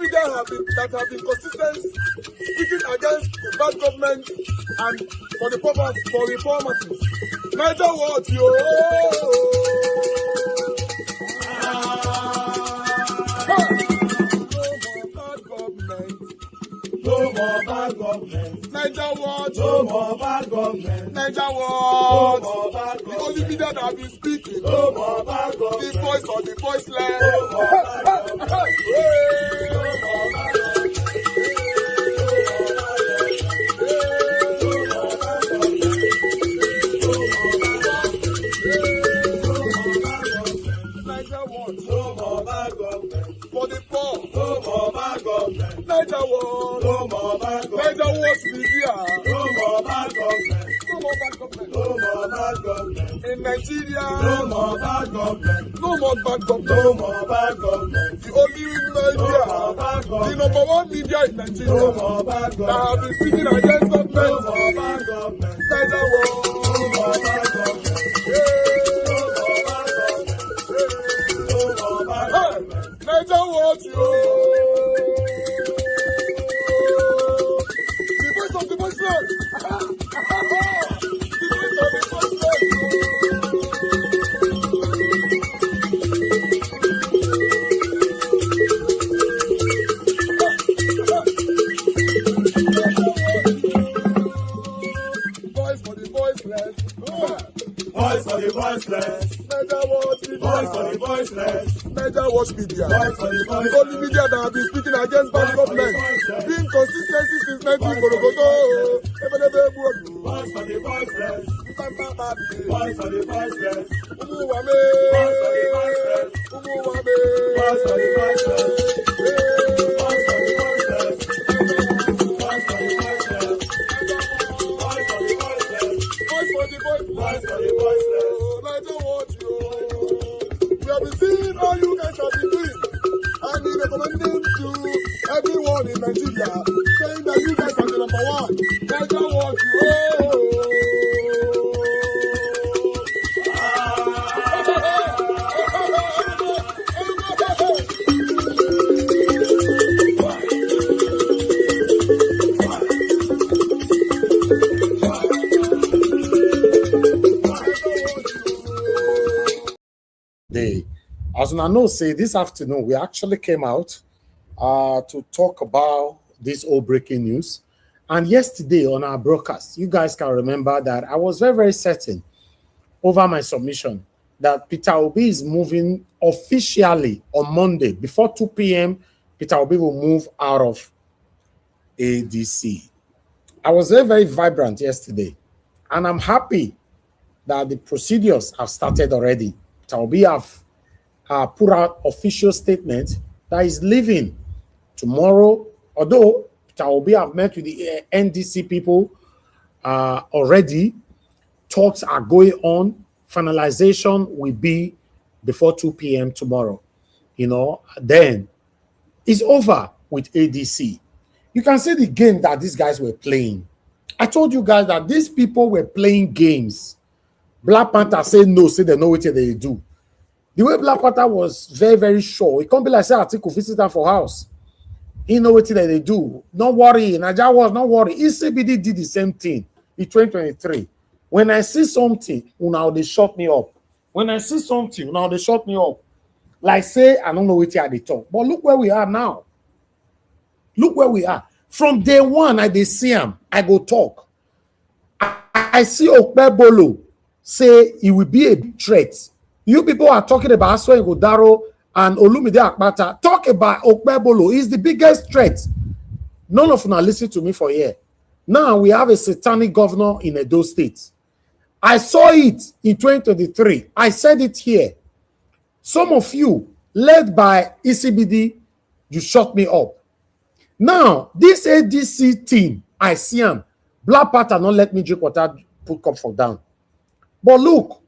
media that have been consistent speaking against the bad government and for the purpose for reformers. Niger what yo. No more bad government. Niger what? No more bad government. Niger what? No more bad government. The only media that have been speaking. No more bad government. The voice of the voiceless. No more bad government. No more bad government. Niger what? No more bad government. For the poor. No more bad government. Niger what? No more bad government. Niger what media? No more bad government. No more bad government. No more bad government. In Nigeria. No more bad government. No more bad government. No more bad government. The only media. No more bad government. The number one media in Nigeria. No more bad government. That have been speaking against government. No more bad government. Niger what? No more bad government. Niger what you? The voice of the voiceless. The voice of the voiceless. Voice for the voiceless. Voice for the voiceless. Niger what media? Voice for the voiceless. Niger watch media. Voice for the voiceless. The only media that have been speaking against bad government. Being consistency since 1944. Voice for the voiceless. Voice for the voiceless. Umuwame. Voice for the voiceless. Umuwame. Voice for the voiceless. Voice for the voiceless. Voice for the voiceless. Voice for the voiceless. Voice for the voiceless. Voice for the voiceless. Niger watch you. We have been seeing all you guys have been doing. And we recommending to everyone in Nigeria, saying that you guys are the number one. Niger watch you. As I know, say this afternoon we actually came out to talk about this old breaking news. And yesterday on our broadcast, you guys can remember that I was very, very certain over my submission that Peter Obi is moving officially on Monday before 2 p.m. Peter Obi will move out of ADC. I was very, very vibrant yesterday, and I'm happy that the procedures have started already. Peter Obi have put out official statement that is leaving tomorrow. Although Peter Obi have met with the NDC people already, talks are going on. Finalization will be before 2 p.m. tomorrow. You know, then it's over with ADC. You can see the game that these guys were playing. I told you guys that these people were playing games. Black Panther said no, say they know what they do. The way Black Panther was very, very sure. It can't be like say Atiku visit her for house. He know what they do. Don't worry. Naija was not worry. ECBD did the same thing in 2023. When I see something, now they shut me up. When I see something, now they shut me up. Like say, I don't know what they talk. But look where we are now. Look where we are. From day one, I dey see him. I go talk. I see Okpebolo say it will be a big threat. You people are talking about Aswa Igodaro and Olumide Akpata. Talk about Okpebolo. He's the biggest threat. None of you now listen to me for here. Now we have a satanic governor in Edo State. I saw it in 2023. I said it here. Some of you, led by ECBD, you shut me up. Now, this ADC team, I see them. Black Panther not let me drink water, put comfort down. But look,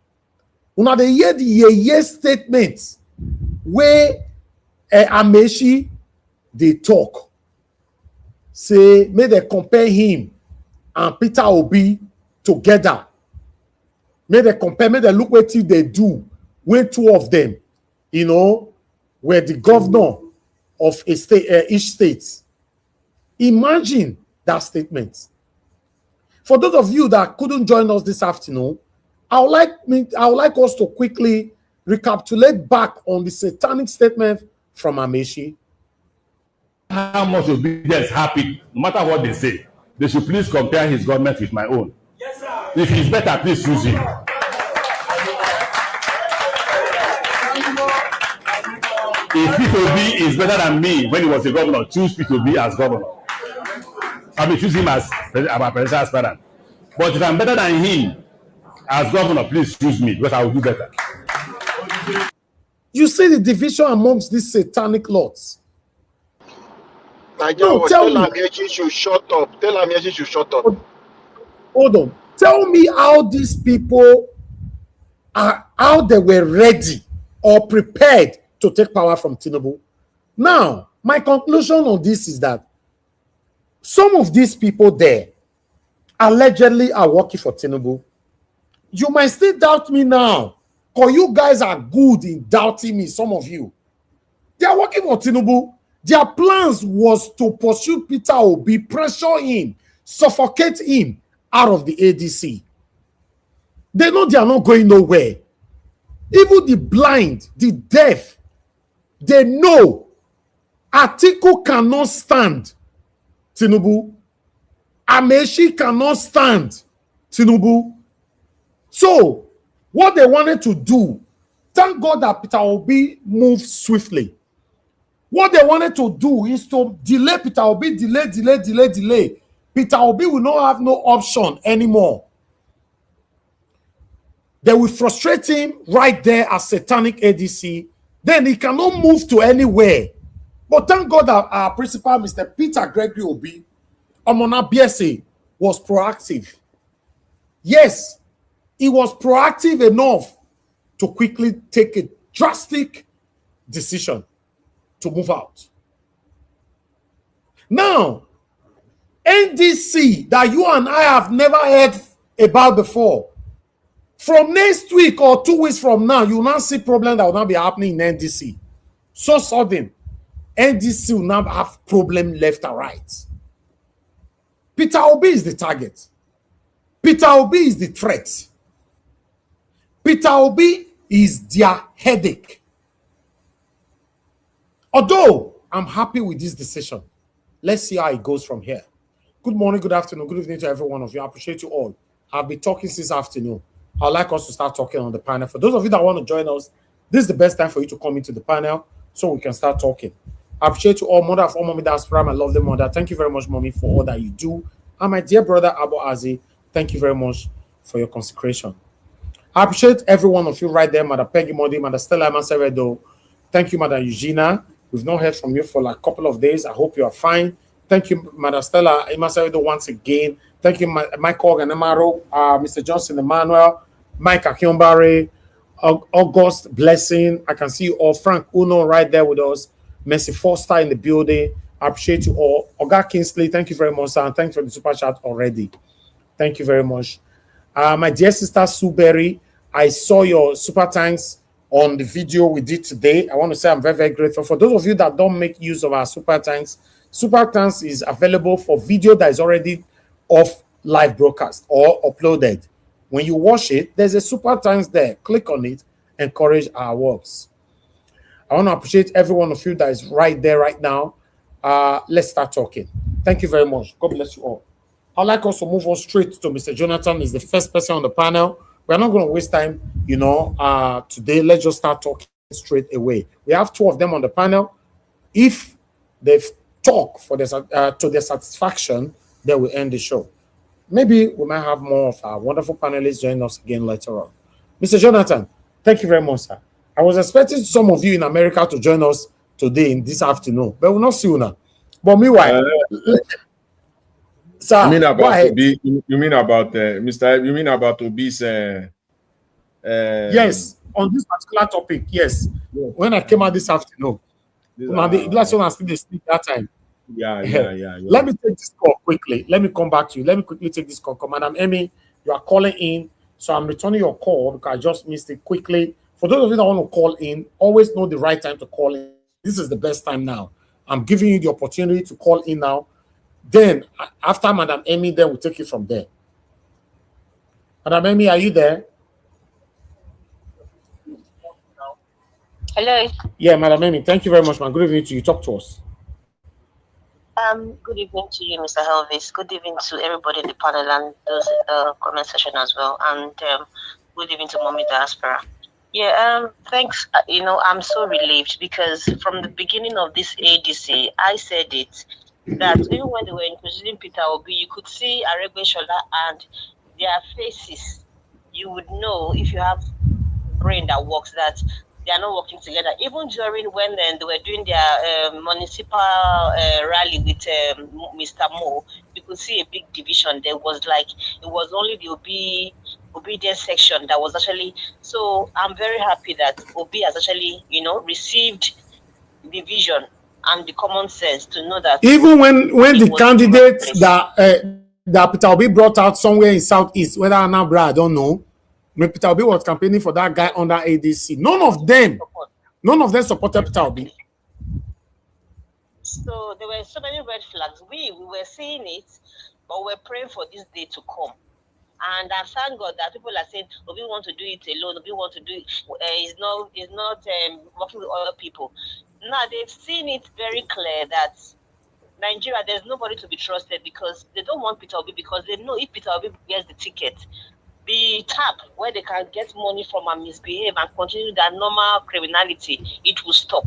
una dey hear the ye statement where Amechi they talk. Say, may they compare him and Peter Obi together. May they compare, may they look what they do when two of them, you know, were the governor of a state, each state. Imagine that statement. For those of you that couldn't join us this afternoon, I would like us to quickly recapitulate back on the satanic statement from Amaechi. How much obedience happy, no matter what they say. They should please compare his government with my own. Yes, sir. If he's better, please choose him. If P2B is better than me when he was a governor, choose P2B as governor. I mean, choose him as our presidential aspirant. But if I'm better than him as governor, please choose me because I will do better. You see the division amongst these satanic lords. No, tell Amaechi should shut up. Tell Amaechi should shut up. Hold on. Tell me how these people are, how they were ready or prepared to take power from Tinubu. Now, my conclusion on this is that some of these people there allegedly are working for Tinubu. You might still doubt me now, because you guys are good in doubting me, some of you. They are working for Tinubu. Their plans was to pursue Peter Obi, pressure him, suffocate him out of the ADC. They know they are not going nowhere. Even the blind, the deaf, they know Atiku cannot stand Tinubu. Amaechi cannot stand Tinubu. So, what they wanted to do, thank God that Peter Obi moved swiftly. What they wanted to do is to delay Peter Obi, delay. Peter Obi will not have no option anymore. They will frustrate him right there as satanic ADC. Then he cannot move to anywhere. But thank God that our principal, Mr. Peter Gregory Obi, Omona BSA, was proactive. Yes, he was proactive enough to quickly take a drastic decision to move out. Now, NDC that you and I have never heard about before, from next week or 2 weeks from now, you will now see problem that will not be happening in NDC. So sudden, NDC will now have problem left and right. Peter Obi is the target. Peter Obi is the threat. Peter Obi is their headache. Although I'm happy with this decision, let's see how it goes from here. Good morning, good afternoon, good evening to every one of you. I appreciate you all. I've been talking since afternoon. I'd like us to start talking on the panel. For those of you that want to join us, this is the best time for you to come into the panel so we can start talking. I appreciate you all. Mother of all, Mommy Diaspora, my lovely mother. Thank you very much, Mommy, for all that you do. And my dear brother, Abu Azi, thank you very much for your consecration. I appreciate every one of you right there, Mother Peggy Modi, Mother Stella Maseredo. Thank you, Mother Eugenia. We've not heard from you for like a couple of days. I hope you are fine. Thank you, Mother Stella Maseredo, once again. Thank you, Michael Ganemaro, Mr. Johnson Emmanuel, Mike Akionbare, August Blessing. I can see you all. Frank Uno right there with us. Mercy Foster in the building. I appreciate you all. Oga Kingsley, thank you very much, sir. And thanks for the super chat already. Thank you very much. My dear sister Sue Berry, I saw your super thanks on the video we did today. I want to say I'm very, very grateful. For those of you that don't make use of our super thanks is available for video that is already off live broadcast or uploaded. When you watch it, there's a super thanks there. Click on it, encourage our works. I want to appreciate every one of you that is right there right now. Let's start talking. Thank you very much. God bless you all. I'd like us to move on straight to Mr. Jonathan. He's the first person on the panel. We're not going to waste time, today. Let's just start talking straight away. We have two of them on the panel. If they've talked for to their satisfaction, then we end the show. Maybe we might have more of our wonderful panelists join us again later on. Mr. Jonathan, thank you very much, sir. I was expecting some of you in America to join us today in this afternoon, but we'll not see you now. But meanwhile, sir, you mean about Obi? You mean about Mr. You mean about Obi's? Yes, on this particular topic, yes. Yeah. When I came out this afternoon, the last one I still sleep that time. Yeah. Let me take this call quickly. Let me come back to you. Let me quickly take this call. Madam Emmy, you are calling in, so I'm returning your call because I just missed it quickly. For those of you that want to call in, always know the right time to call in. This is the best time now. I'm giving you the opportunity to call in now. Then, after Madam Amy, then we'll take it from there. Madam Amy, are you there? Hello. Yeah, Madam Amy, thank you very much, man. Good evening to you. Talk to us. Good evening to you, Mr. Elvis. Good evening to everybody in the panel and those comment section as well. And good evening to Mommy Diaspora. Yeah, thanks. I'm so relieved because from the beginning of this ADC, I said it, that even when they were introducing Peter Obi, you could see Aregbesola and their faces. You would know, if you have brain that works, that they are not working together. Even during when they were doing their municipal rally with Mr. Mo, you could see a big division. There was like, it was only the obedience section that was actually. So I'm very happy that Obi has actually, received the vision and the common sense to know that even when the candidates that Peter Obi brought out somewhere in Southeast, whether Anambra, I don't know, when Peter Obi was campaigning for that guy under ADC, none of them supported Peter Obi. So there were so many red flags. We were seeing it, but we're praying for this day to come. And I thank God that people are saying, Obi want to do it alone, Obi want to do it, he's not working with other people. Now they've seen it very clear that Nigeria, there's nobody to be trusted because they don't want Peter Obi, because they know if Peter Obi gets the ticket, the tap where they can get money from and misbehave and continue their normal criminality, it will stop.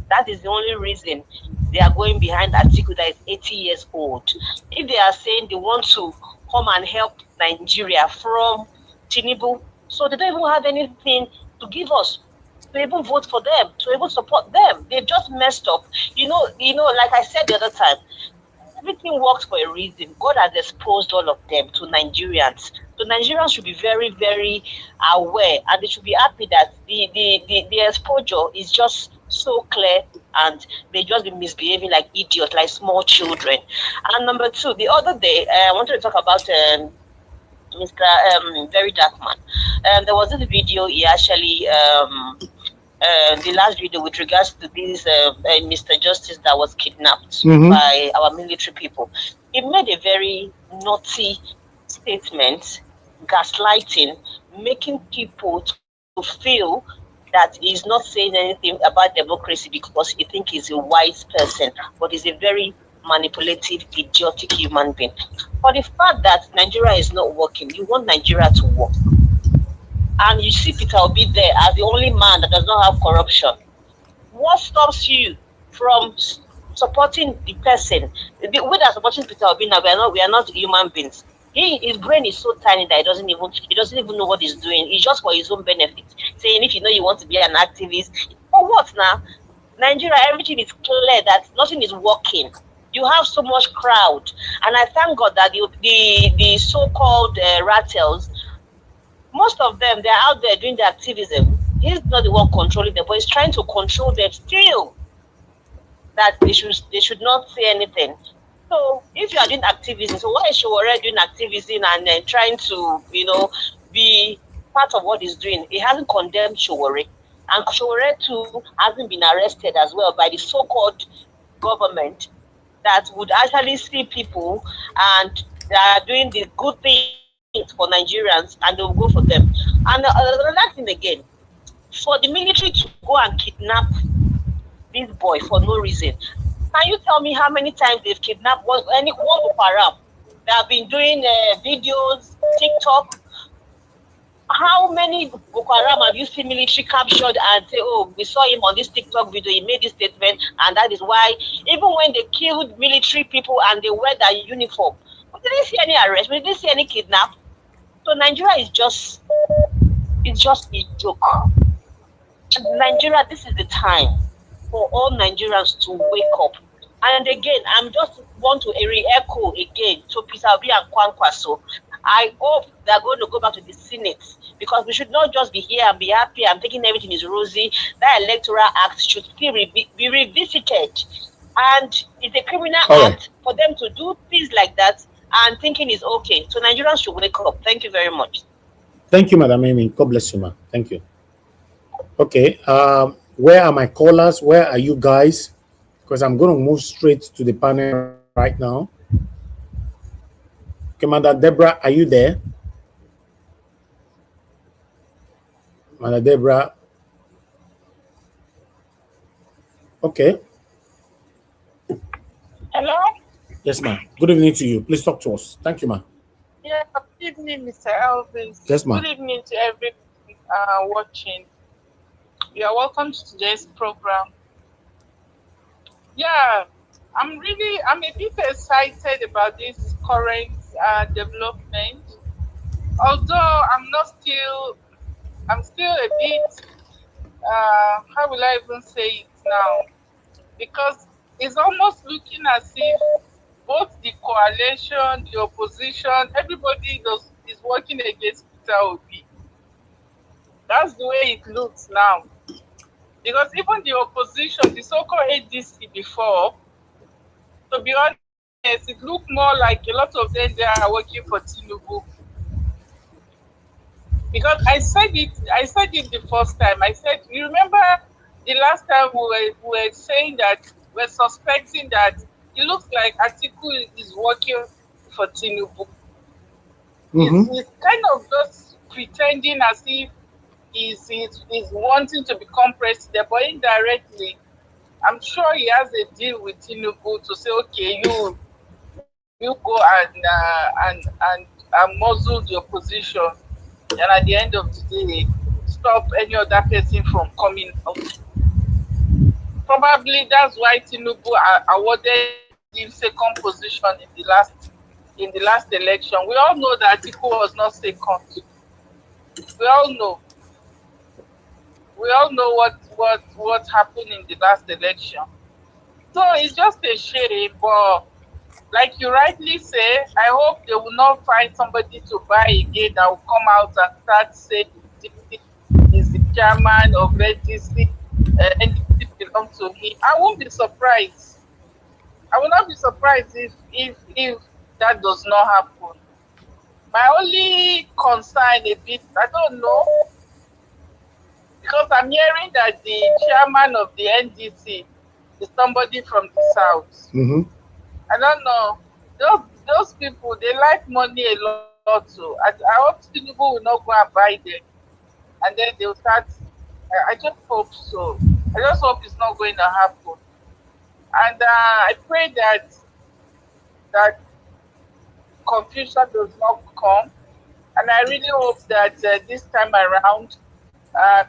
That is the only reason they are going behind Atiku that is 80 years old. If they are saying they want to come and help Nigeria from Tinubu, so they don't even have anything to give us to even vote for them, to even support them. They've just messed up. Like I said the other time, everything works for a reason. God has exposed all of them to Nigerians. So Nigerians should be very, very aware, and they should be happy that the exposure is just so clear, and they just be misbehaving like idiots, like small children. And number two, the other day, I wanted to talk about Mr. Very Dark Man. There was this video he actually, the last video with regards to this Mr. Justice that was kidnapped by our military people. He made a very naughty statement, gaslighting, making people to feel that he's not saying anything about democracy because he thinks he's a wise person, but he's a very manipulative, idiotic human being. For the fact that Nigeria is not working, you want Nigeria to work. And you see Peter Obi there as the only man that does not have corruption. What stops you from supporting the person? We are supporting Peter Obi now. We are not human beings. His brain is so tiny that he doesn't even know what he's doing. It's just for his own benefit. Saying if you want to be an activist, for what now? Nigeria, everything is clear that nothing is working. You have so much crowd, and I thank God that the so-called rattles, most of them, they're out there doing the activism. He's not the one controlling them, but he's trying to control them still. That they should not say anything. So if you are doing activism, so why is she already doing activism and then trying to, be part of what he's doing? He hasn't condemned Showore. And Showore too hasn't been arrested as well by the so-called government that would actually see people and they are doing the good things for Nigerians and they will go for them. And another thing again, for the military to go and kidnap this boy for no reason. Can you tell me how many times they've kidnapped one Boko Haram? They have been doing videos, TikTok. How many Boko Haram have you seen military captured and say, oh, we saw him on this TikTok video, he made this statement, and that is why, even when they killed military people and they wear their uniform, we didn't see any arrest, we didn't see any kidnap. So Nigeria is just a joke. Nigeria, this is the time for all Nigerians to wake up. And again, I'm just want to re-echo again to Peter Obi and Kwankwaso. I hope they're going to go back to the Senate, because we should not just be here and be happy and thinking everything is rosy. That electoral act should still be revisited. And it's a criminal act for them to do things like that and thinking is okay. So Nigerians should wake up. Thank you very much. Thank you, Madam Amy. God bless you, ma. Thank you. Okay. Where are my callers? Where are you guys? because I'm going to move straight to the panel right now. Commander Deborah, are you there? Commander Deborah. Okay. Hello? Yes, ma'am. Good evening to you. Please talk to us. Thank you, ma'am. Yeah, good evening, Mr. Elvis. Yes, ma'am. Good evening to everyone watching. You are welcome to today's program. Yeah, I'm a bit excited about this current development. Although I'm still a bit, how will I even say it now? Because it's almost looking as if both the coalition, the opposition, everybody is working against Peter Obi. That's the way it looks now. Because even the opposition, the so-called ADC before, to be honest, it looked more like a lot of them they are working for Tinubu. Because I said it the first time. I said, you remember the last time we were saying that we're suspecting that it looks like Atiku is working for Tinubu. He's kind of just pretending as if he's wanting to become president, but indirectly, I'm sure he has a deal with Tinubu to say, okay, you go and muzzle the opposition, and at the end of the day, stop any other person from coming out. Probably that's why Tinubu awarded him second position in the last election. We all know that Atiku was not second. We all know what happened in the last election. So it's just a shame, but like you rightly say, I hope they will not find somebody to buy again that will come out and start saying is the chairman of NDC, NDC belongs to him. I won't be surprised. I will not be surprised if that does not happen. My only concern a bit, I don't know, because I'm hearing that the chairman of the NDC is somebody from the south. I don't know. Those people, they like money a lot too. I hope Tinubu will not go and buy them, and then they'll start. I just hope so. I just hope it's not going to happen. And I pray that confusion does not come. And I really hope that this time around,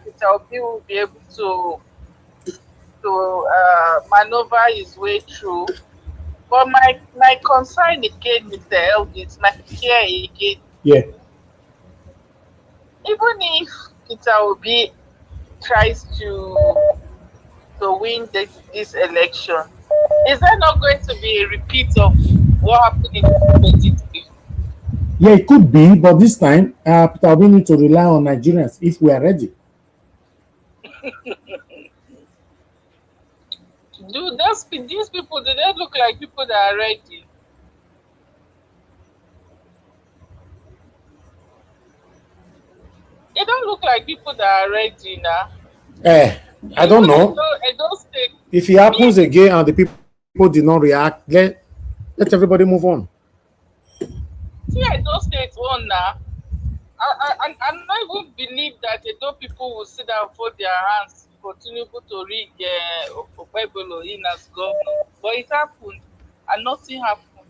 Peter Obi will be able to maneuver his way through. But my concern again, Mr. Elvis, my fear again. Yeah. Even if Peter Obi tries to win this election, is there not going to be a repeat of what happened in 2023? Yeah, it could be, but this time, Peter Obi need to rely on Nigerians if we are ready. These people, do they look like people that are ready? They don't look like people that are ready now. I don't know. If it happens again and the people did not react, let everybody move on. See, Edo State won now. I'm not even believe that Edo people will sit down and fold their hands for Tinubu to rig Okpebholo in as governor. But it happened, and nothing happened.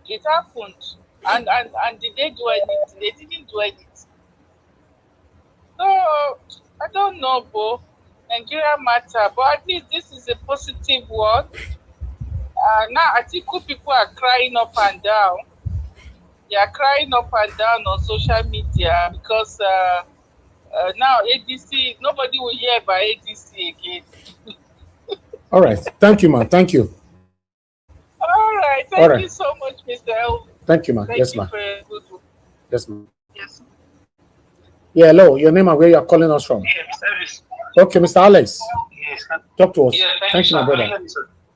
It happened, and did they do anything? They didn't do anything. So I don't know, Bo. Nigeria matter, but at least this is a positive one. Now Atiku people are crying up and down. They are crying up and down on social media because now ADC, nobody will hear about ADC again. All right. Thank you, man. Thank you. All right. Thank you so much, Mr. Elvis. Thank you, man. Thank Yes, you ma'am. for a good one. Yes, ma'am. Yes. Yeah, hello. Your name and where you are calling us from? Yes, okay, Mr. Alex. Yes. Talk to us. Yeah, thank you, my brother.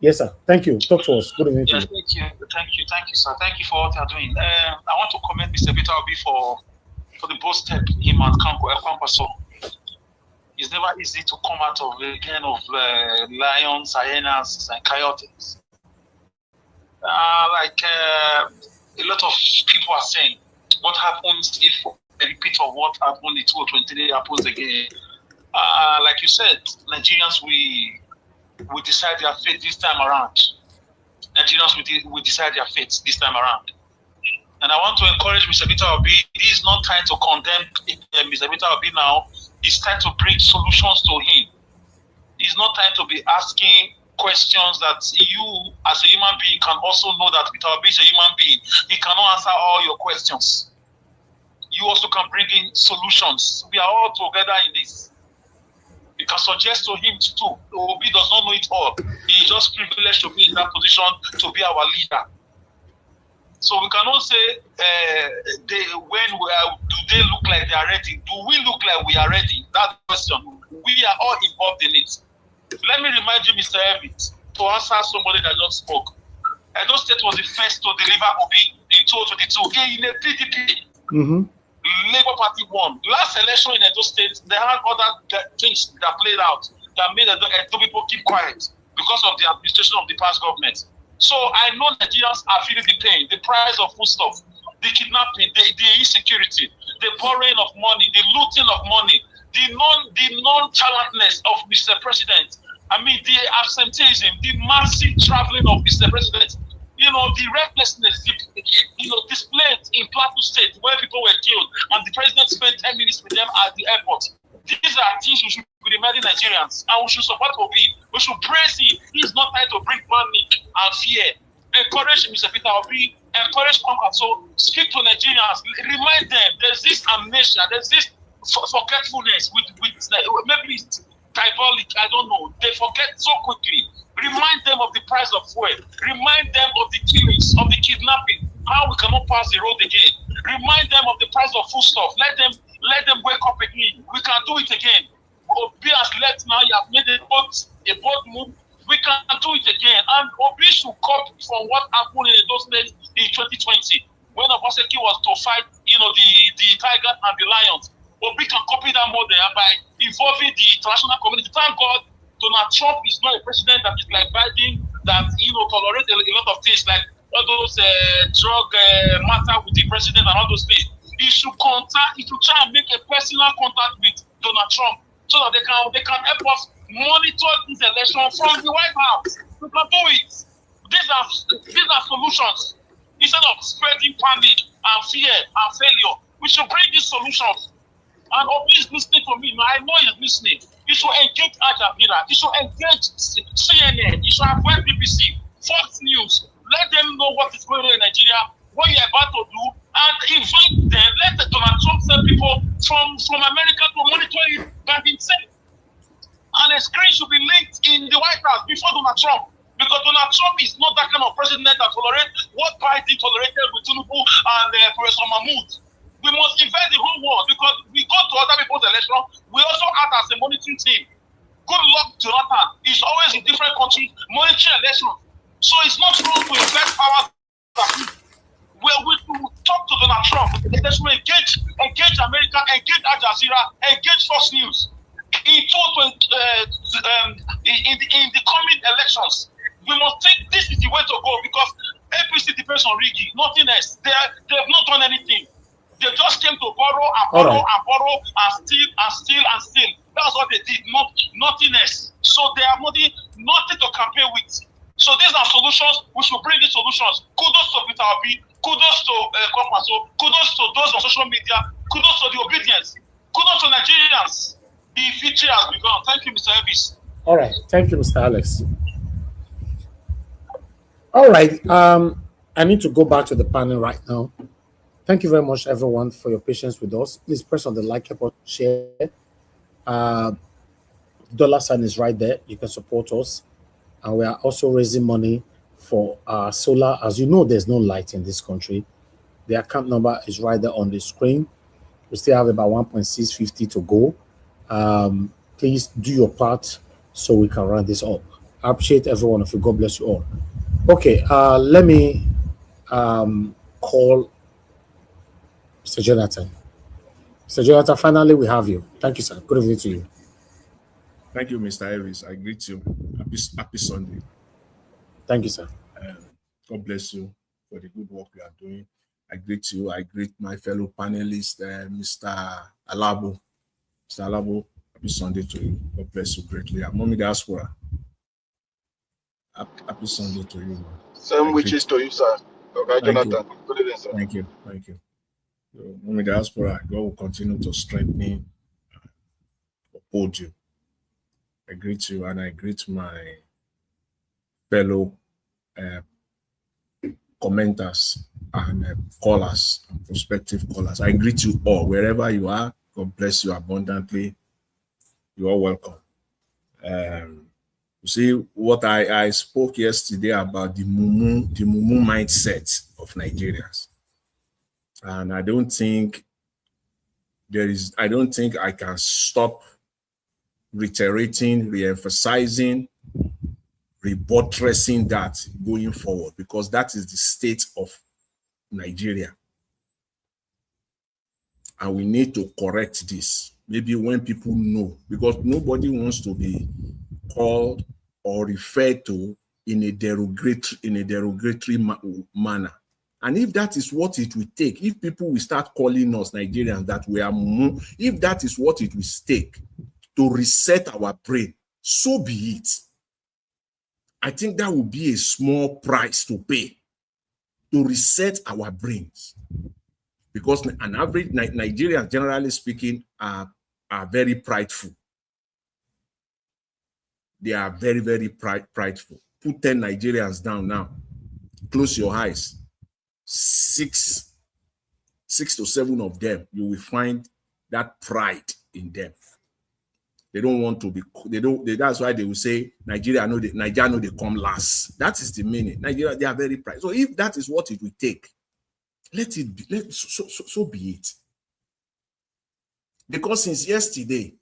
Yes, sir. Thank you. Talk to us. Good evening to you. Thank you, sir. Thank you for what you are doing. I want to commend Mr. Peter Obi for the bold step him and Kwankwaso. it's never easy to come out of a den of lions, hyenas, and coyotes. A lot of people are saying, what happens if a repeat of what happened in 2023 happens again? Like you said, Nigerians, we decide their fate this time around. Nigerians, we decide their fate this time around. And I want to encourage Mr. Peter Obi. It is not time to condemn Mr. Peter Obi now. It's time to bring solutions to him. It's not time to be asking questions that you, as a human being, can also know that Peter Obi is a human being. He cannot answer all your questions. You also can bring in solutions. We are all together in this. You can suggest to him too. Obi does not know it all. He is just privileged to be in that position to be our leader. So we cannot say do they look like they are ready? Do we look like we are ready? That question. We are all involved in it. Let me remind you, Mr. Evans, to answer somebody that just spoke. Edo State was the first to deliver Obi in 2022 in a PDP. Labour Party won. Last election in Edo State, they had other things that played out that made Edo people keep quiet because of the administration of the past government. So I know Nigerians are feeling the pain, the price of foodstuff, the kidnapping, the insecurity, the borrowing of money, the looting of money, the nonchalantness of Mr. President. I mean, the absenteeism, the massive traveling of Mr. President. You know, the recklessness, displayed in Plateau State where people were killed, and the president spent 10 minutes with them at the airport. These are things we should be reminding Nigerians, and we should support Obi. We should praise him. He's not trying to bring panic and fear. Encourage Mr. Peter Obi, encourage Congress. So speak to Nigerians, remind them there's this amnesia, there's this forgetfulness with maybe it's diabolic, I don't know. They forget so quickly. Remind them of the price of fuel. Remind them of the killings, of the kidnapping, how we cannot pass the road again. Remind them of the price of foodstuff. Let them wake up again. We can do it again. Obi has left now. You have made a bold move. We can do it again. And Obi should copy from what happened in those days in 2020 when Obaseki was to fight, the tigers and the lions. Obi can copy that model by involving the international community. Thank God Donald Trump is not a president that is like Biden, that tolerate a lot of things like all those drug matter with the president and all those things. He should try and make a personal contact with Donald Trump so that they can help us monitor this election from the White House. We can do it. These are solutions. Instead of spreading panic and fear and failure, we should bring these solutions. And Obi is listening to me. Now I know he's listening. He should engage Al Jazeera. He should engage CNN. He should avoid BBC, Fox News. Let them know what is going on in Nigeria, what you're about to do, and invite them. Let Donald Trump send people from America to monitor it by himself. And a screen should be linked in the White House before Donald Trump. Because Donald Trump is not that kind of president that tolerates what Biden tolerated with Tinubu and Professor Mahmoud. We must invite the whole world because we go to other people's election. We also act as a monitoring team. Good luck, Jonathan. He's always in different countries monitoring elections. So it's not wrong to invest power. Well, we talk to Donald Trump. They should engage America, engage Al Jazeera, engage Fox News. In the coming elections, we must think this is the way to go because APC depends on rigging, nothing else. They have not done anything. They just came to borrow and borrow and borrow and steal and steal and steal. That's what they did, nothing else. So they have nothing to campaign with. So these are solutions. We should bring these solutions. Kudos to Peter Obi. Kudos to Kwankwaso. Kudos to those on social media. Kudos to the obedience. Kudos to Nigerians. The future has begun. Thank you, Mr. Elvis. All right. Thank you, Mr. Alex. All right. I need to go back to the panel right now. Thank you very much, everyone, for your patience with us. Please press on the like button, share. Dollar sign is right there. You can support us. And we are also raising money for solar. As you know, there's no light in this country. The account number is right there on the screen. We still have about 1.650 to go. Please do your part so we can run this up. I appreciate every one of you. God bless you all. Okay, let me call Mr. Jonathan. Mr. Jonathan, finally we have you. Thank you, sir. Good evening to you. Thank you, Mr. Elvis. I greet you. Happy Sunday. Thank you, sir. God bless you for the good work you are doing. I greet you. I greet my fellow panelist, Mr. Alabo. Mr. Alabo, happy Sunday to you. God bless you greatly. Mommy Diaspora. Happy Sunday to you. Same wishes to you, sir. Okay, Jonathan. Good evening, sir. Thank you. Thank you. Mommy Diaspora, God will continue to strengthen, uphold you. I greet you and I greet my fellow commenters and callers and prospective callers. I greet you all wherever you are. God bless you abundantly. You are welcome. You see what I spoke yesterday about the mumu mindset of Nigerians, and I don't think I can stop reiterating, re-emphasizing, rebuttressing that going forward, because that is the state of Nigeria. And we need to correct this. Maybe when people know, because nobody wants to be called or referred to in a derogatory manner. And if that is what it will take, if people will start calling us Nigerians that we are mumu, if that is what it will take to reset our brain, so be it. I think that would be a small price to pay to reset our brains. Because an average Nigerians, generally speaking, are very prideful. They are very, very prideful. Put 10 Nigerians down now. Close your eyes. Six to seven of them, you will find that pride in them. They don't want to be. That's why they will say Nigeria know they come last. That is the meaning. Nigeria, they are very proud. So if that is what it will take, let it be. So be it. Because since yesterday,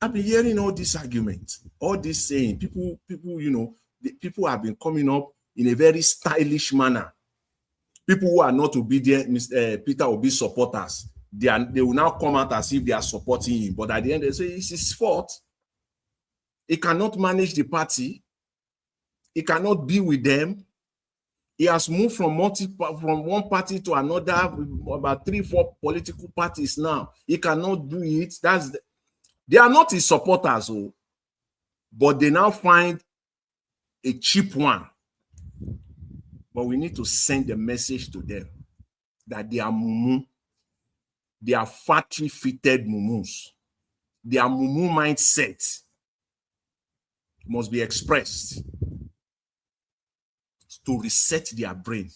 I've been hearing all this argument, all this saying. People, people have been coming up in a very stylish manner. People who are not obedient, Peter Obi supporters, they will now come out as if they are supporting him. But at the end, they say it's his fault. He cannot manage the party. He cannot be with them. He has moved from one party to another, about 3-4 political parties now. He cannot do it. They are not his supporters, but they now find a cheap one. But we need to send a message to them that they are mumu. They are factory-fitted mumus. Their mumu mindset must be expressed to reset their brain.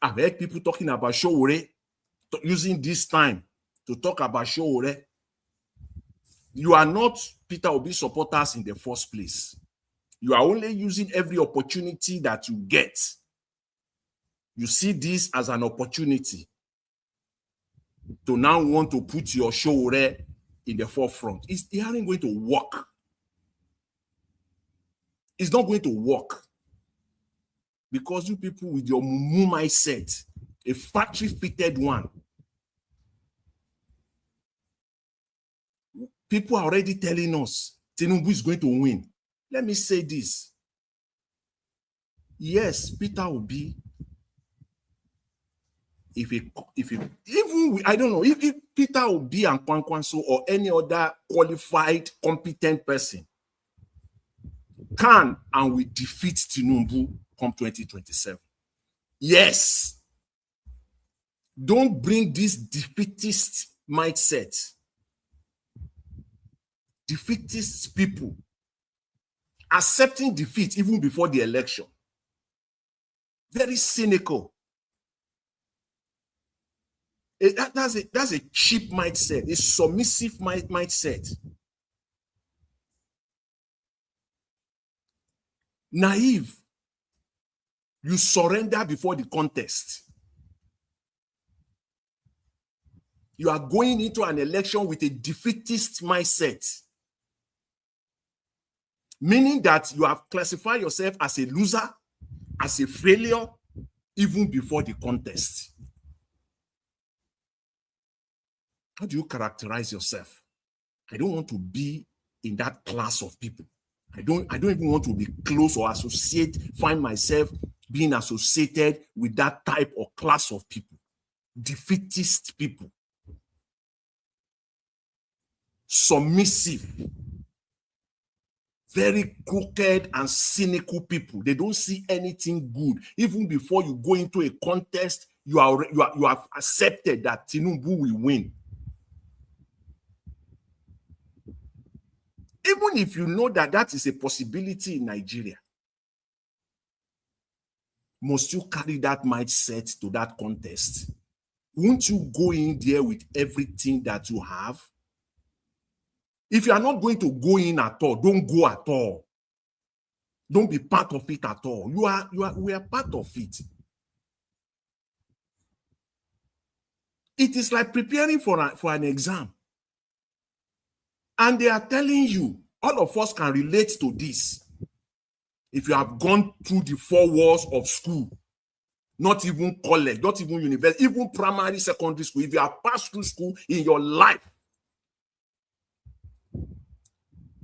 I've heard people talking about Showore, using this time to talk about Showore. You are not Peter Obi supporters in the first place. You are only using every opportunity that you get. You see this as an opportunity to now want to put your Showore in the forefront. It isn't going to work. It's not going to work. Because you people with your mumu mindset, a factory-fitted one, people are already telling us Tinubu is going to win. Let me say this. Yes, Peter Obi, I don't know, if Peter Obi and Kwankwanso or any other qualified, competent person can and will defeat Tinubu come 2027. Yes. Don't bring this defeatist mindset. Defeatist people accepting defeat even before the election. Very cynical. That's a cheap mindset, a submissive mindset. Naive. You surrender before the contest. You are going into an election with a defeatist mindset, meaning that you have classified yourself as a loser, as a failure, even before the contest. How do you characterize yourself? I don't want to be in that class of people. I don't even want to be close or find myself being associated with that type or class of people. Defeatist people. Submissive. Very crooked and cynical people. They don't see anything good. Even before you go into a contest, you have accepted that Tinubu will win. Even if you know that that is a possibility in Nigeria, must you carry that mindset to that contest? Won't you go in there with everything that you have? If you are not going to go in at all, don't go at all. Don't be part of it at all. We are part of it. It is like preparing for an exam. And they are telling you, all of us can relate to this. If you have gone through the 4 walls of school, not even college, not even university, even primary, secondary school, if you have passed through school in your life,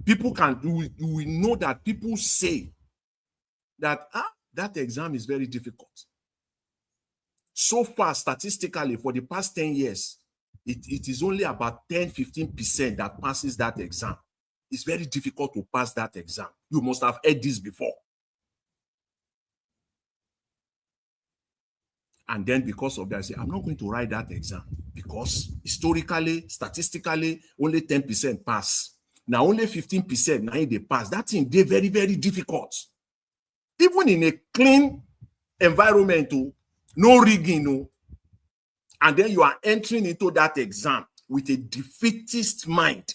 people you will know that people say that that exam is very difficult. So far, statistically, for the past 10 years, it is only about 10-15% that passes that exam. It's very difficult to pass that exam. You must have heard this before. And then because of that, I say, I'm not going to write that exam because historically, statistically, only 10% pass. Now only 15% now they pass. That thing, they're very, very difficult. Even in a clean environment, no rigging, no. And then you are entering into that exam with a defeatist mind.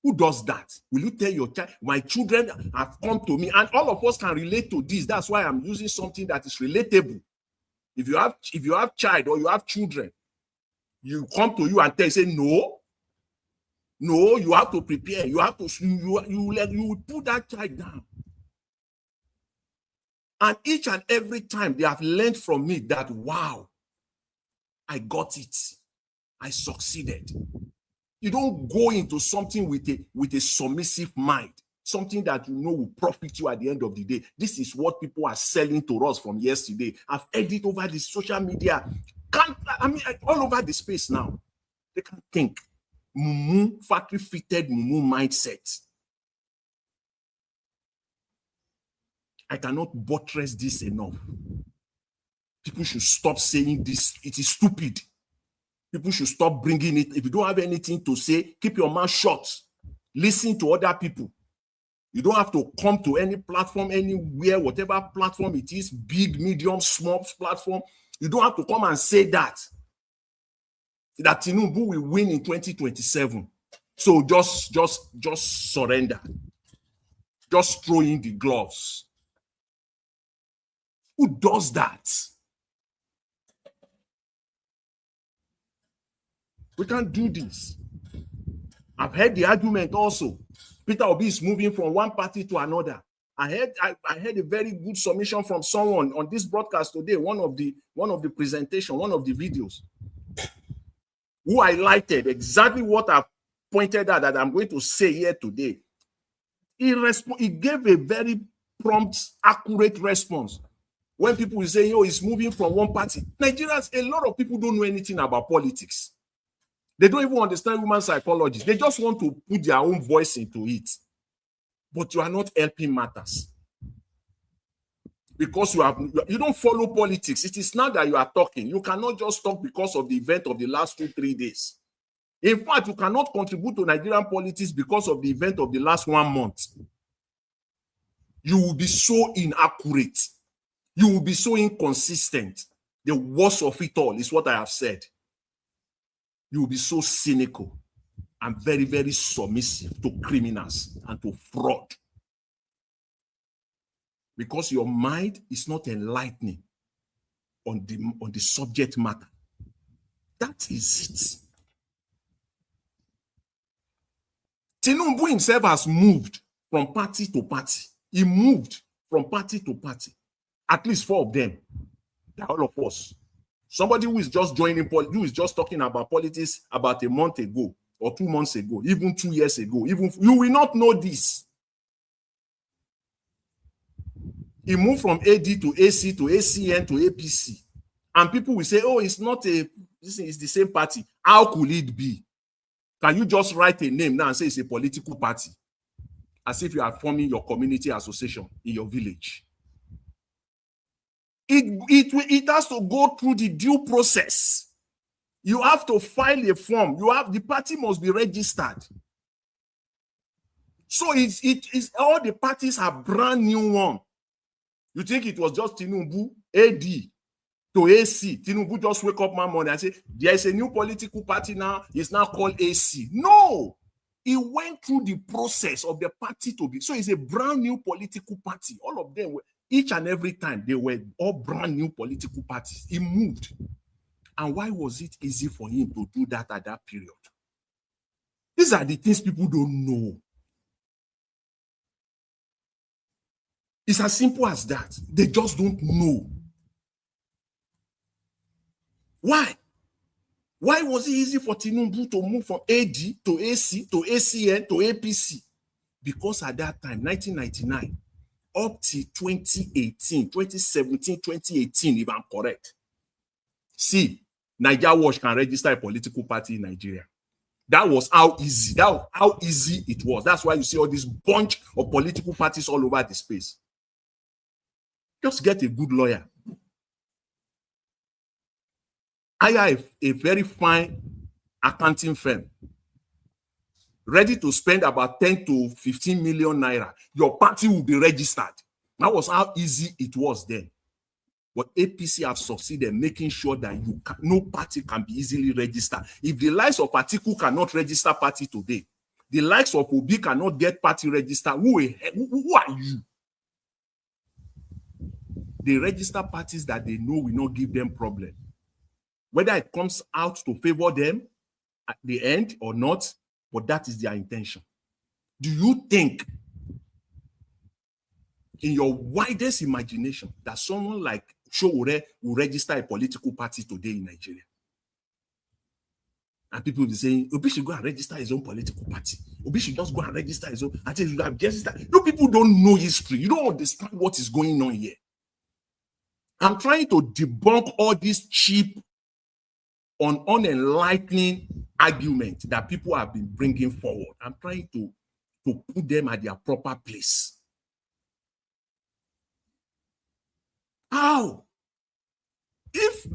Who does that? Will you tell your child, my children have come to me, and all of us can relate to this. That's why I'm using something that is relatable. If you have child or you have children, you come to you and say, no, you have to prepare. You have to, you put that child down. And each and every time they have learned from me that, wow, I got it. I succeeded. You don't go into something with a submissive mind, something that you know will profit you at the end of the day. This is what people are selling to us from yesterday. I've heard it over the social media. All over the space now. They can think. Factory-fitted mindset. I cannot buttress this enough. People should stop saying this. It is stupid. People should stop bringing it. If you don't have anything to say, keep your mouth shut. Listen to other people. You don't have to come to any platform, anywhere, whatever platform it is, big, medium, small platform. You don't have to come and say that Tinubu will win in 2027. So just surrender. Just throw in the gloves. Who does that? We can't do this. I've heard the argument also. Peter Obi is moving from one party to another. I heard a very good submission from someone on this broadcast today, one of the presentation, one of the videos, who highlighted exactly what I pointed out that I'm going to say here today. He gave a very prompt, accurate response. When people say, he's moving from one party. Nigerians, a lot of people don't know anything about politics. They don't even understand human psychology. They just want to put their own voice into it. But you are not helping matters. Because you don't follow politics. It is now that you are talking. You cannot just talk because of the event of the last 2-3 days. In fact, you cannot contribute to Nigerian politics because of the event of the last 1 month. You will be so inaccurate. You will be so inconsistent. The worst of it all is what I have said. You will be so cynical and very, very submissive to criminals and to fraud. Because your mind is not enlightening on the subject matter. That is it. Tinubu himself has moved from party to party. He moved from party to party. At least 4 of them. They're all of us. Somebody who is just joining, who is just talking about politics about a month ago, or 2 months ago, even 2 years ago, even you will not know this. He moved from AD to AC to ACN to APC. And people will say, oh, it's not it's the same party. How could it be? Can you just write a name now and say it's a political party? As if you are forming your community association in your village. It has to go through the due process. You have to file a form. The party must be registered. So it's all the parties are brand new one. You think it was just Tinubu, AD to AC? Tinubu just wake up one morning and say, there is a new political party now. It's now called AC. No! It went through the process of the party to be. So it's a brand new political party. All of them were, each and every time, they were all brand new political parties. He moved. And why was it easy for him to do that at that period? These are the things people don't know. It's as simple as that. They just don't know. Why? Why was it easy for Tinubu to move from AD to AC to ACN to APC? Because at that time, 1999, up to 2018, 2017, 2018, if I'm correct. See, Nigeria Watch can register a political party in Nigeria. That was how easy. That was how easy it was. That's why you see all this bunch of political parties all over the space. Just get a good lawyer. Hire a very fine accounting firm, ready to spend about 10 to 15 million naira. Your party will be registered. That was how easy it was then. But APC have succeeded making sure that no party can be easily registered. If the likes of Atiku cannot register party today, the likes of Obi cannot get party registered, who are you? They register parties that they know will not give them problem. Whether it comes out to favor them at the end or not, but that is their intention. Do you think, in your widest imagination, that someone like Showore will register a political party today in Nigeria? And people will be saying, Obi should go and register his own political party. Obi should just go and register his own. Until you have registered. No, people don't know history. You don't understand what is going on here. I'm trying to debunk all these cheap, unenlightening arguments that people have been bringing forward. I'm trying to put them at their proper place. How? If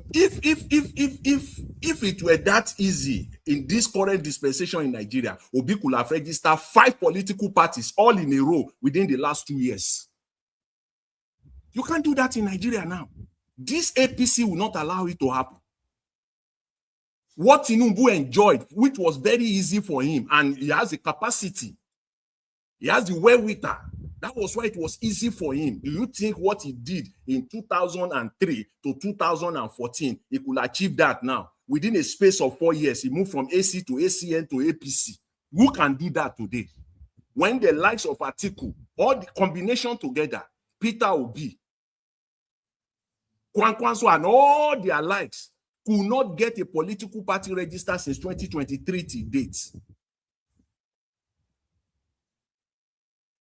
it were that easy in this current dispensation in Nigeria, Obi could have registered 5 political parties all in a row within the last 2 years. You can't do that in Nigeria now. This APC will not allow it to happen. What Tinubu enjoyed, which was very easy for him, and he has the capacity, he has the wherewithal. That was why it was easy for him. Do you think what he did in 2003 to 2014, he could achieve that now? Within a space of 4 years, he moved from AC to ACN to APC. Who can do that today? When the likes of Atiku, all the combination together, Peter Obi, Kwankwanso, and all their likes, could not get a political party registered since 2023 till date.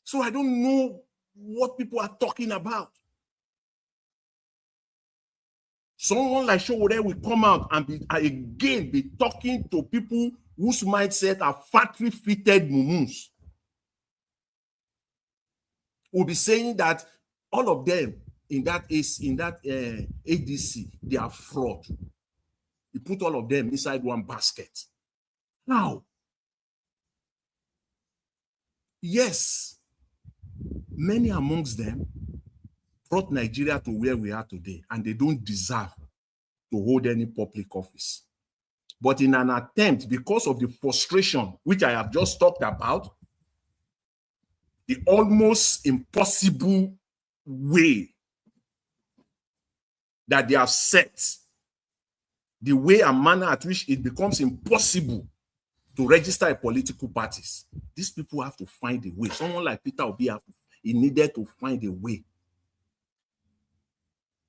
So I don't know what people are talking about. Someone like Showore will come out and be talking to people whose mindset are factory-fitted mumus. Will be saying that all of them in that ADC, they are fraud. You put all of them inside one basket. Now, yes, many amongst them brought Nigeria to where we are today, and they don't deserve to hold any public office. But in an attempt, because of the frustration, which I have just talked about, the almost impossible way that they have set, the way and manner at which it becomes impossible to register a political parties, these people have to find a way. Someone like Peter Obi, he needed to find a way.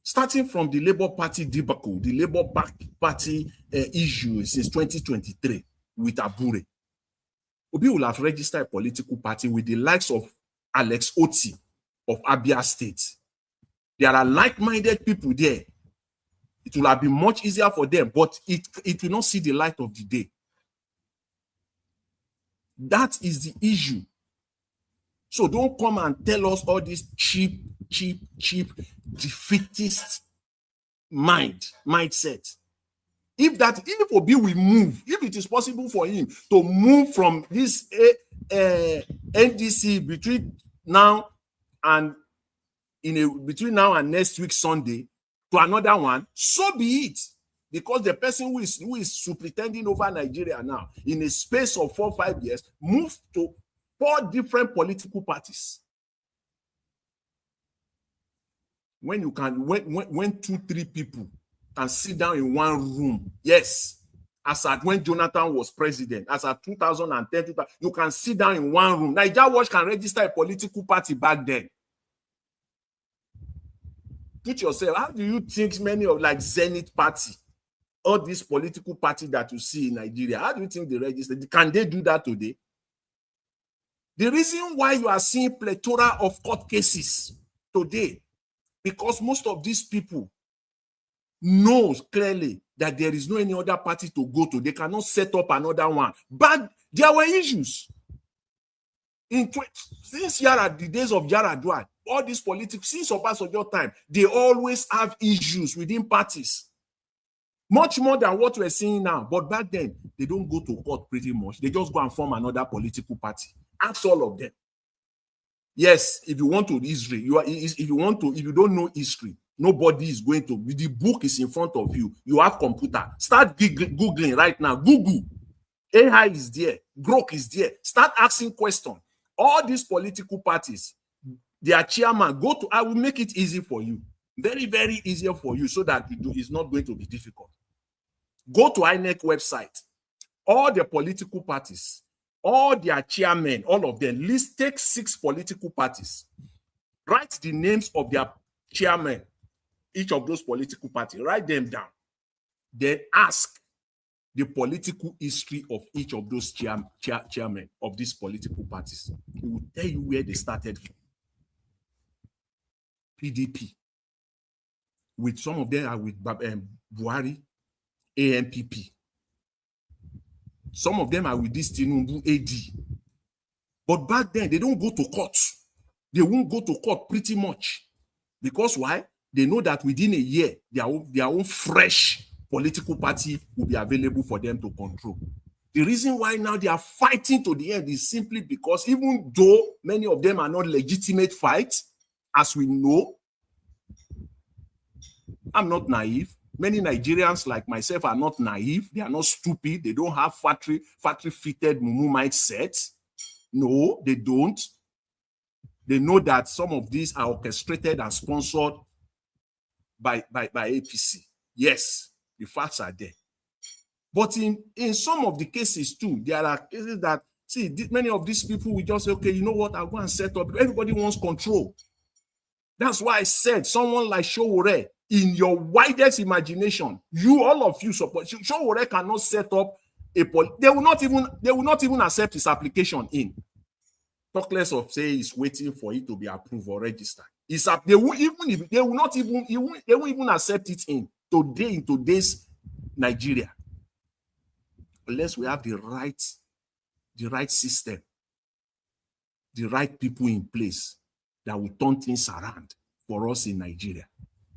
Starting from the Labour Party debacle, the Labour Party issue since 2023 with Abure. Obi will have registered a political party with the likes of Alex Oti of Abia State. There are like-minded people there. It will have been much easier for them, but it will not see the light of the day. That is the issue. So don't come and tell us all this cheap, defeatist mindset. If Obi will move, if it is possible for him to move from this NDC between now and next week Sunday to another one, so be it. Because the person who is superintending over Nigeria now, in a space of 4 or 5 years, moved to 4 different political parties. When 2, 3 people can sit down in one room, yes, as at when Jonathan was president, as at 2010, you can sit down in one room. Naija Watch can register a political party back then. Put yourself, how do you think many of like Zenith Party, all these political parties that you see in Nigeria, how do you think they register? Can they do that today? The reason why you are seeing plethora of court cases today, because most of these people know clearly that there is no any other party to go to. They cannot set up another one. But there were issues. Since the days of Yaradua, all these politics, since Obasanjo time, they always have issues within parties. Much more than what we're seeing now. But back then, they don't go to court pretty much. They just go and form another political party. Ask all of them. Yes, if you want to history, if you don't know history, nobody is going to. The book is in front of you. You have computer. Start Googling right now. Google. AI is there. Grok is there. Start asking questions. All these political parties, their chairman, I will make it easy for you. Very, very easier for you so that it's not going to be difficult. Go to INEC website. All the political parties, all their chairmen, all of them, take 6 political parties. Write the names of their chairmen, each of those political parties. Write them down. Then ask the political history of each of those chairmen of these political parties. It will tell you where they started from. PDP. With some of them are with Buhari, ANPP. Some of them are with this Tinubu AD. But back then, they don't go to court. They won't go to court pretty much. Because why? They know that within a year, their own fresh political party will be available for them to control. The reason why now they are fighting to the end is simply because even though many of them are not legitimate fights, as we know, I'm not naive. Many Nigerians like myself are not naive. They are not stupid. They don't have factory-fitted mumu mindset. No, they don't. They know that some of these are orchestrated and sponsored by APC. Yes, the facts are there. But in some of the cases too, there are cases that, see, many of these people will just say, okay, you know what, I'll go and set up. Everybody wants control. That's why I said someone like Sowore, in your widest imagination, all of you support. Sowore cannot set up a they will not even accept his application in. Talk less of say he's waiting for it to be approved or registered. They won't even accept it in today's Nigeria, unless we have the right system, the right people in place that will turn things around for us in Nigeria.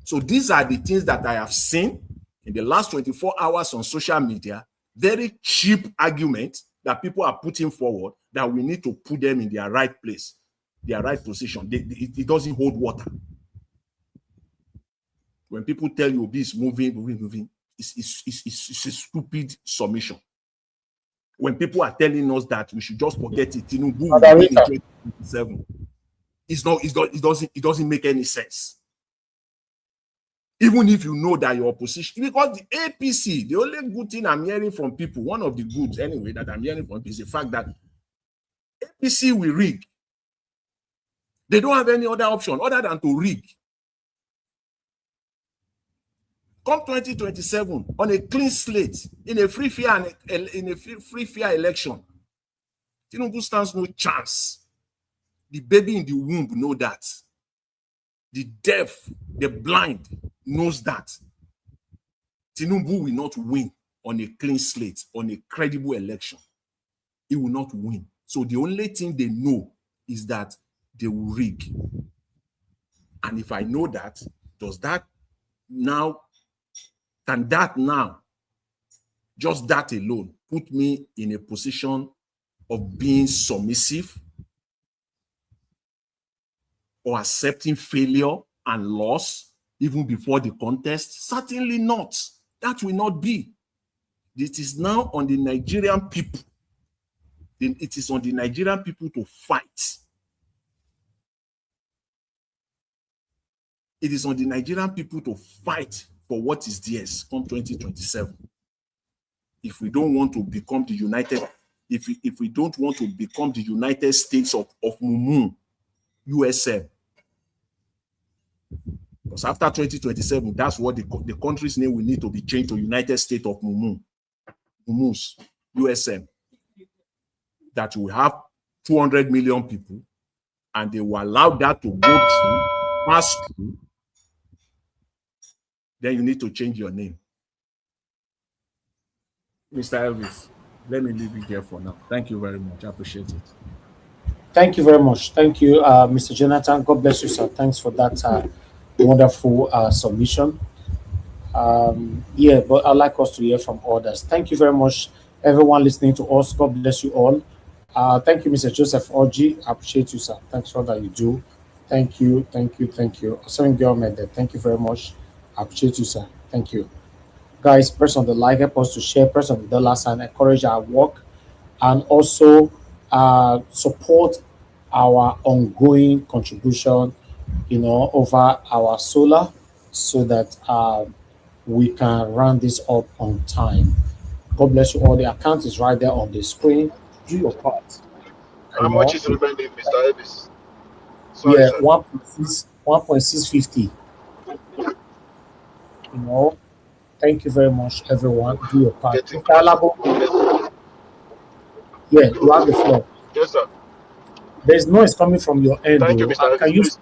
So these are the things that I have seen in the last 24 hours on social media. Very cheap arguments that people are putting forward that we need to put them in their right place, their right position. It doesn't hold water. When people tell you this moving, it's a stupid submission. When people are telling us that we should just forget it, Tinubu will win in 2027, it doesn't make any sense. Even if you know that your opposition, because the APC, the only good thing I'm hearing from people, one of the goods anyway that I'm hearing from is the fact that APC will rig. They don't have any other option other than to rig. Come 2027, on a clean slate, in a free fair election, Tinubu stands no chance. The baby in the womb know that. The deaf, the blind knows that. Tinubu will not win on a clean slate, on a credible election. He will not win. So the only thing they know is that they will rig. And if I know that, does that now, can that now, just that alone, put me in a position of being submissive or accepting failure and loss even before the contest? Certainly not. That will not be. It is now on the Nigerian people. It is on the Nigerian people to fight. It is on the Nigerian people to fight for what is theirs come 2027. If we don't want to become the United, if we don't want to become the United States of Mumu, USM. Because after 2027, that's what the country's name will need to be changed to United States of Mumu, Mumus, USM. That will have 200 million people, and they will allow that to go through, pass through. Then you need to change your name. Mr. Elvis, let me leave you here for now. Thank you very much. I appreciate it. Thank you very much. Thank you, Mr. Jonathan. God bless you, sir. Thanks for that wonderful submission. Yeah, but I'd like us to hear from others. Thank you very much, everyone listening to us. God bless you all. Thank you, Mr. Joseph Orji. I appreciate you, sir. Thanks for all that you do. Thank you, thank you, thank you. Same girl, thank you very much. I appreciate you, sir. Thank you. Guys, press on the like, help us to share, press on the dollar sign, encourage our work, and also support our ongoing contribution, over our solar, so that we can run this up on time. God bless you all. The account is right there on the screen. Do your part. How much is remaining, Mr. Elvis? Sorry, Yeah, sir. 1.650. Thank you very much, everyone. Do your part. Getting closer. Yeah, you have the floor. Yes, sir. There's noise coming from your end, Thank you, though. Mr. Can Elvis. you? Please.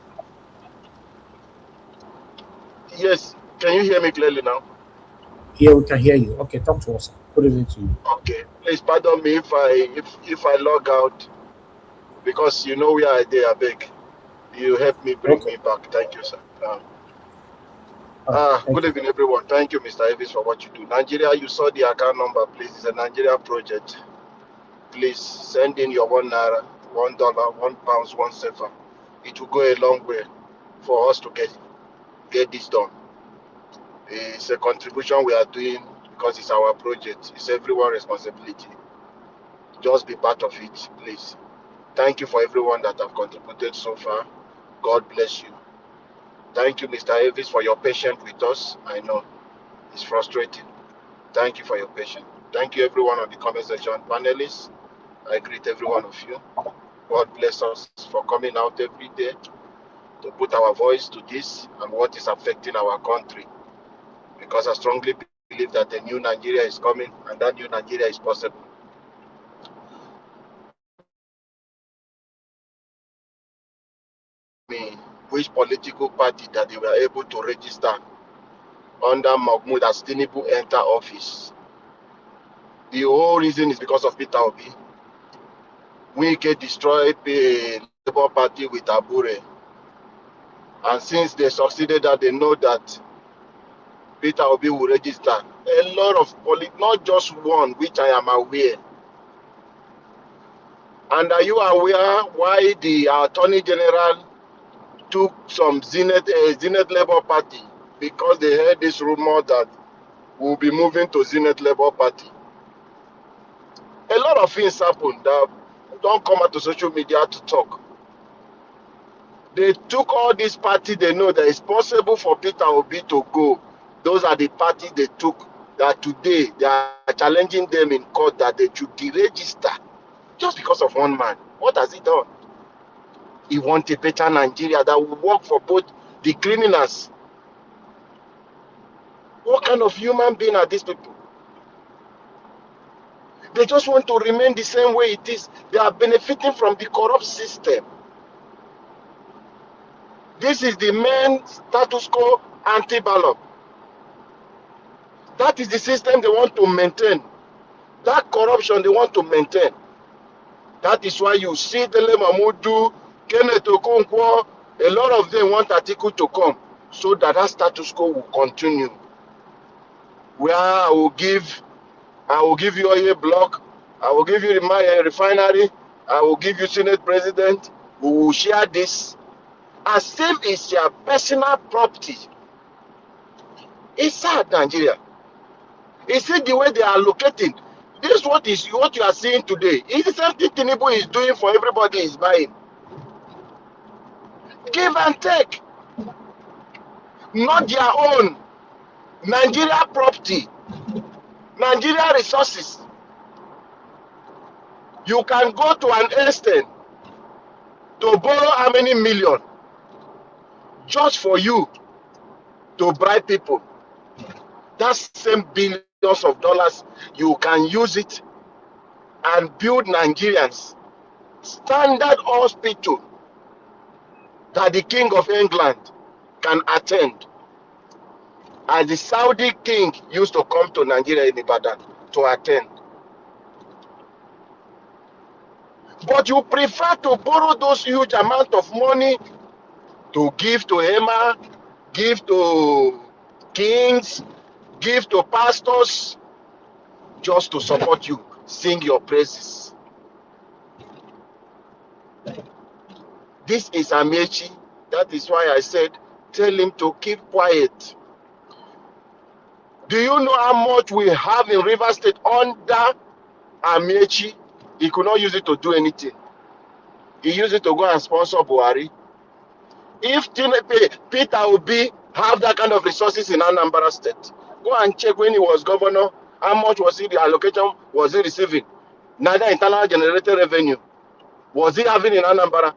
Yes. Can you hear me clearly now? Yeah, we can hear you. Okay, talk to us. Put it into you. Okay. Please pardon me if I log out, because you know where I there, I beg. You help me bring me back. Thank you, sir. Good evening, everyone. Thank you, Mr. Elvis, for what you do. Nigeria, you saw the account number, please. It's a Nigeria project. Please send in your $1, $1, £1, 1 sefer. It will go a long way for us to get this done. It's a contribution we are doing because it's our project. It's everyone's responsibility. Just be part of it, please. Thank you for everyone that have contributed so far. God bless you. Thank you, Mr. Elvis, for your patience with us. I know it's frustrating. Thank you for your patience. Thank you, everyone on the comment section. Panelists, I greet every one of you. God bless us for coming out every day to put our voice to this and what is affecting our country. Because I strongly believe that a new Nigeria is coming, and that new Nigeria is possible. Which political party that they were able to register under Mahmoud as Tinubu enter office. The whole reason is because of Peter Obi. Wike destroyed the Labour Party with Abure. And since they succeeded that, they know that Peter Obi will register. A lot of not just one, which I am aware. And are you aware why the Attorney General took some Zenith Labour Party? Because they heard this rumor that we'll be moving to Zenith Labour Party. A lot of things happened that don't come out to social media to talk. They took all these parties they know that it's possible for Peter Obi to go. Those are the parties they took that today they are challenging them in court that they should deregister just because of one man. What has he done? He wants a better Nigeria that will work for both the criminals. What kind of human being are these people? They just want to remain the same way it is. They are benefiting from the corrupt system. This is the main status quo anti-ballot. That is the system they want to maintain. That corruption they want to maintain. That is why you see Dele Mamudu, Kenneth Okonkwo, a lot of them want Atiku to come so that that status quo will continue. Where I will give you a block, I will give you my refinery, I will give you Senate President, we will share this. As if it's your personal property. It's sad, Nigeria. Is it the way they are allocating? This is what you are seeing today. It's the same thing Tinubu is doing for everybody is buying. Give and take. Not their own. Nigeria property. Nigeria resources. You can go to an estate to borrow how many million just for you to bribe people. That same billions of dollars, you can use it and build Nigerians standard hospital that the King of England can attend. As the Saudi king used to come to Nigeria in Ibadan to attend. But you prefer to borrow those huge amount of money to give to Emma, give to kings, give to pastors, just to support you, sing your praises. This is Amechi. That is why I said, tell him to keep quiet. Do you know how much we have in River State under Amechi? He could not use it to do anything. He used it to go and sponsor Buhari. If Peter Obi have that kind of resources in Anambra State, go and check when he was governor, how much was the allocation was he receiving? Neither internal generated revenue was he having in Anambra.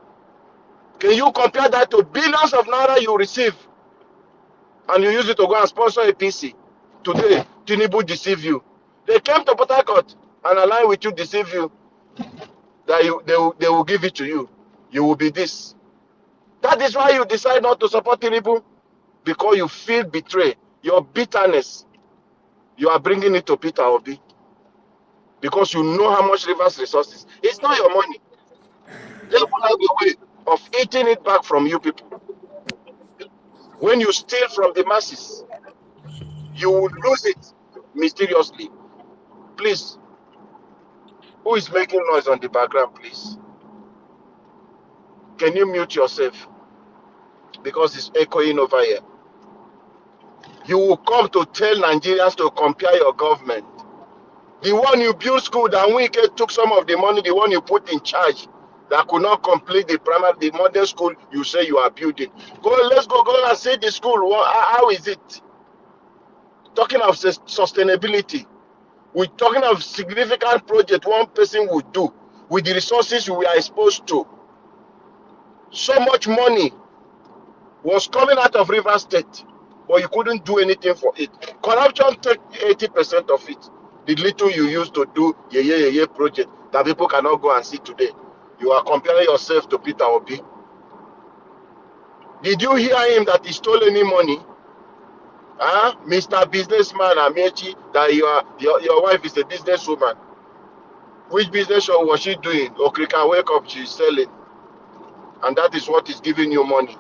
Can you compare that to billions of naira you receive and you use it to go and sponsor a PC? Today, Tinubu deceive you. They came to Port Harcourt and align with you, deceive you, that they will give it to you. You will be this. That is why you decide not to support Tinubu, because you feel betrayed. Your bitterness, you are bringing it to Peter Obi, because you know how much Rivers resources. It's not your money. They will have a way of eating it back from you people. When you steal from the masses, you will lose it mysteriously. Please, who is making noise on the background, please? Can you mute yourself? Because it's echoing over here. You will come to tell Nigerians to compare your government. The one you built school, that Wike took some of the money, the one you put in charge, that could not complete the modern school you say you are building. Let's go and see the school. How is it? Talking of sustainability. We're talking of significant project one person would do with the resources we are exposed to. So much money was coming out of River State, but you couldn't do anything for it. Corruption took 80% of it. The little you used to do project that people cannot go and see today. You are comparing yourself to Peter Obi. Did you hear him that he stole any money? Huh? Mr. Businessman Amechi, that your wife is a businesswoman. Which business was she doing? Okrika, wake up, she's selling. And that is what is giving you money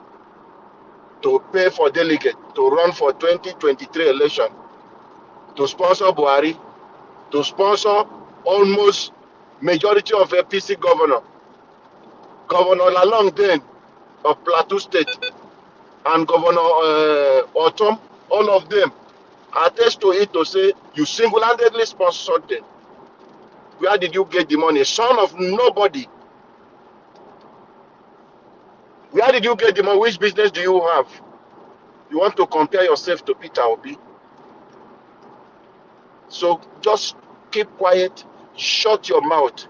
to pay for delegate, to run for 2023 election, to sponsor Buhari, to sponsor almost majority of APC governor. Governor Lalong then of Plateau State and Governor Otom, all of them attest to it to say you single-handedly sponsored them. Where did you get the money? Son of nobody. Where did you get the money? Which business do you have? You want to compare yourself to Peter Obi? So just keep quiet, shut your mouth.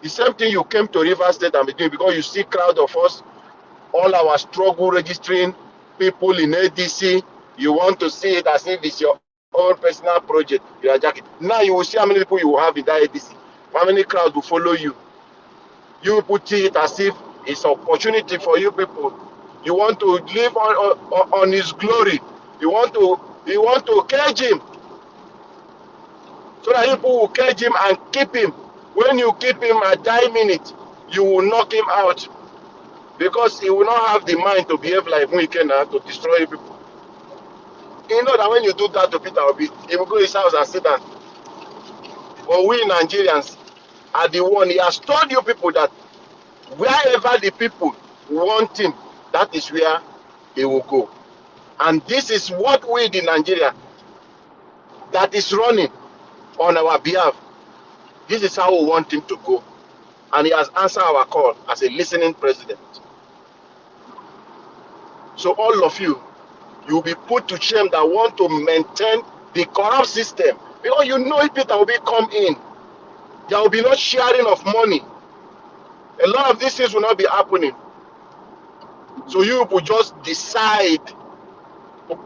The same thing you came to River State and be doing, because you see crowd of us, all our struggle registering people in ADC, you want to see it as if it's your own personal project, you are jacking. Now you will see how many people you will have in that ADC. How many crowds will follow you. You put it as if it's opportunity for you people. You want to live on his glory. You want to cage him so that people will cage him and keep him. When you keep him at that minute, you will knock him out because he will not have the mind to behave like Mwikena to destroy people. You know that when you do that to Peter Obi, he will go his house and sit down. But we Nigerians are the one. He has told you people that wherever the people want him, that is where he will go. And this is what we, the Nigeria, that is running on our behalf. This is how we want him to go. And he has answered our call as a listening president. So all of you, you'll be put to shame that want to maintain the corrupt system. Because you know if Peter will be come in, there will be no sharing of money. A lot of these things will not be happening. So you will just decide the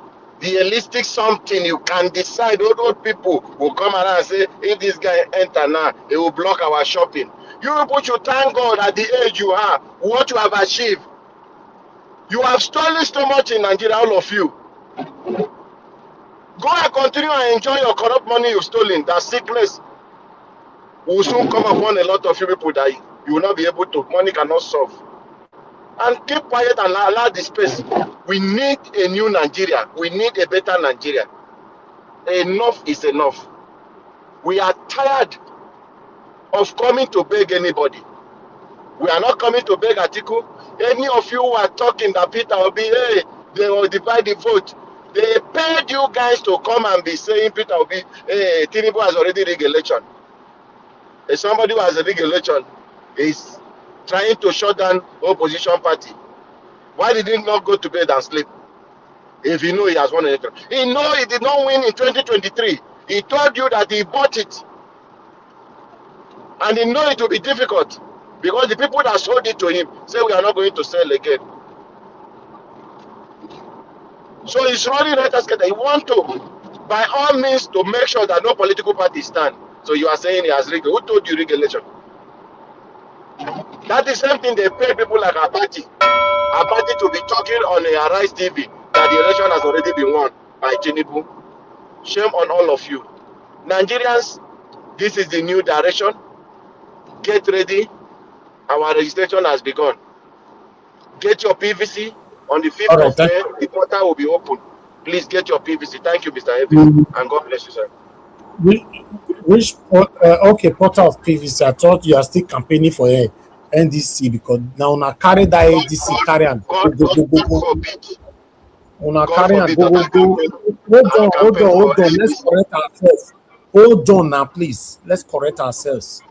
realistic something. You can decide. Old people will come around and say, if this guy enter now, he will block our shopping. You people should thank God at the age you are, what you have achieved. You have stolen so much in Nigeria, all of you. Go and continue and enjoy your corrupt money you've stolen. That sickness will soon come upon a lot of you people that you will not be able to, money cannot solve. And keep quiet and allow the space. We need a new Nigeria. We need a better Nigeria. Enough is enough. We are tired of coming to beg anybody. We are not coming to beg Atiku. Any of you who are talking that Peter will be, hey, they will divide the vote. They paid you guys to come and be saying Peter will be, hey, Tinubu has already rigged election. If somebody who has a rigged election is trying to shut down opposition party. Why did he not go to bed and sleep? If he know he has won an election. He know he did not win in 2023. He told you that he bought it. And he know it will be difficult. Because the people that sold it to him say we are not going to sell again. So he's running right as he want to, by all means, to make sure that no political party stand. So you are saying he has rigged. Who told you rigged election? That is the same thing they pay people like Abati. Abati to be talking on a Arise TV that the election has already been won by Tinubu. Shame on all of you. Nigerians, this is the new direction. Get ready. Our registration has begun. Get your PVC on the 5th of May. The portal will be open. Please get your PVC. Thank you, Mr. Evans, and God bless you, sir. Which okay, portal of PVC? I thought you are still campaigning for NDC because now una carry that ADC carry and go. Una carry and go. Hold on. Let's correct ourselves. Hold on now, please. Let's correct ourselves.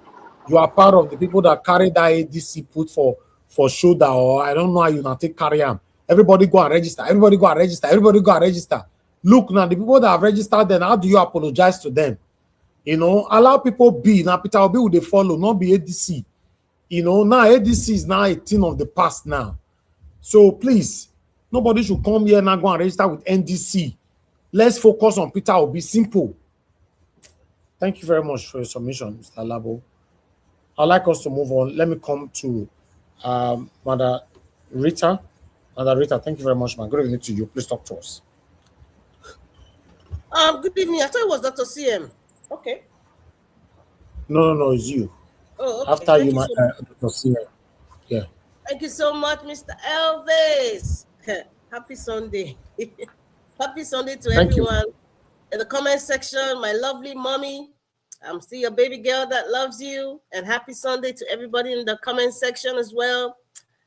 You are part of the people that carry that ADC put for shoulder, or I don't know how you now take carry them. Everybody go and register. Everybody go and register. Everybody go and register. Look now, the people that have registered, then how do you apologize to them? You know, allow people be. Now Peter Obi will they follow, not be ADC. You know, now ADC is now a thing of the past now. So please, nobody should come here now go and register with NDC. Let's focus on Peter Obi. Simple. Thank you very much for your submission, Mr. Labo. I'd like us to move on. Let me come to Mother Rita. Mother Rita, thank you very much, man. Good evening to you. Please talk to us. Good evening. I thought it was Dr. CM. Okay. No, it's you. Oh, okay. After you, Dr. CM. Yeah. Thank you so much, Mr. Elvis. Happy Sunday. Happy Sunday to everyone. In the comment section, my lovely mommy. I'm still your baby girl that loves you. And happy Sunday to everybody in the comment section as well.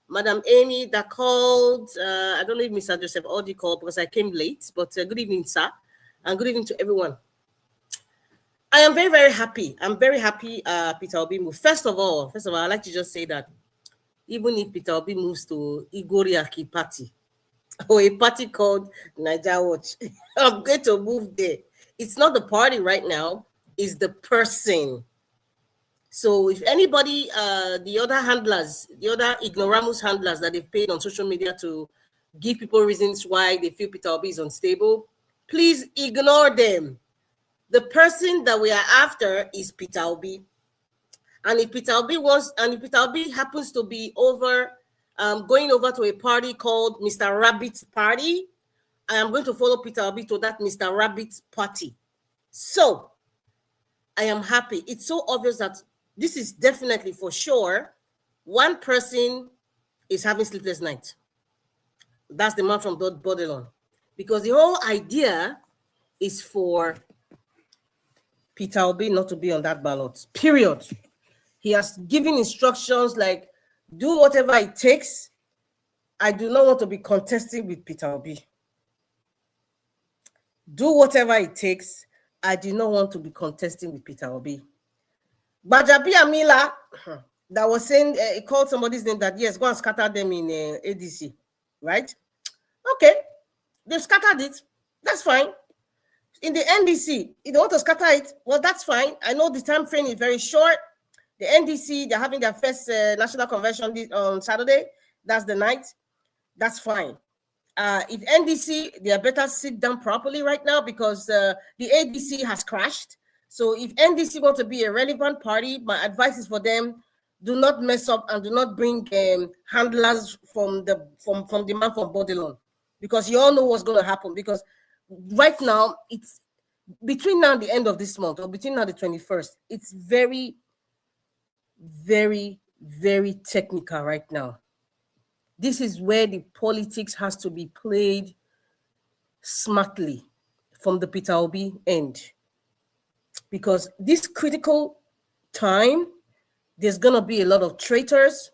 Madam Amy that called. I don't know if Mr. Joseph Audi called because I came late. But good evening, sir. And good evening to everyone. I am very, very happy. I'm very happy Peter Obi moved. First of all, I'd like to just say that even if Peter Obi moves to Igoriaki party or a party called Niger Watch, I'm going to move there. It's not the party right now. Is the person. So if anybody, the other handlers, the other ignoramus handlers that they've paid on social media to give people reasons why they feel Peter Obi is unstable, Please ignore them. The person that we are after is Peter Obi. And if Peter Obi happens to be going over to a party called Mr. Rabbit's Party, I am going to follow Peter Obi to that Mr. Rabbit's party. So I am happy. It's so obvious that this is definitely for sure one person is having sleepless night. That's the man from Babylon. Because the whole idea is for Peter Obi not to be on that ballot, period. He has given instructions like, do whatever it takes. I do not want to be contesting with Peter Obi. Do whatever it takes. I do not want to be contesting with Peter Obi. Bajabi Amila, that was saying, he called somebody's name that, yes, go and scatter them in ADC, right? Okay, they've scattered it. That's fine. In the NDC, if they want to scatter it, well, that's fine. I know the time frame is very short. The NDC, they're having their first national convention on Saturday. That's the night. That's fine. If NDC, they are better sit down properly right now because the ADC has crashed. So if NDC want to be a relevant party, my advice is for them, do not mess up and do not bring handlers from the man from Babylon, because you all know what's going to happen. Because right now, it's between now and the end of this month, or between now and the 21st, it's very, very, very technical right now. This is where the politics has to be played smartly from the Peter Obi end. Because this critical time, there's going to be a lot of traitors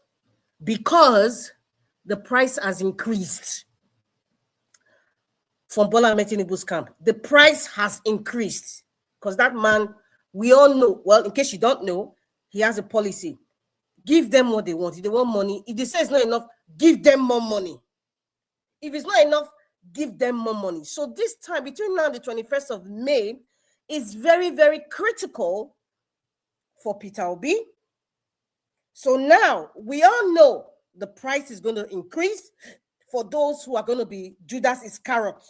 because the price has increased from Bola Ahmed Tinubu's camp. The price has increased because that man, we all know, well, in case you don't know, he has a policy. Give them what they want. If they want money, if they say it's not enough, give them more money. If it's not enough, give them more money. So this time between now and the 21st of May is very, very critical for Peter Obi. So now we all know the price is going to increase for those who are going to be Judas Iscariot.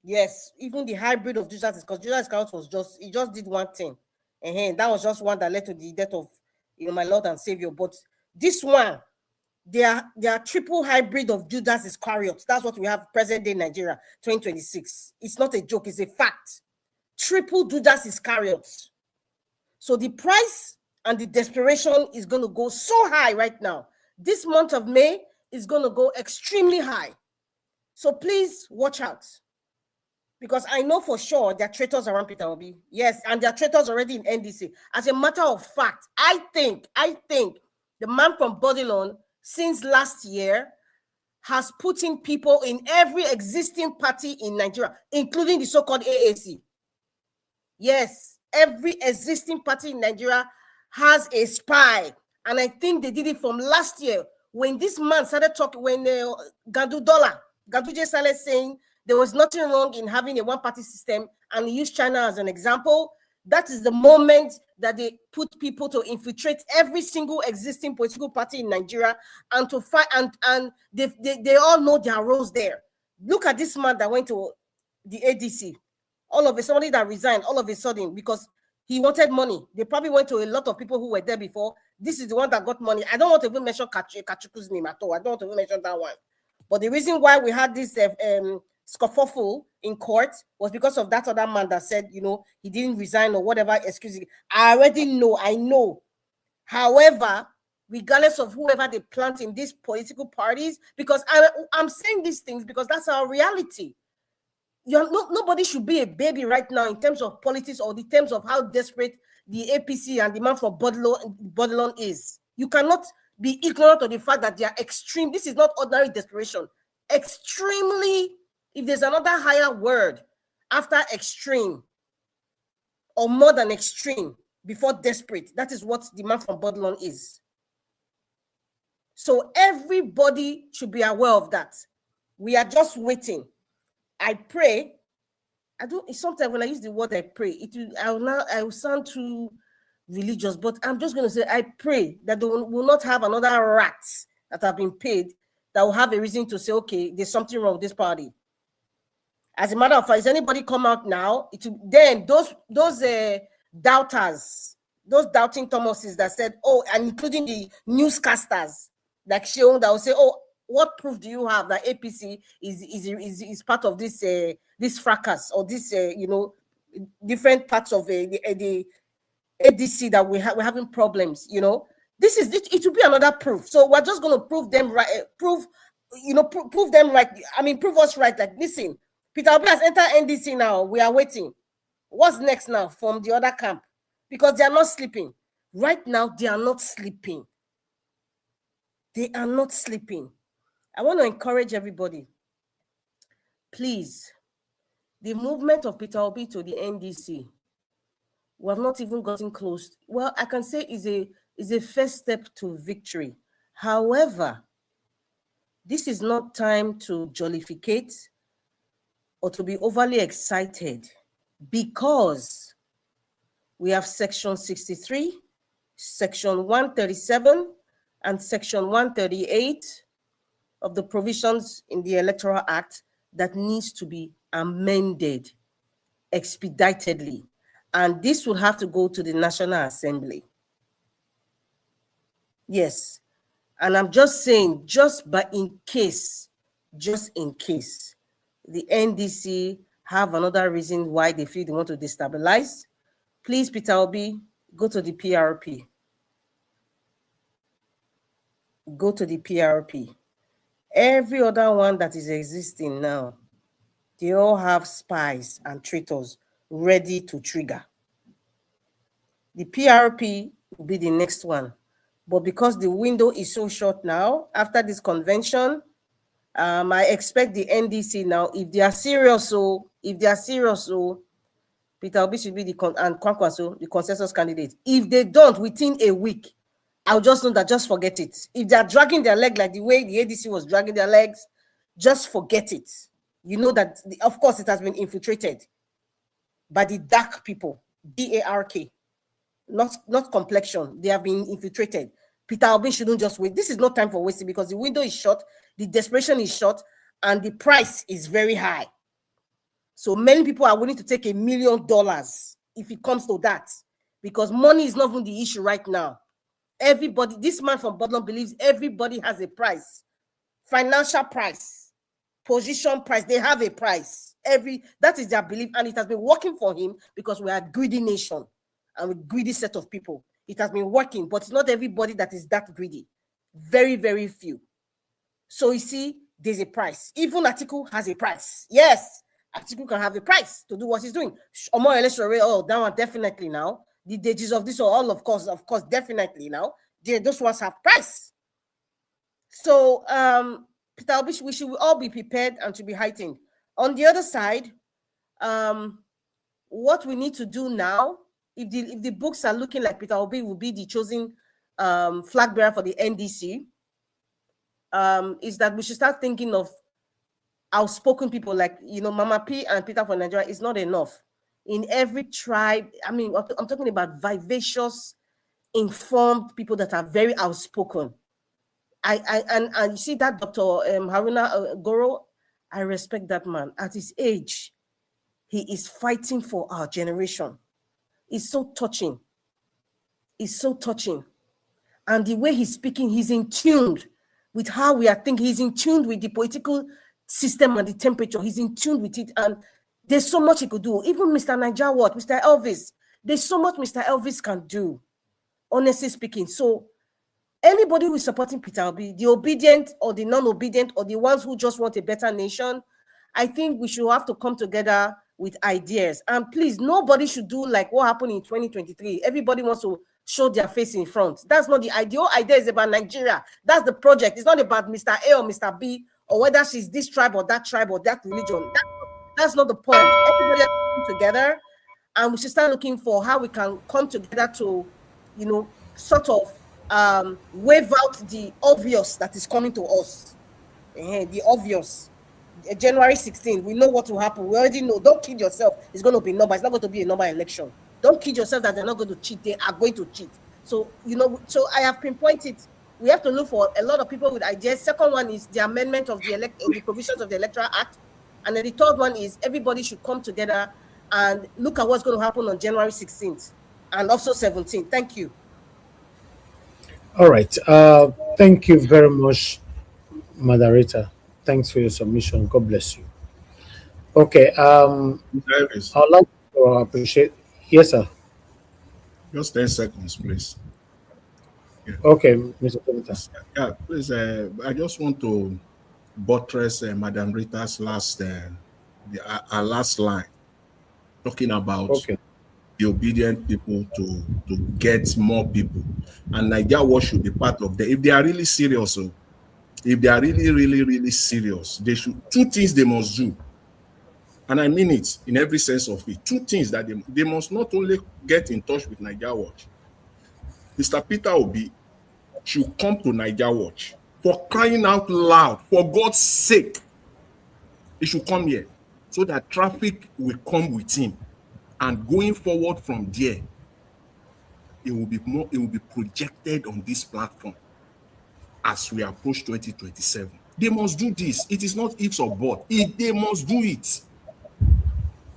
Yes, even the hybrid of Judas, because Judas Iscariot was just did one thing. And that was just one that led to the death of my Lord and Savior. But this one, they are triple hybrid of Judas Iscariot. That's what we have present day Nigeria 2026. It's not a joke, it's a fact. Triple Judas Iscariot. So the price and the desperation is going to go so high right now. This month of May is going to go extremely high. So please watch out. Because I know for sure there are traitors around Peter Obi. Yes, and there are traitors already in NDC. As a matter of fact, I think the man from Babylon since last year has put in people in every existing party in Nigeria, including the so-called AAC. Yes, every existing party in Nigeria has a spy. And I think they did it from last year when this man started talking, when Ganduje started saying there was nothing wrong in having a one-party system, and he used China as an example. That is the moment that they put people to infiltrate every single existing political party in Nigeria and to fight, and they all know their roles there. Look at this man that went to the ADC. All of a sudden, somebody that resigned, all of a sudden, because he wanted money. They probably went to a lot of people who were there before. This is the one that got money. I don't want to even mention Kachuku's name at all. I don't want to even mention that one. But the reason why we had this scuffle in court was because of that other man that said, he didn't resign or whatever excuse. I already know, I know. However, regardless of whoever they plant in these political parties, because I'm saying these things because that's our reality. Nobody should be a baby right now in terms of politics or in terms of how desperate the APC and the man for Babylon is. You cannot be ignorant of the fact that they are extreme. This is not ordinary desperation. Extremely, if there's another higher word after extreme or more than extreme before desperate, that is what the man from Babylon is. So everybody should be aware of that. We are just waiting. I pray. Sometimes when I use the word I pray, I will sound too religious, but I'm just going to say I pray that they will not have another rat that have been paid that will have a reason to say, okay, there's something wrong with this party. As a matter of fact, is anybody come out now? Then those doubters, those doubting Thomases that said, oh, and including the newscasters like Sheon that will say, oh, what proof do you have that APC is part of this this fracas or this different parts of the ADC that we're having problems? This is it will be another proof. So we're just going to prove them right, prove them right. I mean, prove us right. Like, listen, Peter Obi has entered NDC now. We are waiting. What's next now from the other camp? Because they are not sleeping. Right now, they are not sleeping. They are not sleeping. I want to encourage everybody. Please, the movement of Peter Obi to the NDC, we have not even gotten close. Well, I can say is a first step to victory. However, this is not time to jollificate or to be overly excited, because we have Section 63, Section 137, and Section 138 of the provisions in the Electoral Act that needs to be amended expeditedly. And this will have to go to the National Assembly. Yes. And I'm just saying, in case, the NDC have another reason why they feel they want to destabilize, please, Peter Obi, go to the PRP. Go to the PRP. Every other one that is existing now, they all have spies and traitors ready to trigger. The PRP will be the next one. But because the window is so short now, after this convention, I expect the NDC now, if they are serious, Peter Obi should be the consensus candidate. If they don't, within a week, I'll just know that just forget it. If they are dragging their leg like the way the ADC was dragging their legs, just forget it. You know that, of course, it has been infiltrated by the dark people, D-A-R-K, not complexion. They have been infiltrated. Peter Obi shouldn't just wait. This is not time for wasting, because the window is short, the desperation is short, and the price is very high. So many people are willing to take $1 million if it comes to that, because money is not even the issue right now. Everybody, this man from Bodlon believes everybody has a price, financial price, position price. They have a price. That is their belief, and it has been working for him because we are a greedy nation and a greedy set of people. It has been working, but it's not everybody that is that greedy. Very, very few. So you see, there's a price. Even Atiku has a price. Yes, Atiku can have a price to do what he's doing. Omo Elesore, oh, that one definitely now. The dages of this, or all, of course, definitely now. Those ones have price. So, Peter Obi, we should all be prepared and to be heightened. On the other side, what we need to do now, if the books are looking like Peter Obi will be the chosen flag bearer for the NDC, is that we should start thinking of outspoken people like, Mama P and Peter for Nigeria is not enough. In every tribe, I mean, I'm talking about vivacious, informed people that are very outspoken. And you see that Dr. Haruna Goro, I respect that man. At his age, he is fighting for our generation. It's so touching. It's so touching. And the way he's speaking, he's in tune with how we are thinking. He's in tune with the political system and the temperature. He's in tune with it. And there's so much he could do. Even Mr. Niger Watt, Mr. Elvis, there's so much Mr. Elvis can do, honestly speaking. So anybody who is supporting Peter Obi, the obedient or the non-obedient or the ones who just want a better nation, I think we should have to come together with ideas. And please, nobody should do like what happened in 2023. Everybody wants to show their face in front. That's not the idea. The idea is about Nigeria. That's the project. It's not about Mr. A or Mr. B or whether she's this tribe or that religion. That's not the point. Everybody has to come together, and we should start looking for how we can come together to, sort of wave out the obvious that is coming to us. The obvious. January 16, we know what will happen. We already know. Don't kid yourself. It's going to be number. It's not going to be a number election. Don't kid yourself that they're not going to cheat. They are going to cheat. So, so I have pinpointed. We have to look for a lot of people with ideas. Second one is the amendment of the provisions of the Electoral Act. And then the third one is everybody should come together and look at what's going to happen on January 16th and also 17th. Thank you. All right. Thank you very much, moderator. Thanks for your submission. God bless you. Okay. I'd like to appreciate. Yes, sir. Just 10 seconds, please. Yeah. Okay, Mr. Senator. Yeah, please. I just want to buttress Madam Rita's last last line, talking about the obedient people to get more people, and Nigeria Watch should be part of them. If they are really serious, if they are really serious, they should. Two things they must do, and I mean it in every sense of it. Two things that they must not only get in touch with Nigeria Watch. Mr. Peter Obi should come to Nigeria Watch. For crying out loud, for God's sake, he should come here so that traffic will come with him. And going forward from there, it will be projected on this platform as we approach 2027. They must do this. It is not ifs or buts. They must do it.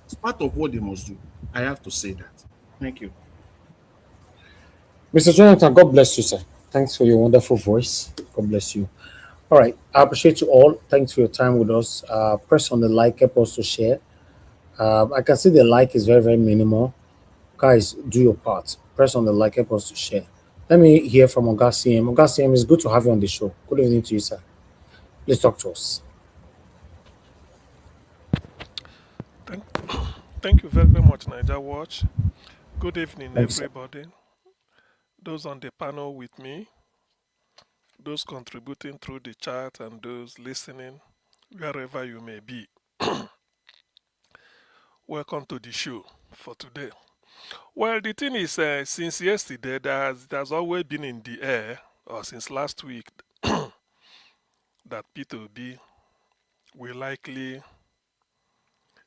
It's part of what they must do. I have to say that. Thank you. Mr. Jonathan, God bless you, sir. Thanks for your wonderful voice. God bless you. All right. I appreciate you all. Thanks for your time with us. Press on the like, help us to share. I can see the like is very, very minimal. Guys, do your part. Press on the like, help us to share. Let me hear from Oga CM. Oga CM, it's good to have you on the show. Good evening to you, sir. Please talk to us. Thank you very much, Nigeria Watch. Good evening, everybody. Those on the panel with me, those contributing through the chat, and those listening, wherever you may be. Welcome to the show for today. Well, the thing is, since yesterday, there's always been in the air, or since last week, that P2B will likely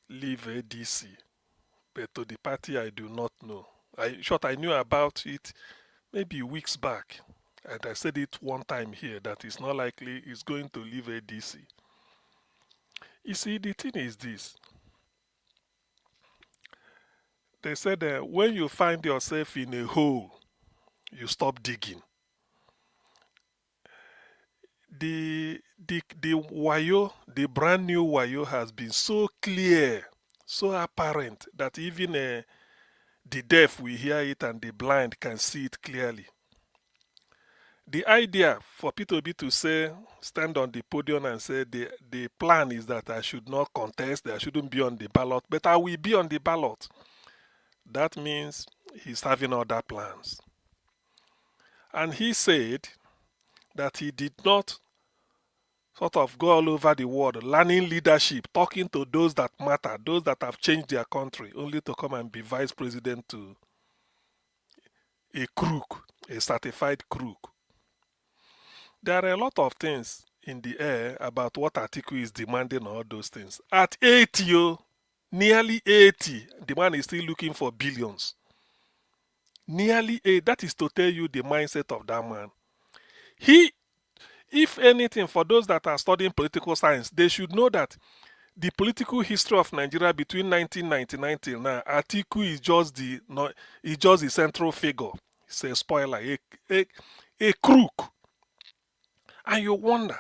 leave ADC. But to the party, I do not know. I knew about it maybe weeks back. And I said it one time here that it's not likely he's going to leave ADC. You see, the thing is this. They said that when you find yourself in a hole, you stop digging. The Wayo, the brand new Wayo has been so clear, so apparent that even the deaf will hear it and the blind can see it clearly. The idea for P2B to say, stand on the podium and say the plan is that I should not contest, that I shouldn't be on the ballot, but I will be on the ballot. That means he's having other plans. And he said that he did not sort of go all over the world, learning leadership, talking to those that matter, those that have changed their country, only to come and be vice president to a crook, a certified crook. There are a lot of things in the air about what Atiku is demanding, all those things. At 80, nearly 80, the man is still looking for billions. Nearly 80, that is to tell you the mindset of that man. If anything, for those that are studying political science, they should know that the political history of Nigeria between 1999 till now, Atiku is just the central figure. It's a spoiler, a crook. And you wonder,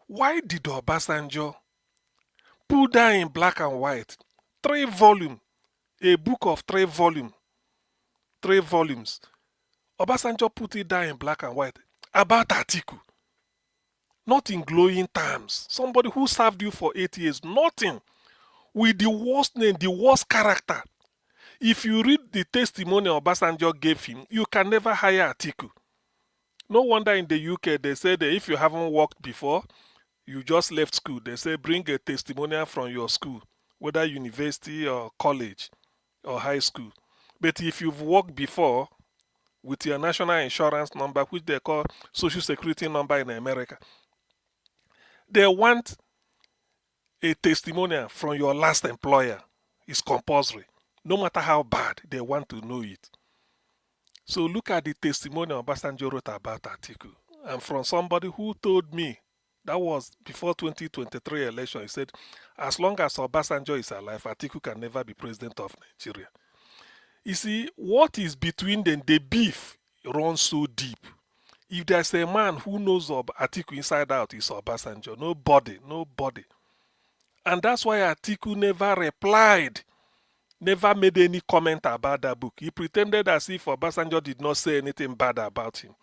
why did Obasanjo put that in black and white? 3 volumes, a book of 3 volumes. Obasanjo put it down in black and white about Atiku. Not in glowing terms. Somebody who served you for 8 years, nothing. With the worst name, the worst character. If you read the testimony Obasanjo gave him, you can never hire Atiku. No wonder in the UK they say that if you haven't worked before, you just left school. They say bring a testimonial from your school, whether university or college or high school. But if you've worked before with your national insurance number, which they call social security number in America, they want a testimonial from your last employer. It's compulsory. No matter how bad, they want to know it. So look at the testimony Obasanjo wrote about Atiku. And from somebody who told me That was before 2023 election. He said, as long as Obasanjo is alive, Atiku can never be president of Nigeria. You see, what is between them, the beef runs so deep. If there's a man who knows Atiku inside out, it's Obasanjo. Nobody. And that's why Atiku never replied, never made any comment about that book. He pretended as if Obasanjo did not say anything bad about him.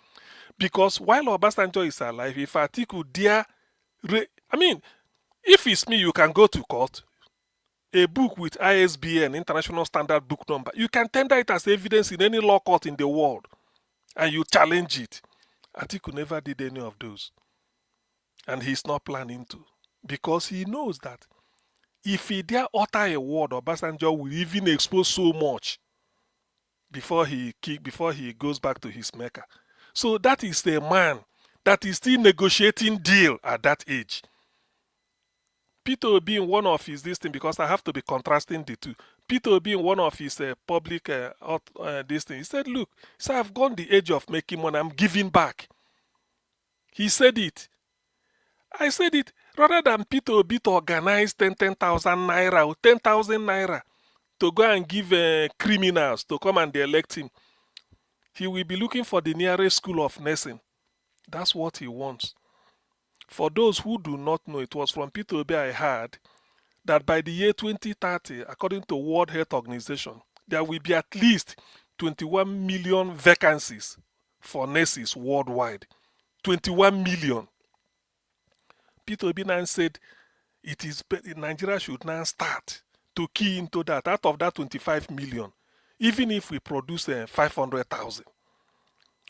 Because while Obasanjo is alive, if Atiku dare, if it's me, you can go to court. A book with ISBN, International Standard Book Number, you can tender it as evidence in any law court in the world, and you challenge it. Atiku never did any of those. And he's not planning to. Because he knows that if he dare utter a word, Obasanjo will even expose so much before he goes back to his Mecca. So that is a man that is still negotiating deal at that age. Peter being one of his this thing, because I have to be contrasting the two. Peter being one of his public this thing, he said, look, so I've gone the age of making money, I'm giving back. He said it. I said it. Rather than Peter Obi to organize 10,000 naira or 10,000 naira to go and give criminals to come and elect him, he will be looking for the nearest school of nursing. That's what he wants. For those who do not know, it was from Peter Obi I heard that by the year 2030, according to World Health Organization, there will be at least 21 million vacancies for nurses worldwide. 21 million. Peter Obi now said Nigeria should now start to key into that. Out of that 25 million, even if we produce 500,000,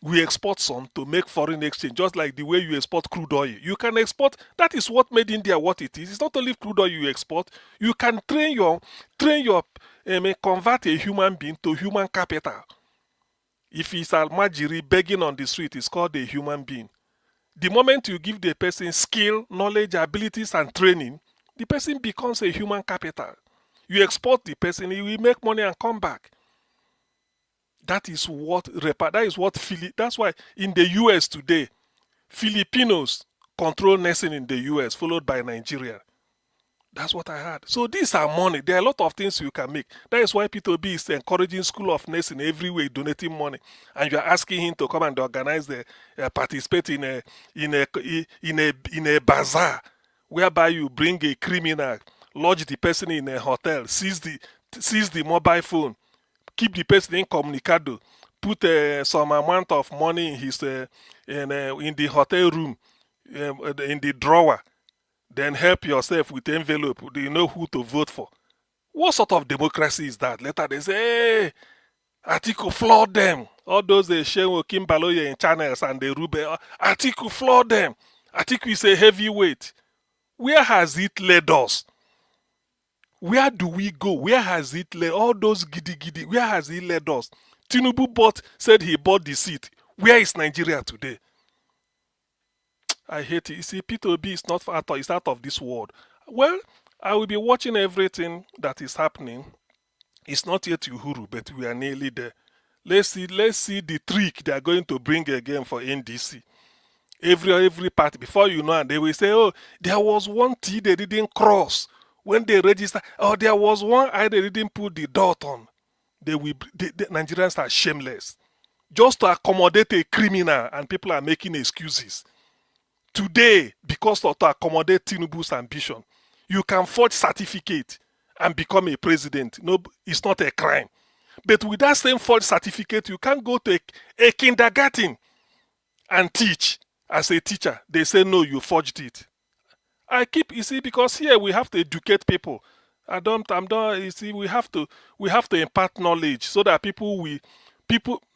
we export some to make foreign exchange, just like the way you export crude oil. You can export. That is what made India what it is. It's not only crude oil you export. You can convert a human being to human capital. If it's Almajiri begging on the street, it's called a human being. The moment you give the person skill, knowledge, abilities, and training, the person becomes a human capital. You export the person, he will make money and come back. That's why in the US today, Filipinos control nursing in the US, followed by Nigeria. That's what I heard. So these are money. There are a lot of things you can make. That is why Peter B is encouraging School of Nursing every way, donating money, and you are asking him to come and organize participate in a bazaar, whereby you bring a criminal, lodge the person in a hotel, seize the mobile phone, keep the person incommunicado, put some amount of money in his in the hotel room, in the drawer, then help yourself with the envelope. Do you know who to vote for? What sort of democracy is that? Later they say, hey, Atiku flawed them. All those Shehu Kimbaloye in channels and the Rube, Atiku flawed them. Atiku is a heavyweight. Where has it led us? Where do we go? Where has it led? All those giddy, where has it led us? Tinubu said he bought the seat. Where is Nigeria today? I hate it. You see, Peter Obi is not out of this world. Well, I will be watching everything that is happening. It's not yet Uhuru, but we are nearly there. Let's see the trick they are going to bring again for NDC. Every party, before you know, and they will say, oh, there was one T they didn't cross when they register. Oh, there was one I they didn't put the dot on. The Nigerians are shameless. Just to accommodate a criminal, and people are making excuses. Today, because to accommodate Tinubu's ambition, you can forge certificate and become a president. No, it's not a crime. But with that same forged certificate, you can't go to a kindergarten and teach as a teacher. They say, no, you forged it. You see, because here we have to educate people. You see, we have to impart knowledge so that people,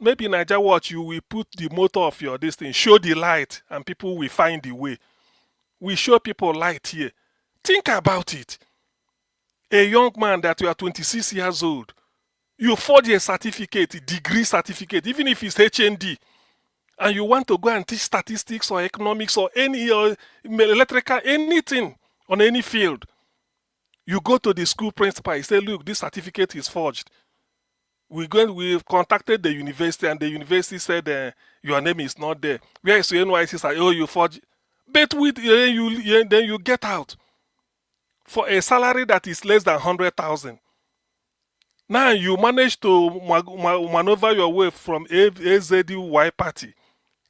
maybe in Nigeria Watch, you will put the motto of your this thing, show the light, and people will find the way. We show people light here. Think about it. A young man that you are 26 years old, you forge a certificate, a degree certificate, even if it's HND, and you want to go and teach statistics or economics or any electrical, anything on any field. You go to the school principal, you say, look, this certificate is forged. We've contacted the university, and the university said your name is not there. Where is your NYC? Oh, you forged. But with then you get out for a salary that is less than 100,000. Now you manage to maneuver your way from AZY party,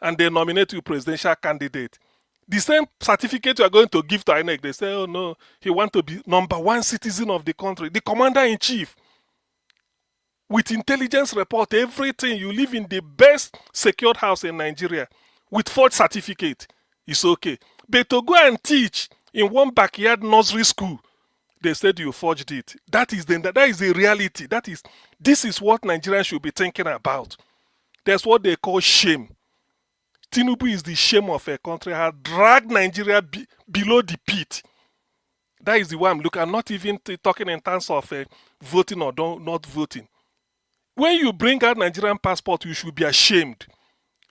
and they nominate you presidential candidate. The same certificate you are going to give to INEC, they say, oh no, he wants to be #1 citizen of the country, the commander-in-chief. With intelligence report, everything, you live in the best secured house in Nigeria with forged certificate, it's okay. But to go and teach in one backyard nursery school, they said you forged it. That is the reality. This is what Nigerians should be thinking about. That's what they call shame. Tinubu is the shame of a country, has dragged Nigeria below the pit. That is the way I'm looking. I'm not even talking in terms of voting or not voting. When you bring out Nigerian passport, you should be ashamed.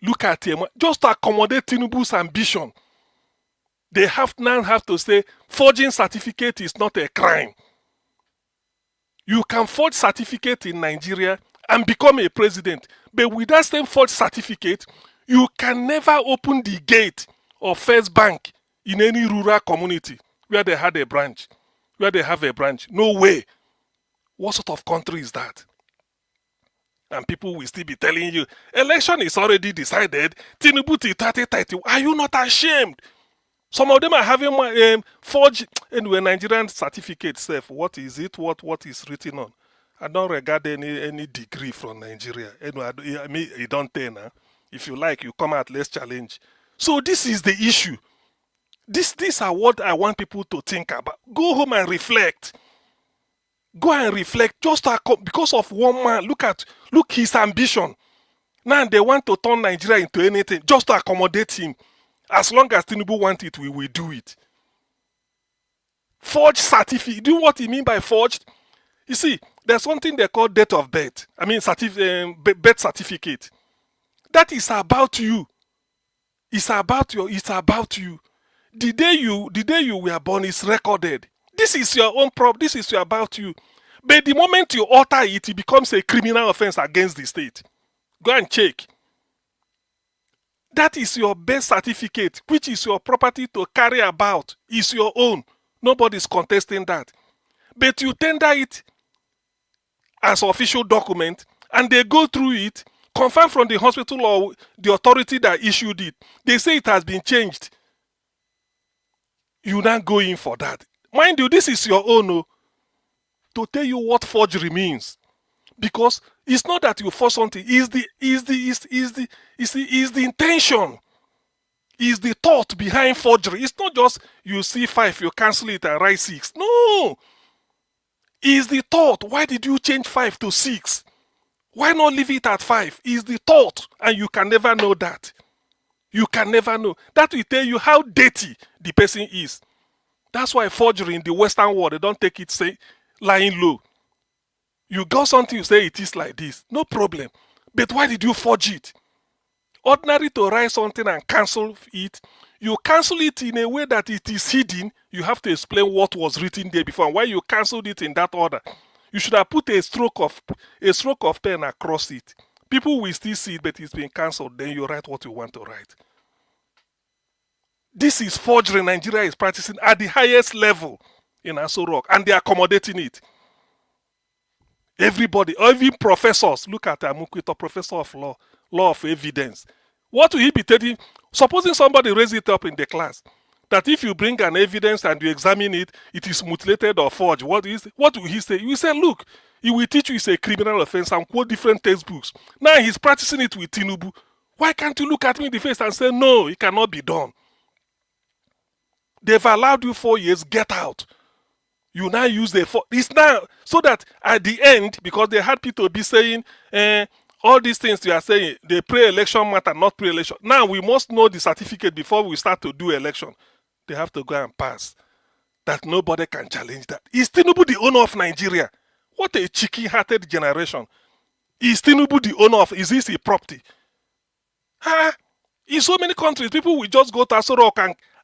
Look at him. Just to accommodate Tinubu's ambition, they now have to say forging certificate is not a crime. You can forge certificate in Nigeria and become a president, but with that same forged certificate, you can never open the gate of First Bank in any rural community where they have a branch. No way. What sort of country is that? And people will still be telling you, election is already decided, Tinubu till 3030. Are you not ashamed? Some of them are having forged anyway, Nigerian certificates. What is it? What is written on? I don't regard any degree from Nigeria. Anyway, I mean, you don't tell now. If you like, you come out, let's challenge. So this is the issue. These are what I want people to think about. Go home and reflect. Go and reflect. Just because of one man. Look his ambition. Now they want to turn Nigeria into anything just to accommodate him. As long as Tinubu wants it, we will do it. Forged certificate. Do you know what he mean by forged? You see, there's something they call date of birth. I mean, birth certificate. That is about you. It's about you. The day you were born is recorded. This is your own problem. This is about you. But the moment you alter it, it becomes a criminal offense against the state. Go and check. That is your birth certificate, which is your property to carry about. It's your own. Nobody's contesting that. But you tender it as official document, and they go through it, confirm from the hospital or the authority that issued it. They say it has been changed. You now go in for that. Mind you, this is your own. To tell you what forgery means. Because it's not that you force something, it's the intention. Is the thought behind forgery. It's not just you see 5, you cancel it and write 6. No. Is the thought. Why did you change 5 to 6? Why not leave it at 5? Is the thought, and you can never know that. You can never know. That will tell you how dirty the person is. That's why forgery in the Western world, they don't take it lying low. You got something, you say it is like this. No problem. But why did you forge it? Ordinary to write something and cancel it, you cancel it in a way that it is hidden. You have to explain what was written there before and why you canceled it in that order. You should have put a stroke of pen across it. People will still see it, but it's been cancelled. Then you write what you want to write. This is forgery Nigeria is practicing at the highest level in Aso Rock, and they are accommodating it. Everybody, even professors, look at Amukwito, professor of law of evidence. What will he be telling? Supposing somebody raise it up in the class, that if you bring an evidence and you examine it, it is mutilated or forged. What will he say? He will say, look, he will teach you it's a criminal offense and quote different textbooks. Now he's practicing it with Tinubu. Why can't you look at me in the face and say, no, it cannot be done? They've allowed you 4 years, get out. You now use it's now so that at the end, because they had people be saying all these things you are saying, the pre-election matter, not pre-election. Now we must know the certificate before we start to do election. They have to go and pass. That nobody can challenge that. Is Tinubu the owner of Nigeria? What a chicken-hearted generation. Is Tinubu the owner of? Is this a property? In so many countries, people will just go to Aso Rock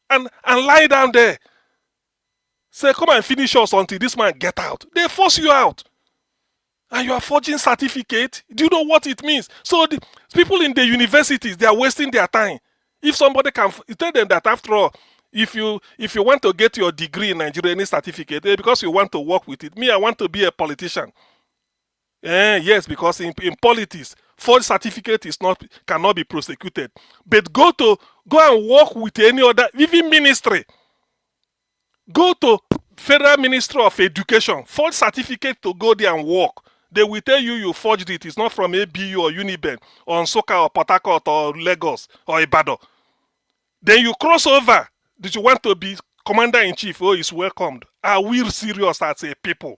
and lie down there. Say, come and finish us until this man get out. They force you out. And you are forging certificate. Do you know what it means? So the people in the universities, they are wasting their time. If somebody can tell them that after all, if you want to get your degree in Nigeria, any certificate, because you want to work with it. Me, I want to be a politician. Yes, because in politics, forged certificate cannot be prosecuted. But go and work with any other, even ministry. Go to Federal Ministry of Education, forge certificate to go there and work. They will tell you forged it. It's not from ABU or Uniben or Nsukka or Port Harcourt or Lagos or Ibadan. Then you cross over. Did you want to be commander-in-chief? Oh, it's welcomed. Are we serious as a people?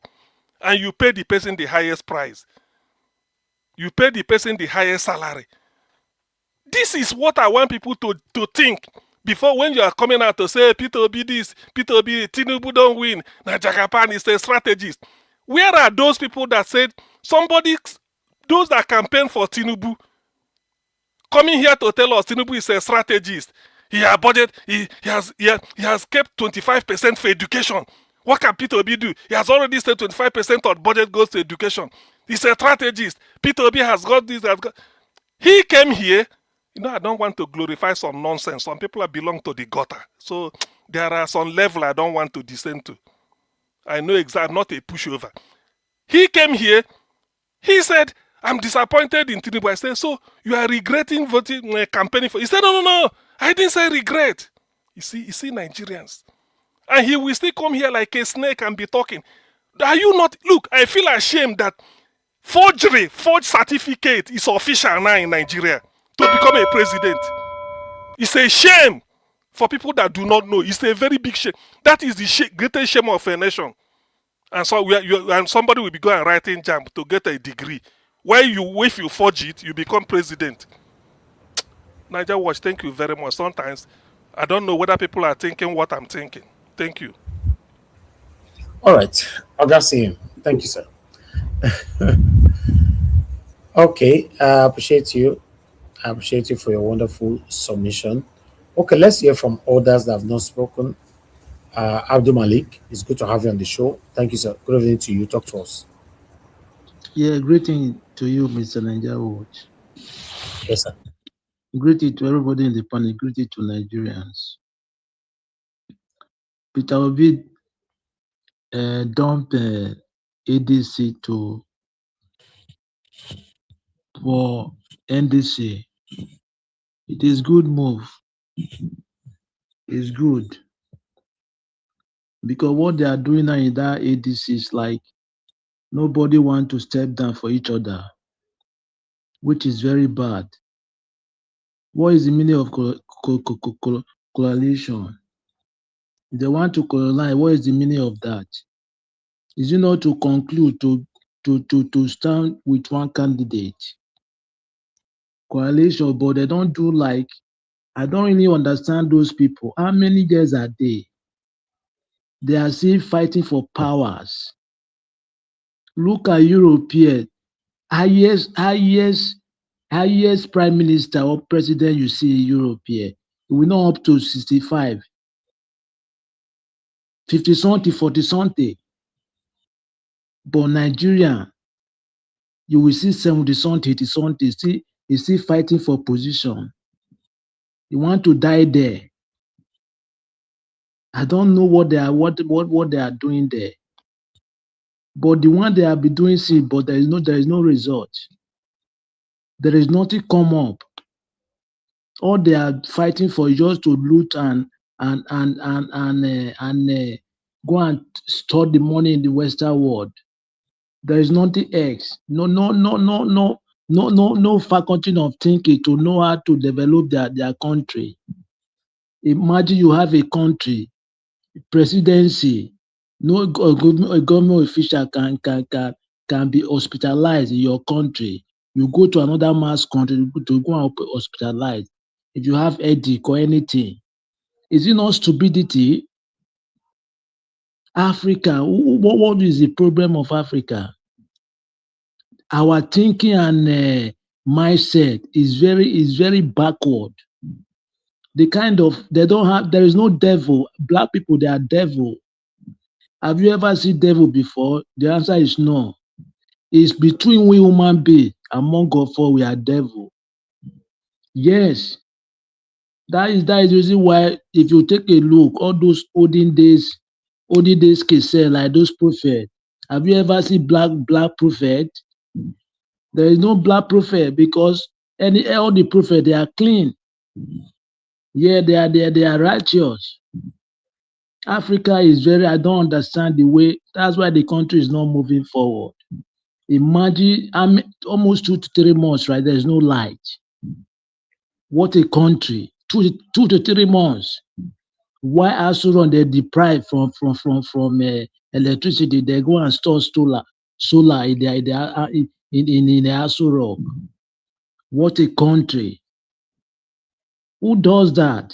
And you pay the person the highest price. You pay the person the highest salary. This is what I want people to think. Before, when you are coming out to say, Peter Obi this, Peter Obi, Tinubu don't win, Najakapan is a strategist. Where are those people that said, those that campaign for Tinubu, coming here to tell us Tinubu is a strategist? He has budget, he has kept 25% for education. What can Peter Obi do? He has already said 25% of budget goes to education. He's a strategist. Peter Obi has got this, He came here. I don't want to glorify some nonsense. Some people belong to the gutter. So there are some level I don't want to descend to. I know exactly, not a pushover. He came here. He said, I'm disappointed in Tinubu. I said, so you are regretting voting, campaigning for? He said, no. I didn't say regret. You see Nigerians. And he will still come here like a snake and be talking. Are you not? Look, I feel ashamed that forged certificate is official now in Nigeria to become a president. It's a shame for people that do not know. It's a very big shame. That is the greatest shame of a nation. And so and somebody will be going and writing jam to get a degree. If you forge it, you become president. Niger Watch, thank you very much. Sometimes I don't know whether people are thinking what I'm thinking. Thank you. All right. Augustine, thank you, sir. Okay, I appreciate you. I appreciate you for your wonderful submission. Okay, let's hear from others that have not spoken. Abdul Malik, it's good to have you on the show. Thank you, sir. Good evening to you. Talk to us. Yeah, greeting to you, Mr. Niger Watch. Yes, sir. Greeting to everybody in the panel. Greeting to Nigerians. Peter Obi dumped ADC for NDC. It is good move. It's good. Because what they are doing now in that ADC is like nobody want to step down for each other, which is very bad. What is the meaning of coalition? If they want to colonize, what is the meaning of that? Is it not to conclude to stand with one candidate? Coalition, but they don't do like, I don't really understand those people. How many years are they? They are still fighting for powers. Look at European, highest prime minister or president you see in Europe here. We know up to 65, 50 something, 40 something. But Nigeria, you will see 70 something, 80 something, still fighting for position. You want to die there. I don't know what they are doing there. But the one they have been doing, but there is no result. There is nothing come up. All they are fighting for is just to loot and go and store the money in the Western world. There is nothing else. No faculty of thinking to know how to develop their country. Imagine you have a country, presidency, no government official can be hospitalized in your country. You go to another mass country to go and hospitalize. If you have headache or anything, is it not stupidity? Africa, what is the problem of Africa? Our thinking and mindset is very backward. There is no devil. Black people, they are devil. Have you ever seen devil before? The answer is no. It's between we human beings. Among God, for we are devil. Yes. That is the reason why, if you take a look, all those olden days cases like those prophets. Have you ever seen black prophet? There is no black prophet because all the prophets, they are clean. Yeah, they are righteous. Africa is I don't understand the way. That's why the country is not moving forward. Imagine, almost 2 to 3 months, right? There's no light. What a country! 2 to 3 months. Why Asuron they deprived from electricity? They go and store solar in the Asuron. What a country! Who does that?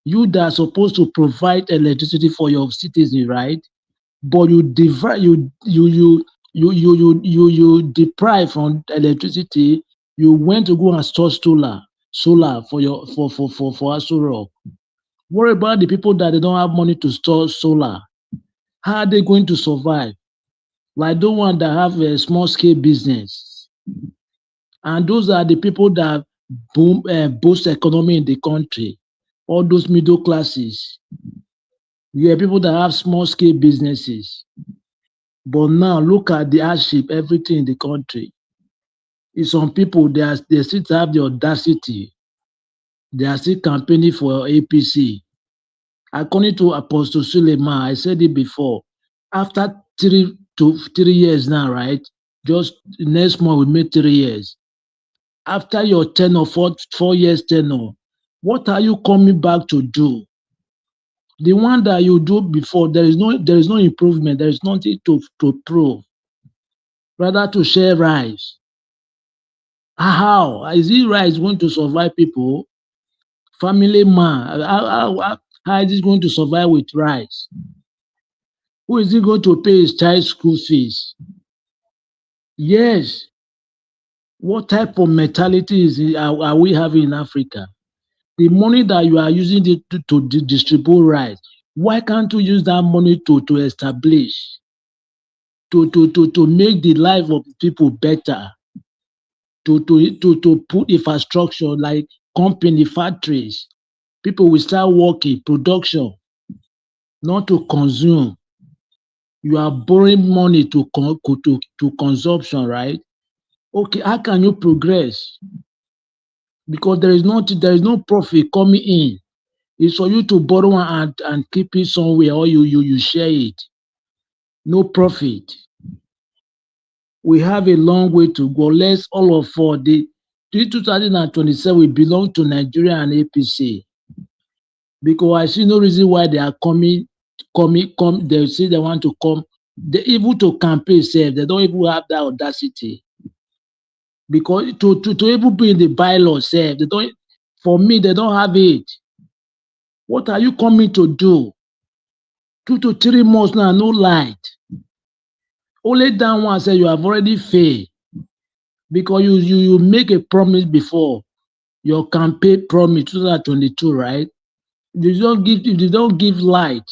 You that are supposed to provide electricity for your citizens, right? But you deprive from electricity. You went to go and store solar for Asuron. What about the people that they don't have money to store solar? How are they going to survive? Like the one that have a small scale business. And those are the people that boost economy in the country. All those middle classes. You have people that have small scale businesses. But now look at the hardship, everything in the country. It's some people they still have the audacity. They are still campaigning for APC. According to Apostle Suleiman, I said it before, after 3 years now, right? Just next month we make 3 years. After your 10 or 4 years tenure, what are you coming back to do? The one that you do before, there is no improvement. There is nothing to prove. Rather to share rice. How is it rice going to survive people? Family man, how is it going to survive with rice? Who is he going to pay his child's school fees? Yes. What type of mentality are we having in Africa? The money that you are using to distribute rice, why can't you use that money to establish, to make the life of people better, to put infrastructure like company, factories, people will start working, production, not to consume. You are borrowing money to consumption, right? Okay, how can you progress? Because there is no profit coming in. It's for you to borrow and keep it somewhere, or you share it. No profit. We have a long way to go. Let's all of us, the 2027 we belong to Nigeria and APC. Because I see no reason why they are coming. They say they want to come. They even to campaign self, they don't even have that audacity. Because to even be in the bylaw self, for me, they don't have it. What are you coming to do? 2 to 3 months now, no light. Only that one said you have already failed. Because you make a promise before. Your campaign promise 2022, right? If they don't give light,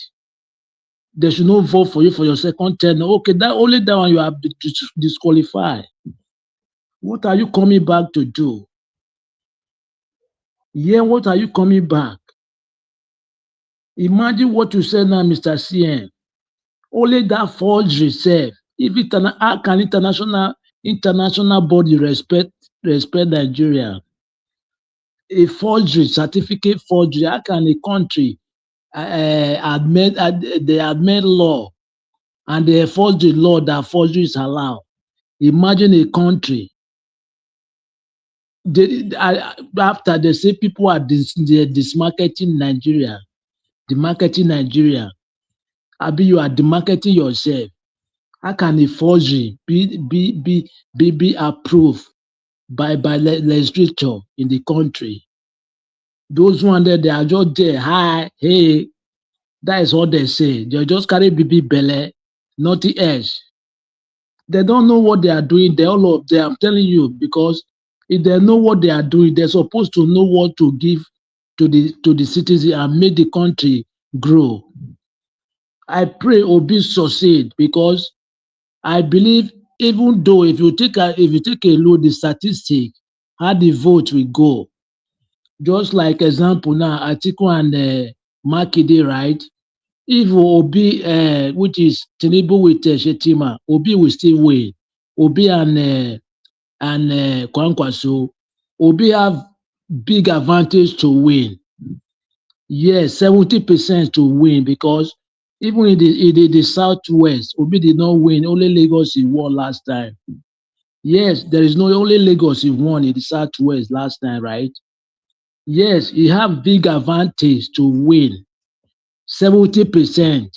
they should not vote for you for your second term. Okay, only that one you have disqualified. What are you coming back to do? Yeah, what are you coming back? Imagine what you said now, Mr. CM. Only that forgery self. How can international body respect Nigeria? A forgery, certificate forgery. How can a country they admit law and they enforce the law that forgery is allowed? Imagine a country. After they say people are dismarketing Nigeria, demarketing Nigeria. Abi, you are demarketing yourself. How can a forgery be approved by legislature in the country? Those ones there, they are just there. Hi, hey, that is what they say. They just carry BB belle, nothing else. They don't know what they are doing. All of them, I'm telling you, because if they know what they are doing, they're supposed to know what to give to the citizens and make the country grow. I pray Obi succeed, because I believe, even though if you take a look at the statistic, how the vote will go, Just like example now, Atiku and Makinde, right? If Obi, which is Tinubu with Shetima, Obi will still win. Obi and Kwankwaso, Obi have big advantage to win. Yes, 70% to win because even in the southwest, Obi did not win. Only Lagos he won last time. Yes, there is no only Lagos he won in the southwest last time, right? Yes, he have big advantage to win. 70%.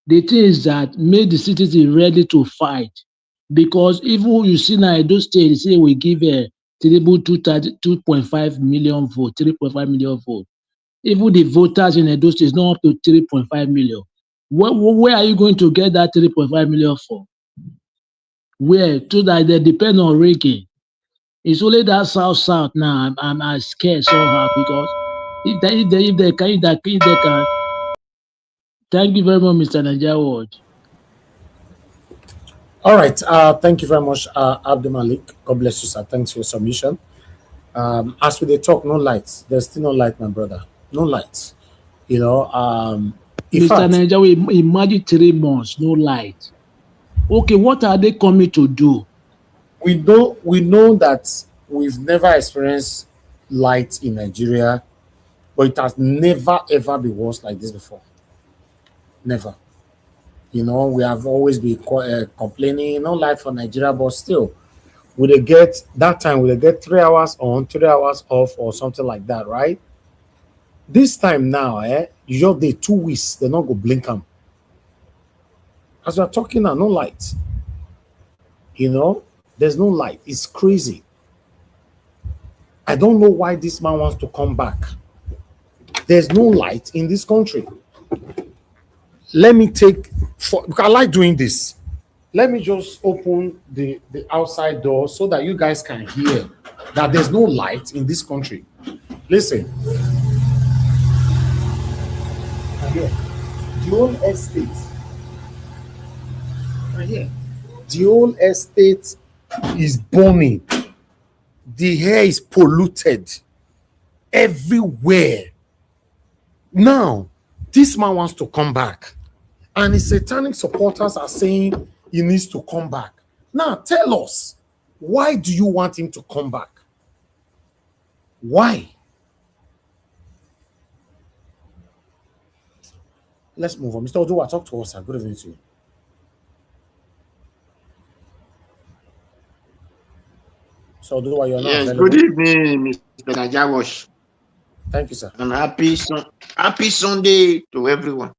The thing is that make the citizens ready to fight because even you see now Edo State, they say we give Tinubu 2.5 million vote, 3.5 million vote. Even the voters in Edo State is not up to 3.5 million. Where are you going to get that 3.5 million for? Where? So that they depend on ranking. It's only that south now. I'm scared somehow because if they can. Thank you very much, Mr. Nigeria Ward. All right. Thank you very much, Abdul Malik. God bless you, sir. Thanks for your submission. As we talk, no lights. There's still no light, my brother. No lights. You know, Mr. Nigeria, imagine 3 months, no light. Okay, what are they coming to do? We know that we've never experienced light in Nigeria, but it has never ever been worse like this before. Never. You know, we have always been complaining, no light for Nigeria, but still, would they get that time? Would they get 3 hours on, 3 hours off, or something like that, right? This time now, you just they 2 weeks, they're not go blink them. As we're talking now, no light. You know, there's no light. It's crazy. I don't know why this man wants to come back. There's no light in this country. Let me because I like doing this. Let me just open the outside door so that you guys can hear that there's no light in this country. Listen. Here. The whole estate. Right here. The whole estate is burning. The air is polluted everywhere. Now, this man wants to come back. And his satanic supporters are saying he needs to come back. Now, tell us, why do you want him to come back? Why? Let's move on. Mr. Oduwa, talk to us, sir. Good evening to you. So, Oduwa, you're not available. Good evening, Mr. Najawash. Thank you, sir. And happy Sunday to everyone.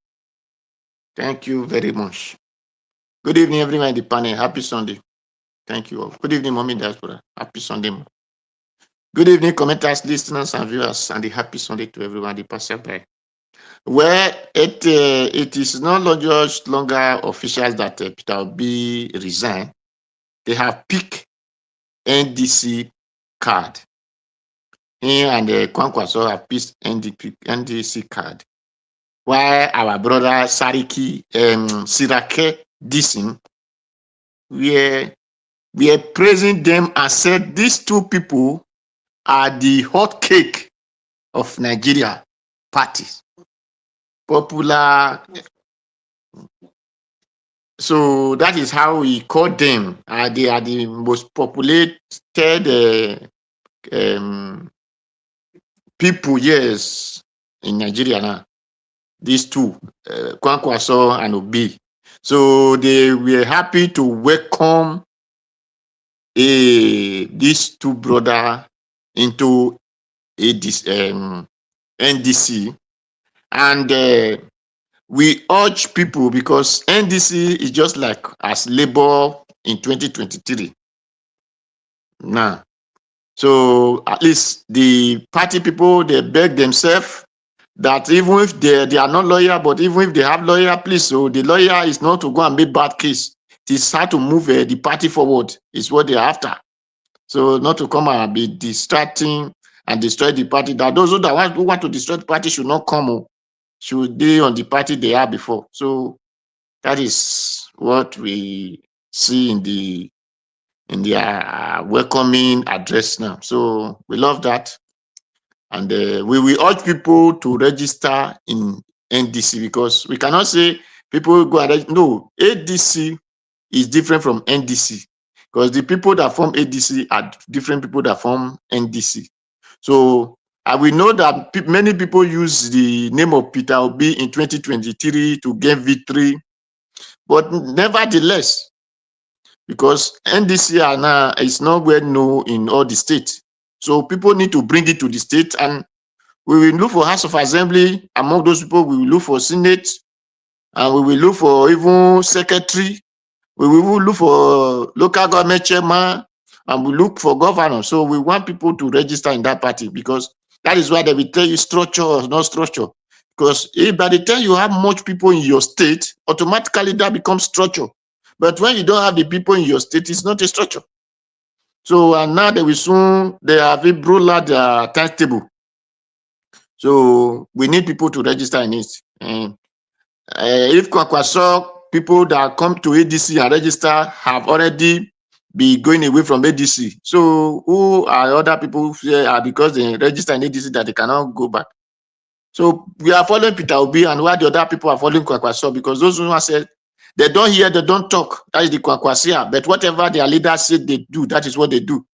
Thank you very much. Good evening, everyone in the panel. Happy Sunday. Thank you all. Good evening, Mommy Diaspora. Happy Sunday. Good evening, commenters, listeners, and viewers, and a happy Sunday to everyone, the passerby. Well, it is no longer official that Peter Obi resigned. They have picked NDC card. He and Kwankwaso have picked NDC card. While our brother Sirake Dissing, we are praising them and said these 2 people are the hot cake of Nigeria parties. Popular. So that is how we call them. They are the most populated people, yes, in Nigeria now. These 2, Kwankwaso and Obi. So they were happy to welcome these 2 brothers into NDC. And we urge people, because NDC is just like as Labour in 2023 now. So at least the party people, they beg themselves that even if they are not lawyer, but even if they have lawyer, please, so the lawyer is not to go and make bad case. It is how to move the party forward is what they're after. So not to come and be distracting and destroy the party. That those who want to destroy the party should not come. Should they on the party they are before. So that is what we see in the welcoming address now. So we love that. And we will urge people to register in NDC, because we cannot say people go and no, ADC is different from NDC, because the people that form ADC are different people that form NDC. So we know that many people use the name of Peter Obi in 2023 to gain victory, but nevertheless, because NDC are now is not well known in all the states, so people need to bring it to the state, and we will look for House of Assembly. Among those people, we will look for Senate, and we will look for even secretary. We will look for local government chairman, and we look for governor. So we want people to register in that party, because that is why they will tell you structure or not structure. Because if by the time you have much people in your state, automatically that becomes structure. But when you don't have the people in your state, it's not a structure. So and now they have a broader their timetable. So we need people to register in it. If Kwakwaso people that come to ADC and register have already been going away from ADC, so who are other people here are because they register in ADC that they cannot go back? So we are following Peter Obi, and why the other people are following Kwakwaso, because those who said they don't hear, they don't talk. That is the Kwakwasia. But whatever their leader said they do, that is what they do.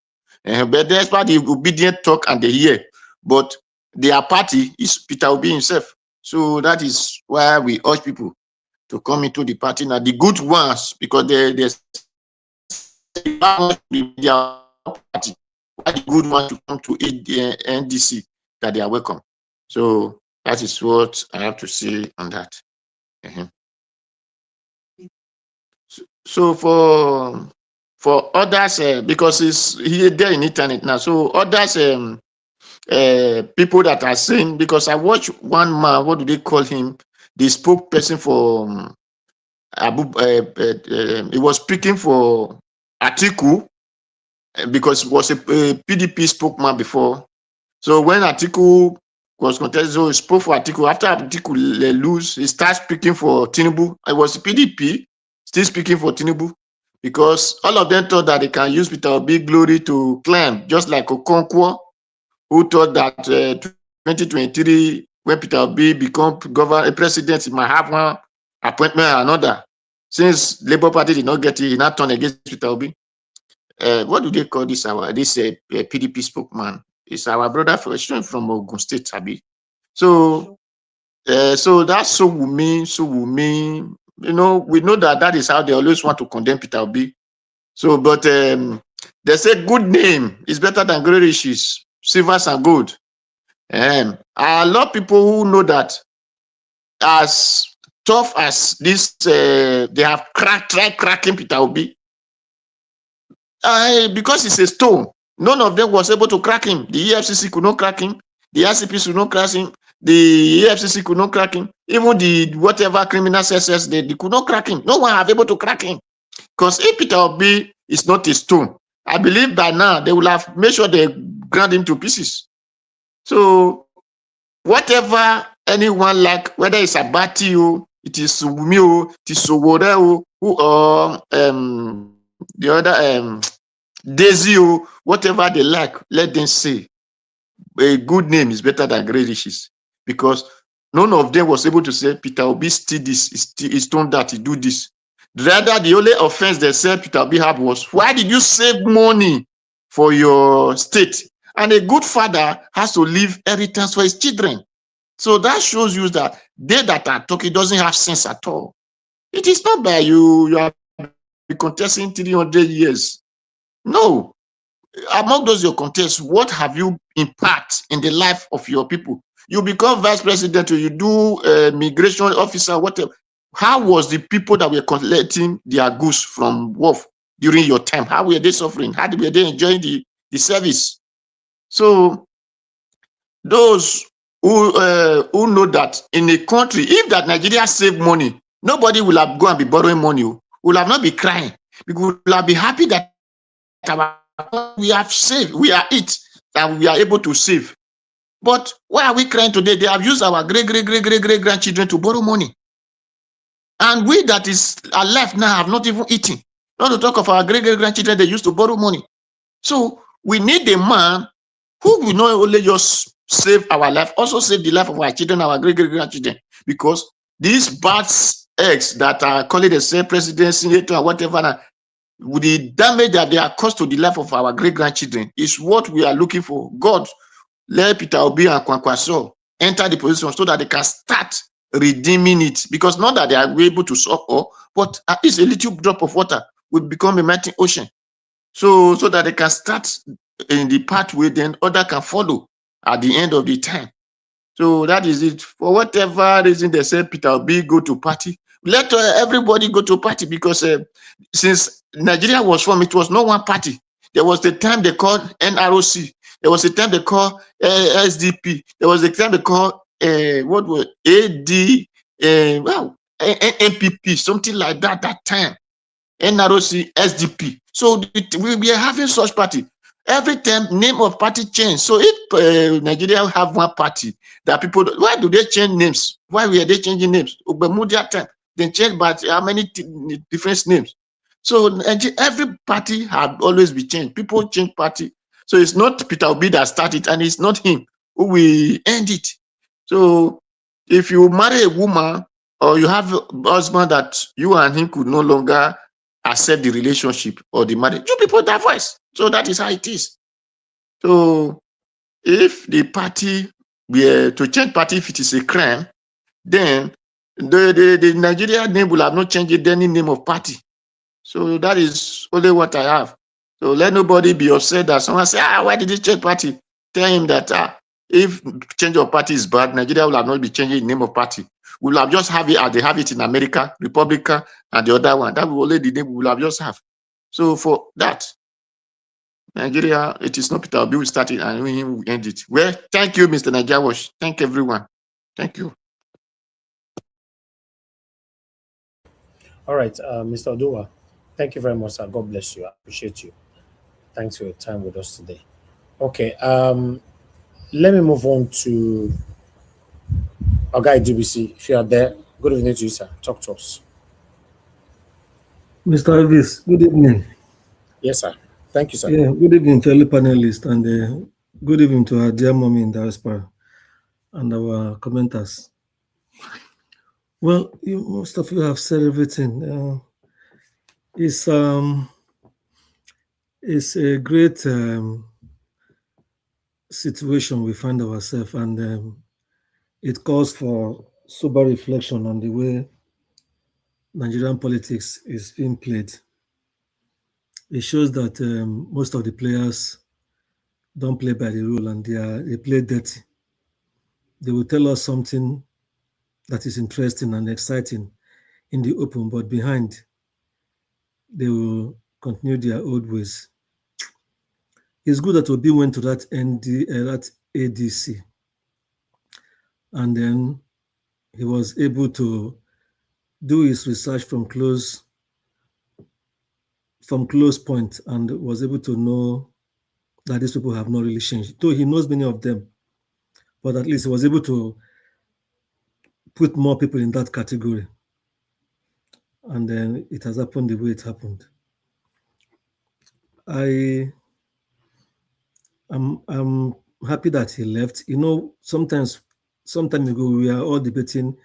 But despite the obedient talk and they hear, but their party is Peter Obi himself. So that is why we urge people to come into the party now. The good ones, because their party, why the good ones to come to NDC, that they are welcome. So that is what I have to say on that. So for others, because it's here there in internet now, so others people that are saying, because I watched one man, what do they call him? The spokesperson for he was speaking for Atiku, because he was a PDP spokesman before. So when Atiku was contested, so he spoke for Atiku. After Atiku lose, he started speaking for Tinubu. I was PDP, still speaking for Tinubu, because all of them thought that they can use Peter Obi glory to climb, just like Okonkwo, who thought that 2023, when Peter Obi become president, he might have one appointment or another. Since Labour Party did not get it, he now turned against Peter Obi. What do they call this? This PDP spokesman. It's our brother from Ogun State, Abi. So, so that's so Wumi. You know, we know that is how they always want to condemn Peter Obi. So, but they say good name is better than great riches, silvers and gold. A lot of people who know that, as tough as this, they have tried cracking Peter Obi. Because it's a stone, none of them was able to crack him. The EFCC could not crack him. The ICP could not crack him. The EFCC could not crack him. Even the whatever criminal CSS, they could not crack him. No one have able to crack him. Because if Peter Obi is not a stone, I believe by now they will have made sure they grind him to pieces. So whatever anyone like, whether it's Abati, it is Sumi, it is Sowore, the other Daisy, whatever they like, let them say. A good name is better than great riches, because none of them was able to say Peter Obi did this, he's done that, he do this. Rather, the only offense they said Peter Obi had was, why did you save money for your state? And a good father has to leave inheritance for his children. So that shows you that they that are talking doesn't have sense at all. It is not by you are contesting 300 years. No. Among those your contests, what have you impact in the life of your people? You become vice president, or you do migration officer, whatever. How was the people that were collecting their goods from Wolf during your time? How were they suffering? How were they enjoying the service? So those who know that in a country, if that Nigeria save money, nobody will have go and be borrowing money. Will have not be crying. We will have be happy that we have saved, we are it, and we are able to save. But why are we crying today? They have used our great grandchildren to borrow money. And we that is alive now have not even eaten. Not to talk of our great grandchildren, they used to borrow money. So we need a man who will not only just save our life, also save the life of our children, our great-great-grandchildren, because these bad eggs that are calling themselves president, senator, or whatever, with the damage that they are caused to the life of our great-grandchildren is what we are looking for. God, let Peter Obi and Kwankwaso enter the position so that they can start redeeming it, because not that they are able to solve all, but at least a little drop of water will become a mighty ocean. So that they can start in the pathway, then other can follow at the end of the time. So that is it. For whatever reason they say Peter Obi go to party, let everybody go to party, because since Nigeria was formed, it was not one party. There was the time they called NROC. There was the time they called SDP. There was the time they called what was NPP, something like that. That time, NROC, SDP. So we are having such party. Every time name of party change. So if Nigeria have one party that people, why do they change names? Why were they changing names? Bermuda time, they change, but how many different names? So every party have always been changed. People change party. So it's not Peter Obi that started, and it's not him who will end it. So if you marry a woman, or you have a husband that you and him could no longer accept the relationship or the marriage, you people divorce. So that is how it is. So if the party were to change party, if it is a crime, then the Nigeria name will have not changed any name of party. So that is only what I have. So let nobody be upset that someone say, why did you change party? Tell him that if change of party is bad, Nigeria will have not be changing the name of party. We'll have just have it as they have it in America, Republican, and the other one. That will only the name we will have just have. So for that, Nigeria, it is not Peter Obi will start it and we will end it. Well, thank you, Mr. Nigeria Wash. Thank everyone. Thank you. All right, Mr. Oduwa, thank you very much, sir. God bless you. I appreciate you. Thanks for your time with us today. Okay, let me move on to our guy DBC. If you are there, good evening to you, sir. Talk to us. Mr. Elvis, good evening. Yes, sir. Thank you, sir. Yeah, good evening, fellow panelists, and good evening to our dear mommy in diaspora and our commenters. Well, most of you have said everything. It's a great situation we find ourselves, and it calls for sober reflection on the way Nigerian politics is being played. It shows that most of the players don't play by the rule, and they play dirty. They will tell us something that is interesting and exciting in the open, but behind, they will continue their old ways. It's good that Obi went to that that ADC, and then he was able to do his research from close point, and was able to know that these people have not really changed. Though he knows many of them, but at least he was able to put more people in that category. And then it has happened the way it happened. I'm happy that he left. You know, some time ago, we are all debating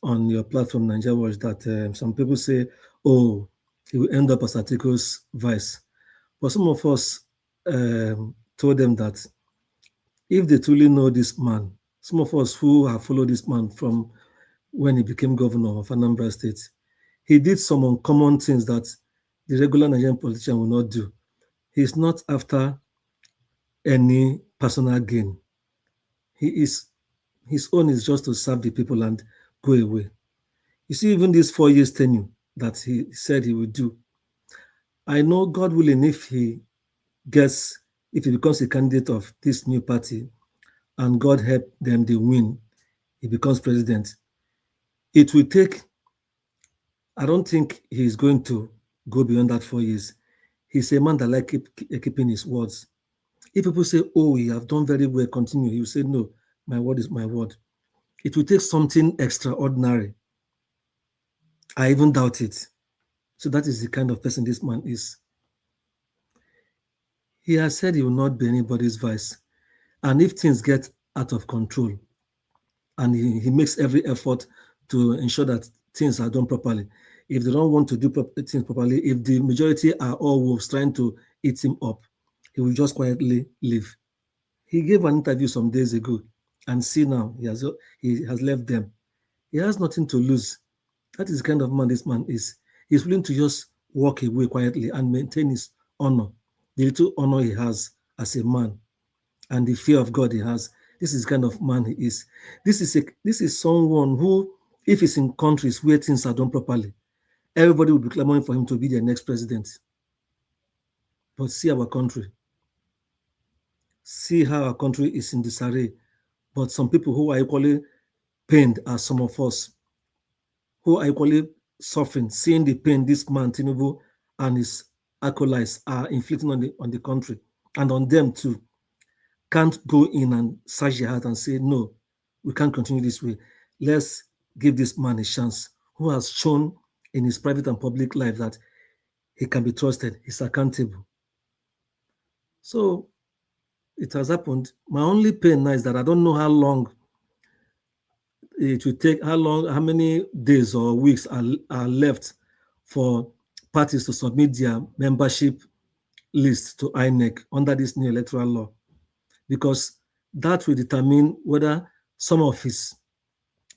on your platform, Nigeria Watch, that some people say, oh, he will end up as Atiko's vice. But some of us told them that if they truly know this man, some of us who have followed this man from when he became governor of Anambra State, he did some uncommon things that the regular Nigerian politician will not do. He's not after any personal gain. His own is just to serve the people and go away. You see, even this 4 years tenure that he said he would do, I know, God willing, if he becomes a candidate of this new party and God help them, they win, he becomes president, it will take, I don't think he's going to go beyond that 4 years. He's a man that likes keeping his words. If people say, oh, you have done very well, continue, he will say, no, my word is my word. It will take something extraordinary. I even doubt it. So that is the kind of person this man is. He has said he will not be anybody's vice. And if things get out of control, and he makes every effort to ensure that things are done properly. If they don't want to do things properly, if the majority are all wolves trying to eat him up, he will just quietly leave. He gave an interview some days ago, and see now, he has left them. He has nothing to lose. That is the kind of man this man is. He's willing to just walk away quietly and maintain his honor, the little honor he has as a man, and the fear of God he has. This is the kind of man he is. This is someone who, if he's in countries where things are done properly, everybody will be clamoring for him to be the next president. But see our country. See how our country is in disarray. But some people who are equally pained as some of us, who are equally suffering, seeing the pain this man, Tinubu, and his acolytes are inflicting on the country, and on them too, can't go in and search their heart and say, no, we can't continue this way. Let's give this man a chance, who has shown in his private and public life that he can be trusted, he's accountable. So it has happened. My only pain now is that I don't know how long it will take, how many days or weeks are left for parties to submit their membership list to INEC under this new electoral law, because that will determine whether some of his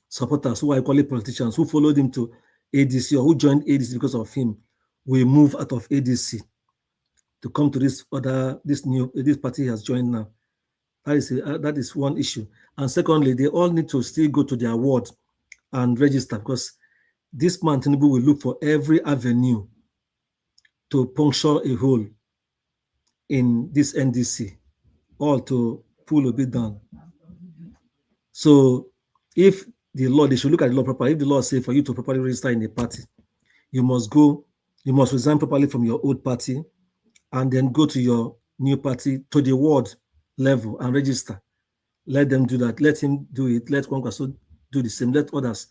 supporters, who are equally politicians, who followed him to ADC or who joined ADC because of him, will move out of ADC to come to this party he has joined now. That is one issue. And secondly, they all need to still go to their ward and register, because this man Tinubu will look for every avenue to puncture a hole in this NDC, all to pull a bit down. So if the law, they should look at the law properly. If the law says for you to properly register in a party, you must resign properly from your old party and then go to your new party, to the ward level, and register. Let them do that. Let him do it. Let Kwankwaso do the same. Let others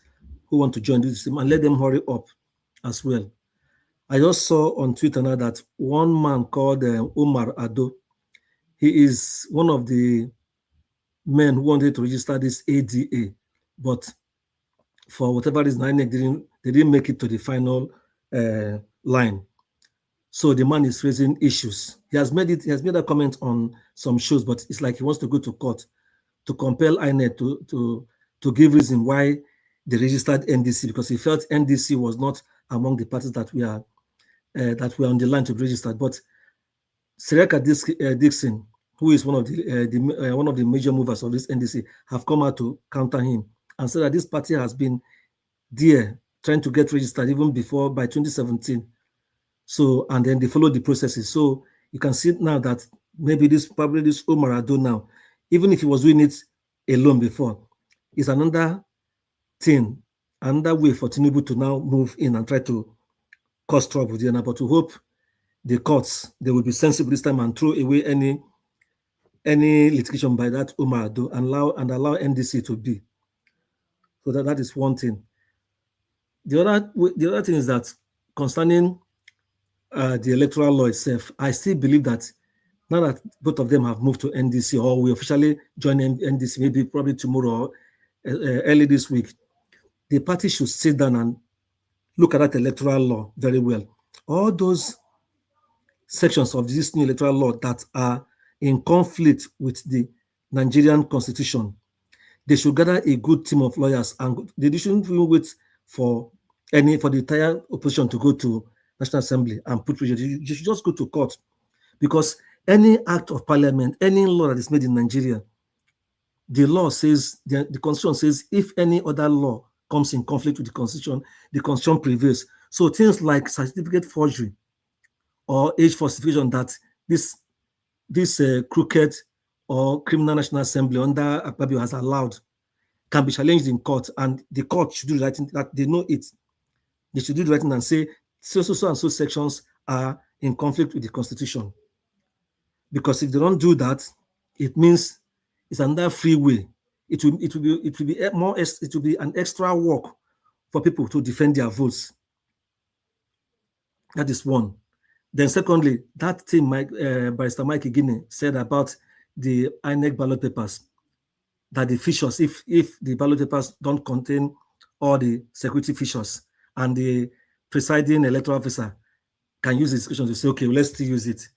who want to join do the same, and let them hurry up as well. I just saw on Twitter now that one man called Omar Ado, he is one of the men who wanted to register this ADA, but for whatever reason, INEC didn't make it to the final line. So the man is raising issues. He has made a comment on some shows, but it's like he wants to go to court to compel INEC to give reason why they registered NDC, because he felt NDC was not among the parties that were on the line to be registered. But Sereka Dixon, who is one of the major movers of this NDC, have come out to counter him and said that this party has been there trying to get registered even before, by 2017. So, and then they followed the processes. So you can see now that maybe this Omar Ado now, even if he was doing it alone before, is another thing, another way for Tinubu to now move in and try to cause trouble there now. But to hope the courts, they will be sensible this time and throw away any litigation by that Omar Ado and allow NDC to be. So that is one thing. The other thing is that concerning the electoral law itself, I still believe that now that both of them have moved to NDC, or we officially join NDC, maybe probably tomorrow or early this week, the party should sit down and look at that electoral law very well. All those sections of this new electoral law that are in conflict with the Nigerian constitution, they should gather a good team of lawyers, and they shouldn't even wait for the entire opposition to go to National Assembly and put pressure. You should just go to court, because any act of parliament, any law that is made in Nigeria, the law says, the constitution says, if any other law comes in conflict with the constitution prevails. So things like certificate forgery or age falsification that this crooked or criminal National Assembly under Akpabio has allowed can be challenged in court, and the court should do the right thing, that they know it. They should do the right thing and say so and so sections are in conflict with the constitution. Because if they don't do that, it means it's another freeway. It will be an extra work for people to defend their votes. That is one. Then secondly, that thing Barrister Mike Igine said about the INEC ballot papers, that the features, if the ballot papers don't contain all the security features, and the presiding electoral officer can use discretion to say, okay, well, let's still use it.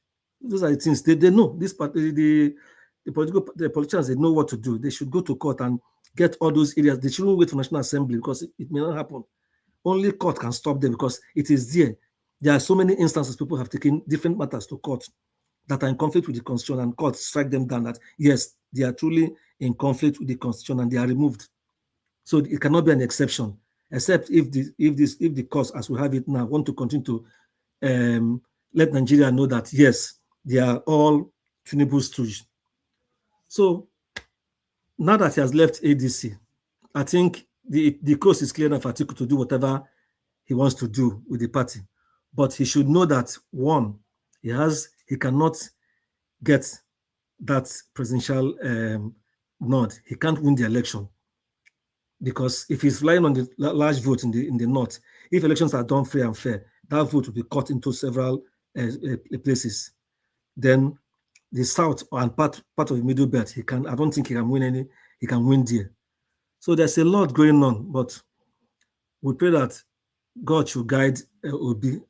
Those are the things they know. This part, the politicians, they know what to do. They should go to court and get all those areas. They shouldn't wait for National Assembly, because it may not happen. Only court can stop them, because it is there. There are so many instances people have taken different matters to court that are in conflict with the Constitution, and courts strike them down that, yes, they are truly in conflict with the Constitution, and they are removed. So it cannot be an exception, except if the courts, as we have it now, want to continue to let Nigeria know that, yes, they are all Tinubu stooge. So now that he has left ADC, I think the coast is clear enough for Atiku to do whatever he wants to do with the party. But he should know that, one, he cannot get that presidential nod. He can't win the election, because if he's relying on the large vote in the north, if elections are done free and fair, that vote will be cut into several places. Then the south and part of the middle belt, I don't think he can win any. He can win there. So there's a lot going on, but we pray that God should guide Obi,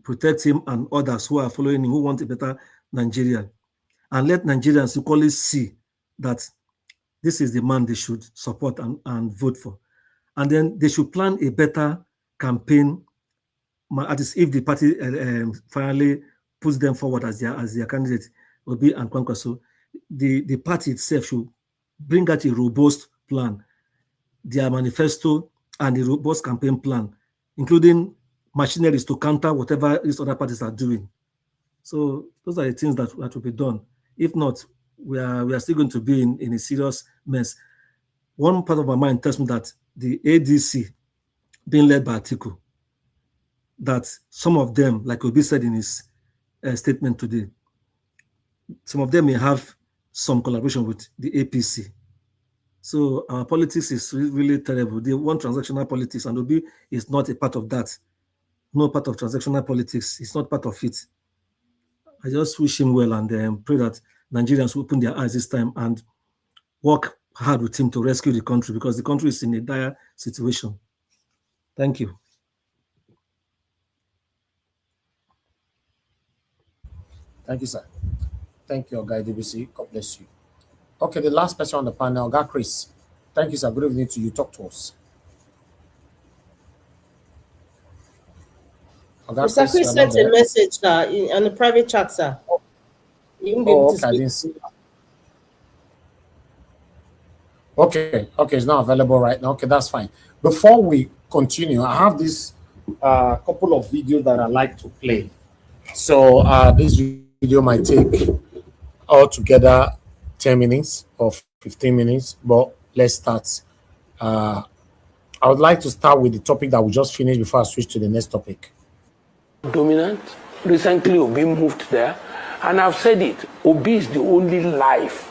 protect him and others who are following him, who want a better Nigeria, and let Nigerians equally see that this is the man they should support and vote for. And then they should plan a better campaign, at least if the party finally puts them forward as their candidate, Obi and Kwankwaso. The party itself should bring out a robust plan, their manifesto, and a robust campaign plan, including machineries to counter whatever these other parties are doing. So those are the things that will be done. If not, we are still going to be in a serious mess. One part of my mind tells me that the ADC, being led by Atiku, that some of them, like Obi said in his statement today, some of them may have some collaboration with the APC. So our politics is really terrible. They want transactional politics, and Obi is not a part of that. No part of transactional politics. It's not part of it. I just wish him well, and pray that Nigerians will open their eyes this time and work hard with him to rescue the country, because the country is in a dire situation. Thank you. Thank you, sir. Thank you, Oga DBC. God bless you. Okay, the last person on the panel, Oga Chris. Thank you, sir. Good evening to you. Talk to us. Mr. Chris sent a message on the private chat, sir. You won't be able to speak. I didn't see that. Okay, it's not available right now. Okay, that's fine. Before we continue, I have this couple of videos that I like to play. So this video might take altogether 10 minutes or 15 minutes, but let's start. I would like to start with the topic that we just finished before I switch to the next topic. Dominant. Recently, Obi moved there, and I've said it. Obi is the only life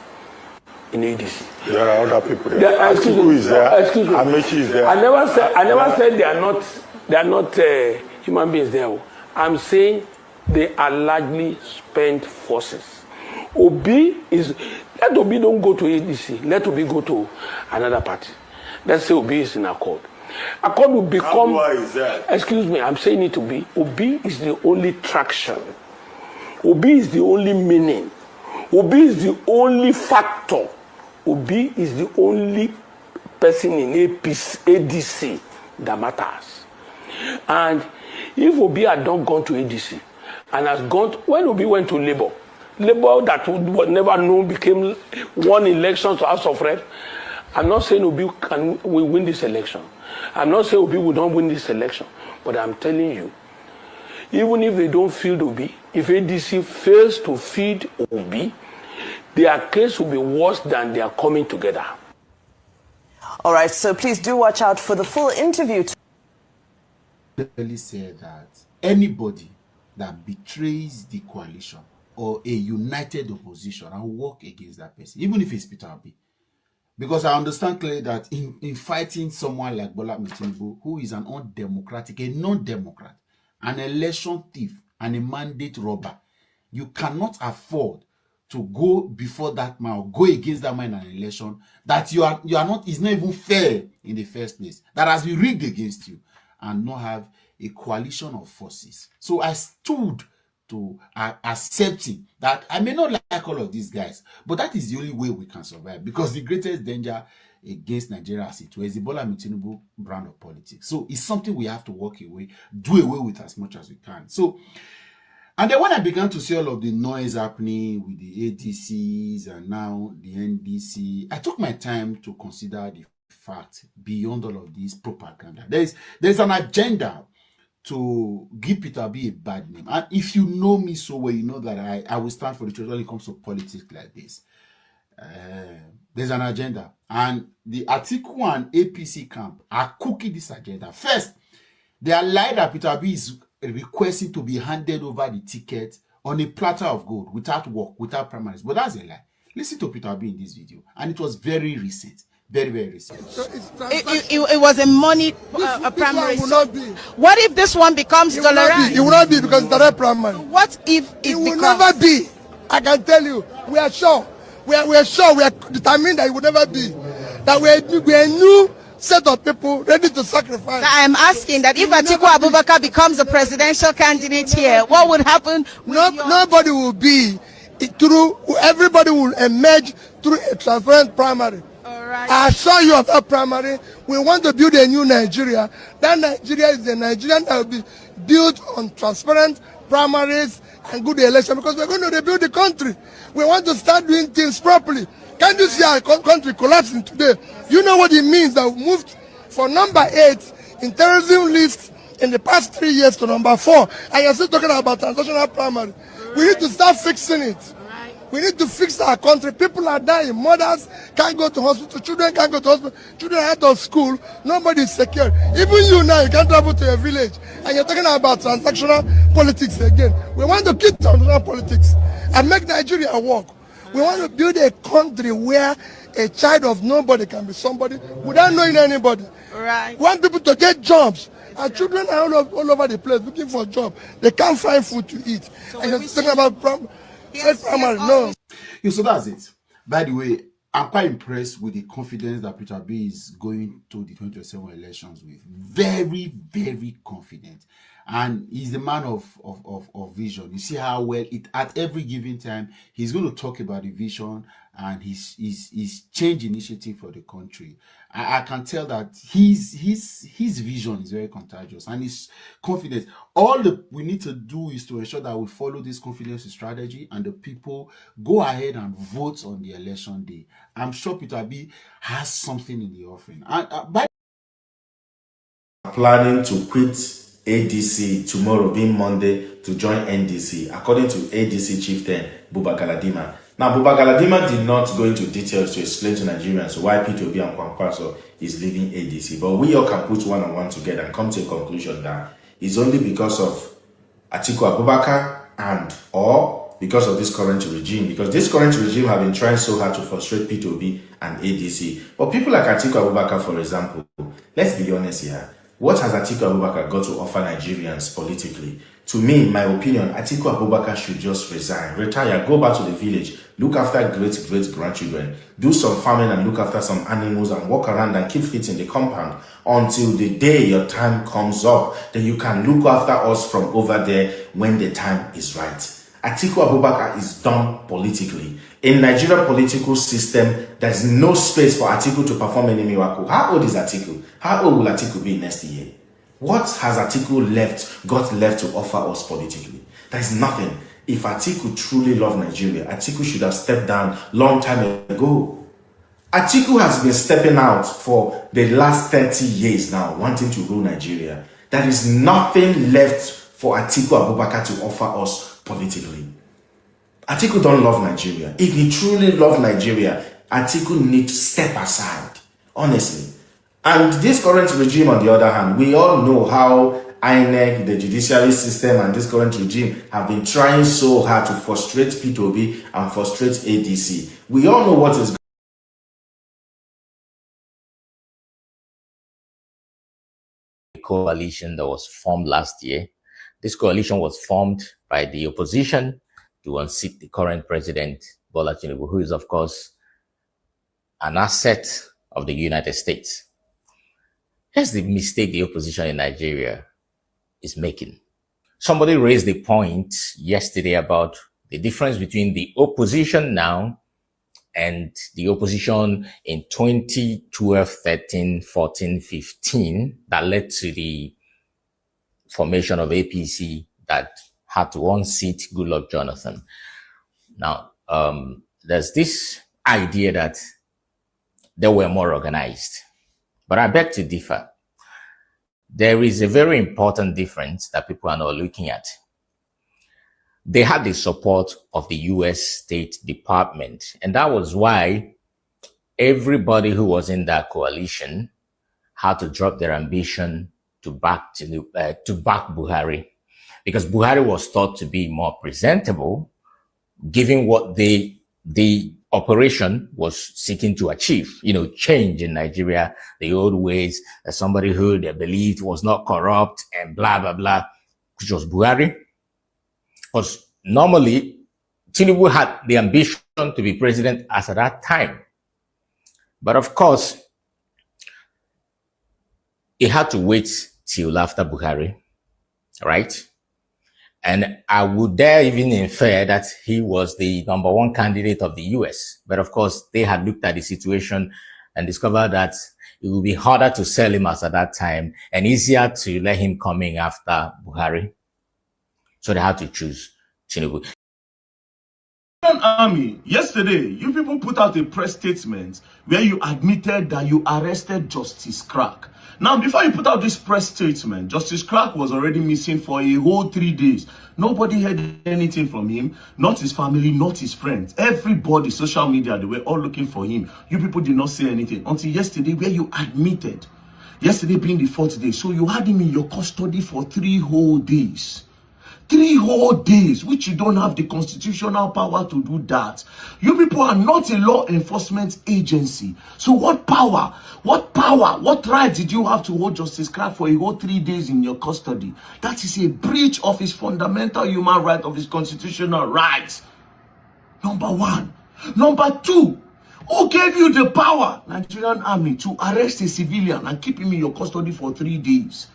in ADC. There are other people there. Atiku is there. Excuse me. Amechi is there. I never said they are not human beings there. I'm saying they are largely spent forces. Obi is. Let Obi don't go to ADC. Let Obi go to another party. Let's say Obi is in Accord. Accord will become. Is that? Excuse me, I'm saying it to be. Obi is the only traction. Obi is the only meaning. Obi is the only factor. Obi is the only person in ADC that matters. And if Obi had not gone to ADC and has gone when Obi went to Labour that was never known became one election to House of Rep. I'm not saying Obi will win this election. I'm not saying Obi will not win this election. But I'm telling you, even if they don't feed Obi, if ADC fails to feed Obi, their case will be worse than they are coming together. All right, so please do watch out for the full interview. Really say that anybody that betrays the coalition or a united opposition, I will work against that person, even if it's Peter Obi. Because I understand clearly that in fighting someone like Bola Tinubu, who is an undemocratic, a non-democrat, an election thief, and a mandate robber, you cannot afford to go before that man or go against that man in an election that you are not, is not even fair in the first place, that has been rigged against you, and not have a coalition of forces. So I stood to accepting that I may not like all of these guys, but that is the only way we can survive, because the greatest danger against Nigeria as it was the Bola Tinubu brand of politics. So it's something we have to do away with as much as we can. So, and then when I began to see all of the noise happening with the ADCs and now the NDC, I took my time to consider the fact beyond all of this propaganda. There's an agenda to give Peter Obi a bad name. And if you know me so well, you know that I will stand for the truth when it comes to politics like this. There's an agenda. And the Atiku and APC camp are cooking this agenda. First, they are lying that Peter Obi is requesting to be handed over the ticket on a platter of gold, without work, without primaries. But that's a lie. Listen to Peter Obi in this video. And it was very recent. Very, very recent. It was a money primary. Will not be. What if this one becomes tolerant? It will not be, because it's a primary. What if it will never be? I can tell you. We are sure. We are sure. We are determined that it will never be. That we are a new set of people ready to sacrifice. I am asking that if Atiku Abubakar becomes a presidential candidate here, what would happen? Nobody will be through. Everybody will emerge through a transparent primary. Right. I assure you of that primary. We want to build a new Nigeria. That Nigeria is a Nigerian that will be built on transparent primaries and good election, because we're going to rebuild the country. We want to start doing things properly. Can't you see our country collapsing today? You know what it means that we moved from number 8 in terrorism list in the past 3 years to number 4, and you're still talking about transnational primary. We need to start fixing it. We need to fix our country. People are dying. Mothers can't go to hospital. Children can't go to hospital. Children are out of school. Nobody is secure. Even you now, you can't travel to your village. And you're talking about transactional politics again. We want to keep transactional politics and make Nigeria work. We want to build a country where a child of nobody can be somebody without knowing anybody. Right. We want people to get jobs. Our children are all over the place looking for a job. They can't find food to eat. So and you're talking about primary. No. So that's it. By the way, I'm quite impressed with the confidence that Peter Obi is going to the 2027 elections with. Very, very confident. And he's the man of vision. You see how well at every given time he's going to talk about the vision and his change initiative for the country. I can tell that his vision is very contagious and his confidence. All we need to do is to ensure that we follow this confidence strategy and the people go ahead and vote on the election day. I'm sure Peter Obi has something in the offering. Planning to quit ADC tomorrow, being Monday, to join NDC, according to ADC chieftain Buba Galadima. Now, Buba Galadima did not go into details to explain to Nigerians why P2B and Kwankwaso is leaving ADC, but we all can put one and one together and come to a conclusion that it's only because of Atiku Abubakar and or because of this current regime, because this current regime have been trying so hard to frustrate P2B and ADC. But people like Atiku Abubakar, for example, let's be honest here. What has Atiku Abubakar got to offer Nigerians politically? To me, in my opinion, Atiku Abubakar should just resign, retire, go back to the village, look after great-great-grandchildren, do some farming and look after some animals and walk around and keep fit in the compound until the day your time comes up. Then you can look after us from over there when the time is right. Atiku Abubakar is done politically. In Nigerian political system, there's no space for Atiku to perform any miracle. How old is Atiku? How old will Atiku be next year? What has Atiku got left to offer us politically? There's nothing. If Atiku truly loved Nigeria, Atiku should have stepped down long time ago. Atiku has been stepping out for the last 30 years now, wanting to rule Nigeria. There is nothing left for Atiku Abubakar to offer us politically. Atiku don't love Nigeria. If he truly loved Nigeria, Atiku needs to step aside, honestly. And this current regime, on the other hand, we all know how INEC, the judiciary system, and this current regime have been trying so hard to frustrate P2B and frustrate ADC. We all know what is coalition that was formed last year. This coalition was formed by the opposition to unseat the current president, Bola Tinubu, who is, of course, an asset of the United States. Here's the mistake the opposition in Nigeria is making. Somebody raised the point yesterday about the difference between the opposition now and the opposition in 2012, 13, 14, 15 that led to the formation of APC that had to unseat Goodluck Jonathan. Now, there's this idea that they were more organized, but I beg to differ. There is a very important difference that people are not looking at. They had the support of the US State Department, and that was why everybody who was in that coalition had to drop their ambition to back Buhari, because Buhari was thought to be more presentable, given what the operation was seeking to achieve, change in Nigeria, the old ways, somebody who they believed was not corrupt and blah, blah, blah, which was Buhari. Because normally, Tinubu had the ambition to be president as at that time. But of course, he had to wait till after Buhari, right? And I would dare even infer that he was the #1 candidate of the US. But of course, they had looked at the situation and discovered that it would be harder to sell him as at that time and easier to let him come in after Buhari. So they had to choose Tinubu. Army, yesterday, you people put out a press statement where you admitted that you arrested Justice Crack. Now, before you put out this press statement, Justice Crack was already missing for a whole 3 days. Nobody heard anything from him, not his family, not his friends. Everybody, social media, they were all looking for him. You people did not say anything until yesterday, where you admitted, yesterday being the 4th day, so you had him in your custody for 3 whole days. 3 whole days, which you don't have the constitutional power to do that. You people are not a law enforcement agency. So what power, what right did you have to hold Justice Crack for a whole 3 days in your custody? That is a breach of his fundamental human right, of his constitutional rights. Number 1. Number 2, who gave you the power, Nigerian Army, to arrest a civilian and keep him in your custody for 3 days?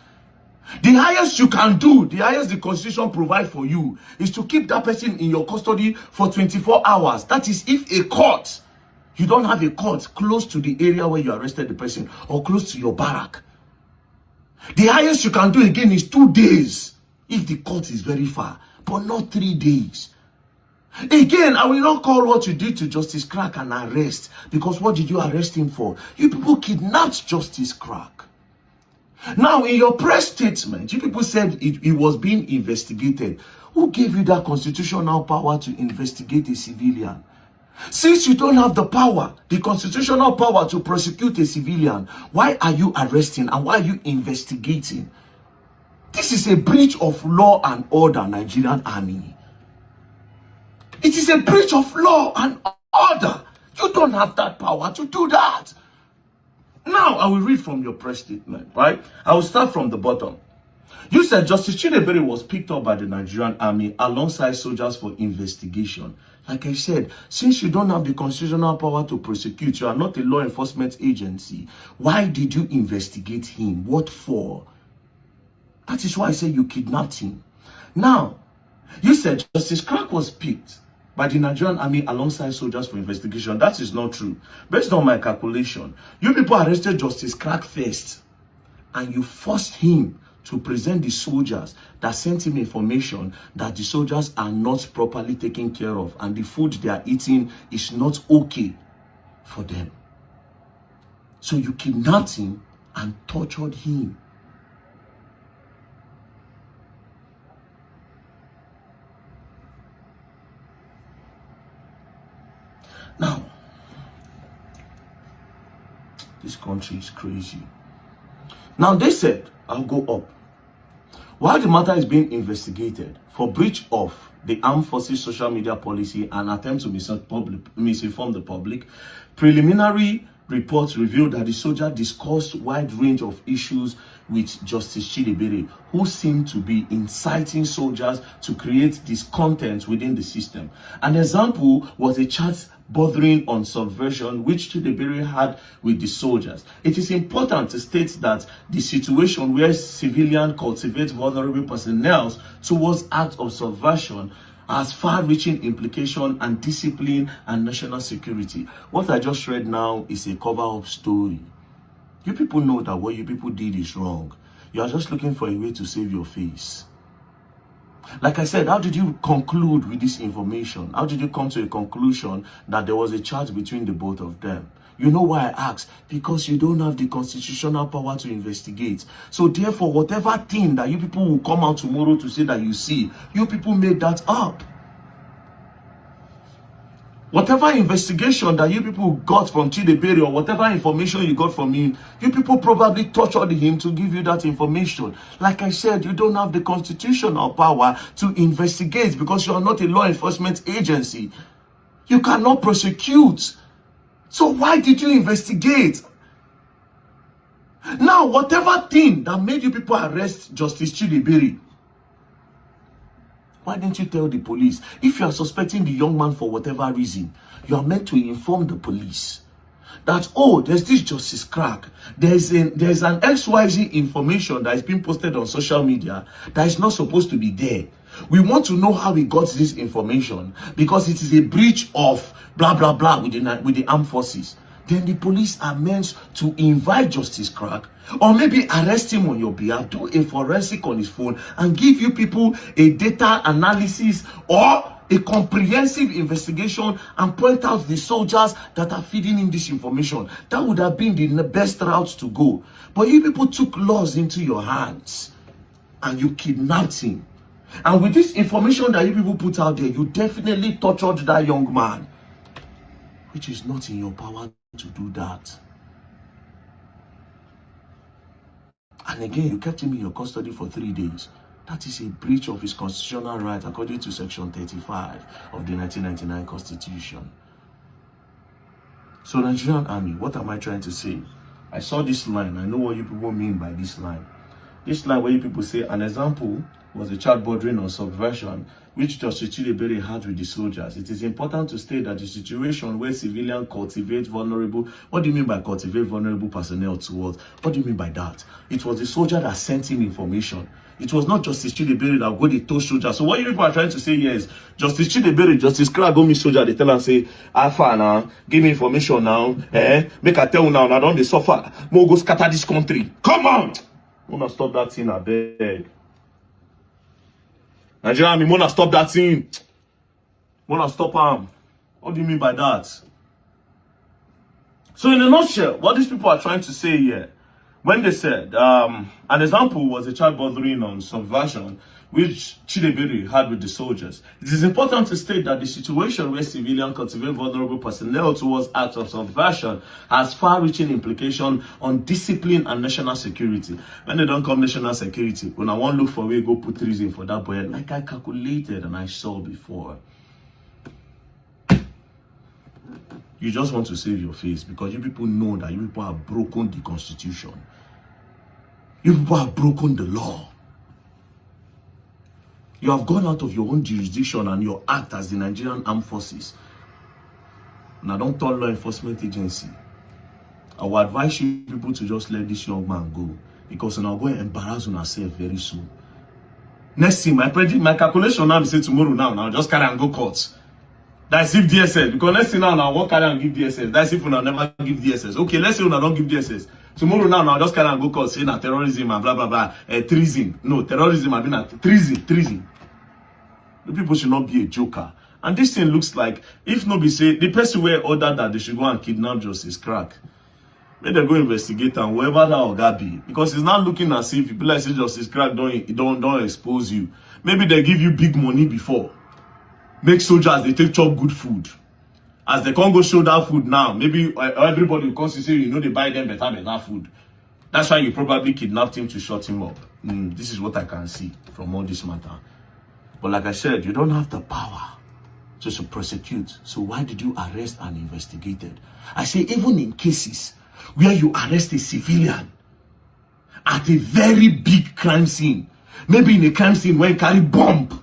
The highest you can do, the highest the constitution provides for you, is to keep that person in your custody for 24 hours. That is if a court, you don't have a court close to the area where you arrested the person or close to your barrack. The highest you can do again is 2 days if the court is very far, but not 3 days. Again, I will not call what you did to Justice Crack an arrest, because what did you arrest him for? You people kidnapped Justice Crack. Now, in your press statement, you people said it was being investigated. Who gave you that constitutional power to investigate a civilian? Since you don't have the power, the constitutional power to prosecute a civilian, why are you arresting and why are you investigating? This is a breach of law and order, Nigerian Army. It is a breach of law and order. You don't have that power to do that. Now, I will read from your press statement, right? I will start from the bottom. You said Justice Chidebere was picked up by the Nigerian Army alongside soldiers for investigation. Like I said, since you don't have the constitutional power to prosecute, you are not a law enforcement agency, why did you investigate him? What for? That is why I say you kidnapped him. Now, you said Justice Crack was picked by the Nigerian Army alongside soldiers for investigation. That is not true. Based on my calculation, you people arrested Justice Crack first, and you forced him to present the soldiers that sent him information that the soldiers are not properly taken care of and the food they are eating is not okay for them. So you kidnapped him and tortured him. Now, this country is crazy. Now, they said, I'll go up. While the matter is being investigated for breach of the Armed Forces social media policy and attempt to misinform the public, preliminary reports revealed that the soldier discussed wide range of issues with Justice Chidebere, who seemed to be inciting soldiers to create discontent within the system. An example was a chat bordering on subversion which Chidebere had with the soldiers. It is important to state that the situation where civilians cultivate vulnerable personnel towards acts of subversion has far-reaching implication and discipline and national security. What I just read now is a cover-up story. You people know that what you people did is wrong. You are just looking for a way to save your face. Like I said, how did you conclude with this information? How did you come to a conclusion that there was a chat between the both of them? You know why I ask? Because you don't have the constitutional power to investigate. So therefore, whatever thing that you people will come out tomorrow to say that you see, you people made that up. Whatever investigation that you people got from Chidebere or whatever information you got from him, you people probably tortured him to give you that information. Like I said, you don't have the constitutional power to investigate because you are not a law enforcement agency. You cannot prosecute. So why did you investigate? Now, whatever thing that made you people arrest Justice Chidebere, why didn't you tell the police? If you are suspecting the young man for whatever reason, you are meant to inform the police that, oh, there's this Justice Crack. There's an XYZ information that is being posted on social media that is not supposed to be there. We want to know how he got this information because it is a breach of blah, blah, blah with the armed forces. Then the police are meant to invite Justice Crack or maybe arrest him on your behalf, do a forensic on his phone and give you people a data analysis or a comprehensive investigation and point out the soldiers that are feeding him this information. That would have been the best route to go. But you people took laws into your hands and you kidnapped him. And with this information that you people put out there, you definitely tortured that young man, which is not in your power to do that. And again, you kept him in your custody for 3 days. That is a breach of his constitutional right according to Section 35 of the 1999 Constitution. So, Nigerian Army, what am I trying to say? I saw this line. I know what you people mean by this line. This line where you people say an example was a chat bordering on subversion, which Justice Chidebere had with the soldiers. It is important to state that the situation where civilians cultivate vulnerable, what do you mean by cultivate vulnerable personnel towards? What do you mean by that? It was the soldier that sent him information. It was not Justice Chidebere that go to told soldiers. So what you people are trying to say here is Justice Chidebere, Justice Craig, go meet soldier, they tell and say, Alpha now, give me information now, make I tell you now, I don't they suffer. Mo go scatter this country. Come on! I wanna stop that thing, I beg. Nigerian, I wanna stop that thing. Wanna stop him. What do you mean by that? So in a nutshell, what these people are trying to say here, when they said, an example was a child bordering on subversion, which Chidebere had with the soldiers. It is important to state that the situation where civilians cultivate vulnerable personnel towards acts of subversion has far-reaching implications on discipline and national security. When they don't come national security, when I want to look for where go put reason for that boy, like I calculated and I saw before. You just want to save your face because you people know that you people have broken the constitution. You people have broken the law. You have gone out of your own jurisdiction and your act as the Nigerian Armed Forces. Now don't tell law enforcement agency. I will advise you people to just let this young man go because you're going to embarrass yourself very soon. Next thing, my calculation now is say tomorrow now just carry and go court. That's if DSS, because let's say now I won't carry and give DSS. That's if I never give DSS. Okay, let's say I don't give DSS. Tomorrow now just carry and go court saying that terrorism and blah blah blah, treason. No, terrorism have been treason. The people should not be a joker. And this thing looks like, if nobody say, the person where ordered that they should go and kidnap Justice Crack, let them go investigate and whoever that Oga be. Because it's not looking as if people like say Justice Crack don't expose you. Maybe they give you big money before. Make soldiers, they take chop good food. As they can't go show that food now, maybe everybody will come to say, you know, they buy them better food. That's why you probably kidnapped him to shut him up. This is what I can see from all this matter. But like I said, you don't have the power to prosecute. So why did you arrest and investigate it? I say even in cases where you arrest a civilian at a very big crime scene. Maybe in a crime scene where you carry bomb,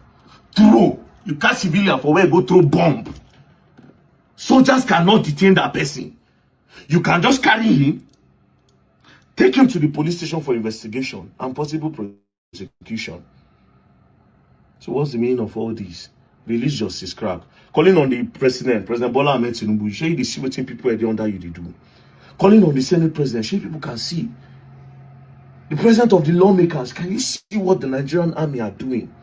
throw. You catch civilian for where you go throw bomb. Soldiers cannot detain that person. You can just carry him, take him to the police station for investigation and possible prosecution. So what's the meaning of all this? Release Justice Crack. Calling on the President Bola Ahmed Tinubu, you say the see what people are under you they do. Calling on the Senate President, so people can see. The President of the lawmakers, can you see what the Nigerian army are doing?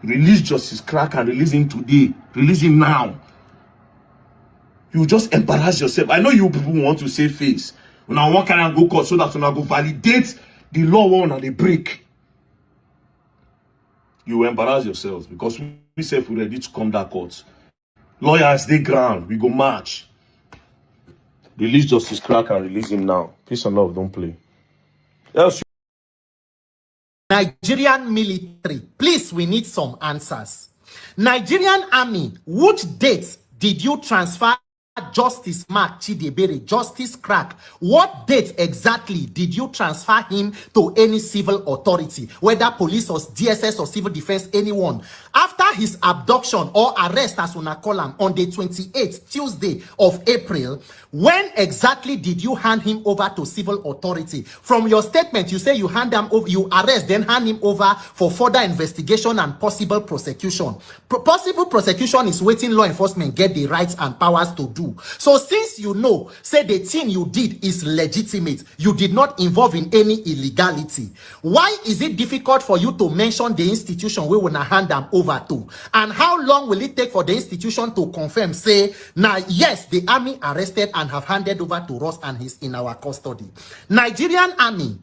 Release Justice Crack and release him today. Release him now. You just embarrass yourself. I know you people want to save face. When I walk and go court so that when I go validate the law one and the break. You embarrass yourselves because we say we're ready to come that court. Lawyers, they ground. We go march. Release Justice Crack and release him now. Peace and love, don't play. Else Nigerian military, please, we need some answers. Nigerian army, which dates did you transfer Justice Mark Chidebere, Justice Crack? What date exactly did you transfer him to any civil authority, whether police or DSS or civil defense, anyone? After his abduction or arrest, as we call him, on the 28th, Tuesday of April, when exactly did you hand him over to civil authority? From your statement, you say you hand him over, you arrest, then hand him over for further investigation and possible prosecution. Possible prosecution is waiting law enforcement get the rights and powers to do. So since you know, say the thing you did is legitimate, you did not involve in any illegality, why is it difficult for you to mention the institution we will hand them over to? And how long will it take for the institution to confirm, say, now, yes, the army arrested and have handed over to us and he's in our custody? Nigerian army,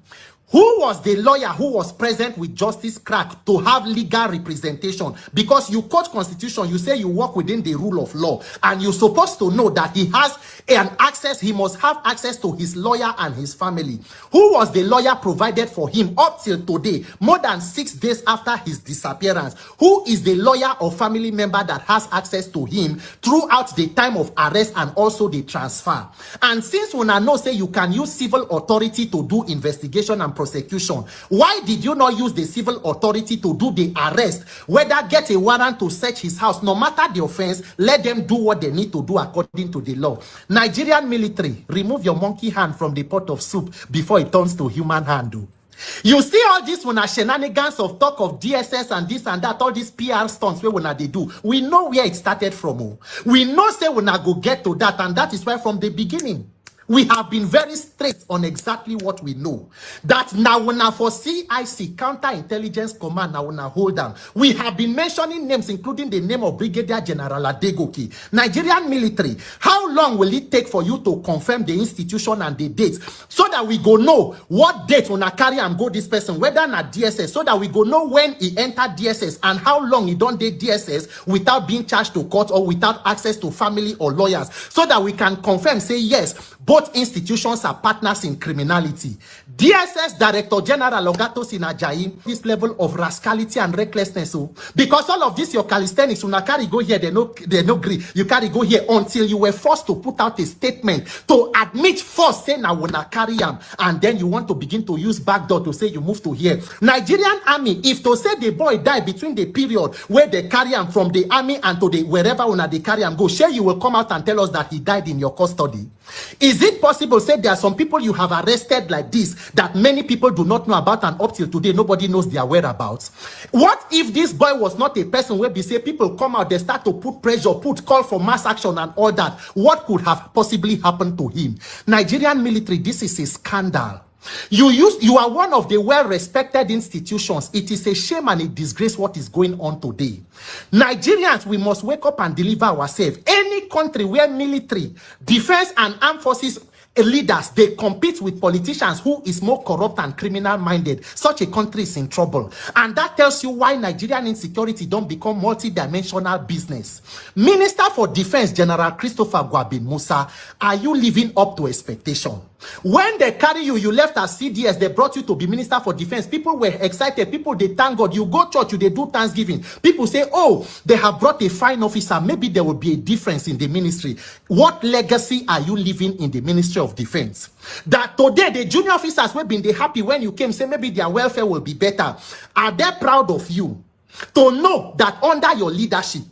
who was the lawyer who was present with Justice Crack to have legal representation? Because you quote constitution, you say you work within the rule of law, and you're supposed to know that he has an access, he must have access to his lawyer and his family. Who was the lawyer provided for him up till today, more than 6 days after his disappearance? Who is the lawyer or family member that has access to him throughout the time of arrest and also the transfer? And since when I know say you can use civil authority to do investigation and prosecution, why did you not use the civil authority to do the arrest, whether get a warrant to search his house? No matter the offense, let them do what they need to do according to the law. Nigerian military, remove your monkey hand from the pot of soup before it turns to human hand. You see all this when shenanigans of talk of DSS and this and that, all these PR stunts where when they do, we know where it started from. We know say when I go get to that, and that is why from the beginning we have been very straight on exactly what we know. That now when I for CIC, Counterintelligence Command, now when I hold down, we have been mentioning names, including the name of Brigadier General Adegoke. Nigerian military, how long will it take for you to confirm the institution and the dates, so that we go know what date when I carry and go this person, whether not DSS, so that we go know when he entered DSS and how long he don't date DSS without being charged to court or without access to family or lawyers, so that we can confirm, say yes, both institutions are partners in criminality. DSS Director General Ogato Sinajayi, this level of rascality and recklessness, because all of this your calisthenics, when I carry go here, they no agree. You carry go here until you were forced to put out a statement to admit first, say now when I carry him, and then you want to begin to use backdoor to say you move to here. Nigerian army, if to say the boy died between the period where they carry him from the army and to the wherever when they carry him go, sure you will come out and tell us that he died in your custody. Is it possible, say there are some people you have arrested like this that many people do not know about, and up till today nobody knows their whereabouts? What if this boy was not a person where we say people come out, they start to put pressure, call for mass action and all that? What could have possibly happened to him? Nigerian military, this is a scandal. You are one of the well-respected institutions. It is a shame and a disgrace what is going on today. Nigerians, we must wake up and deliver ourselves. Any country where military, defense and armed forces leaders, they compete with politicians who is more corrupt and criminal-minded, such a country is in trouble. And that tells you why Nigerian insecurity don't become multi-dimensional business. Minister for Defense, General Christopher Gwabin Musa, are you living up to expectation? When they carry you, you left as CDS, they brought you to be Minister for Defense. People were excited. People, they thank God. You go church, they do Thanksgiving. People say, oh, they have brought a fine officer. Maybe there will be a difference in the ministry. What legacy are you leaving in the Ministry of Defense? That today, the junior officers will be happy when you came, say maybe their welfare will be better. Are they proud of you? To know that under your leadership,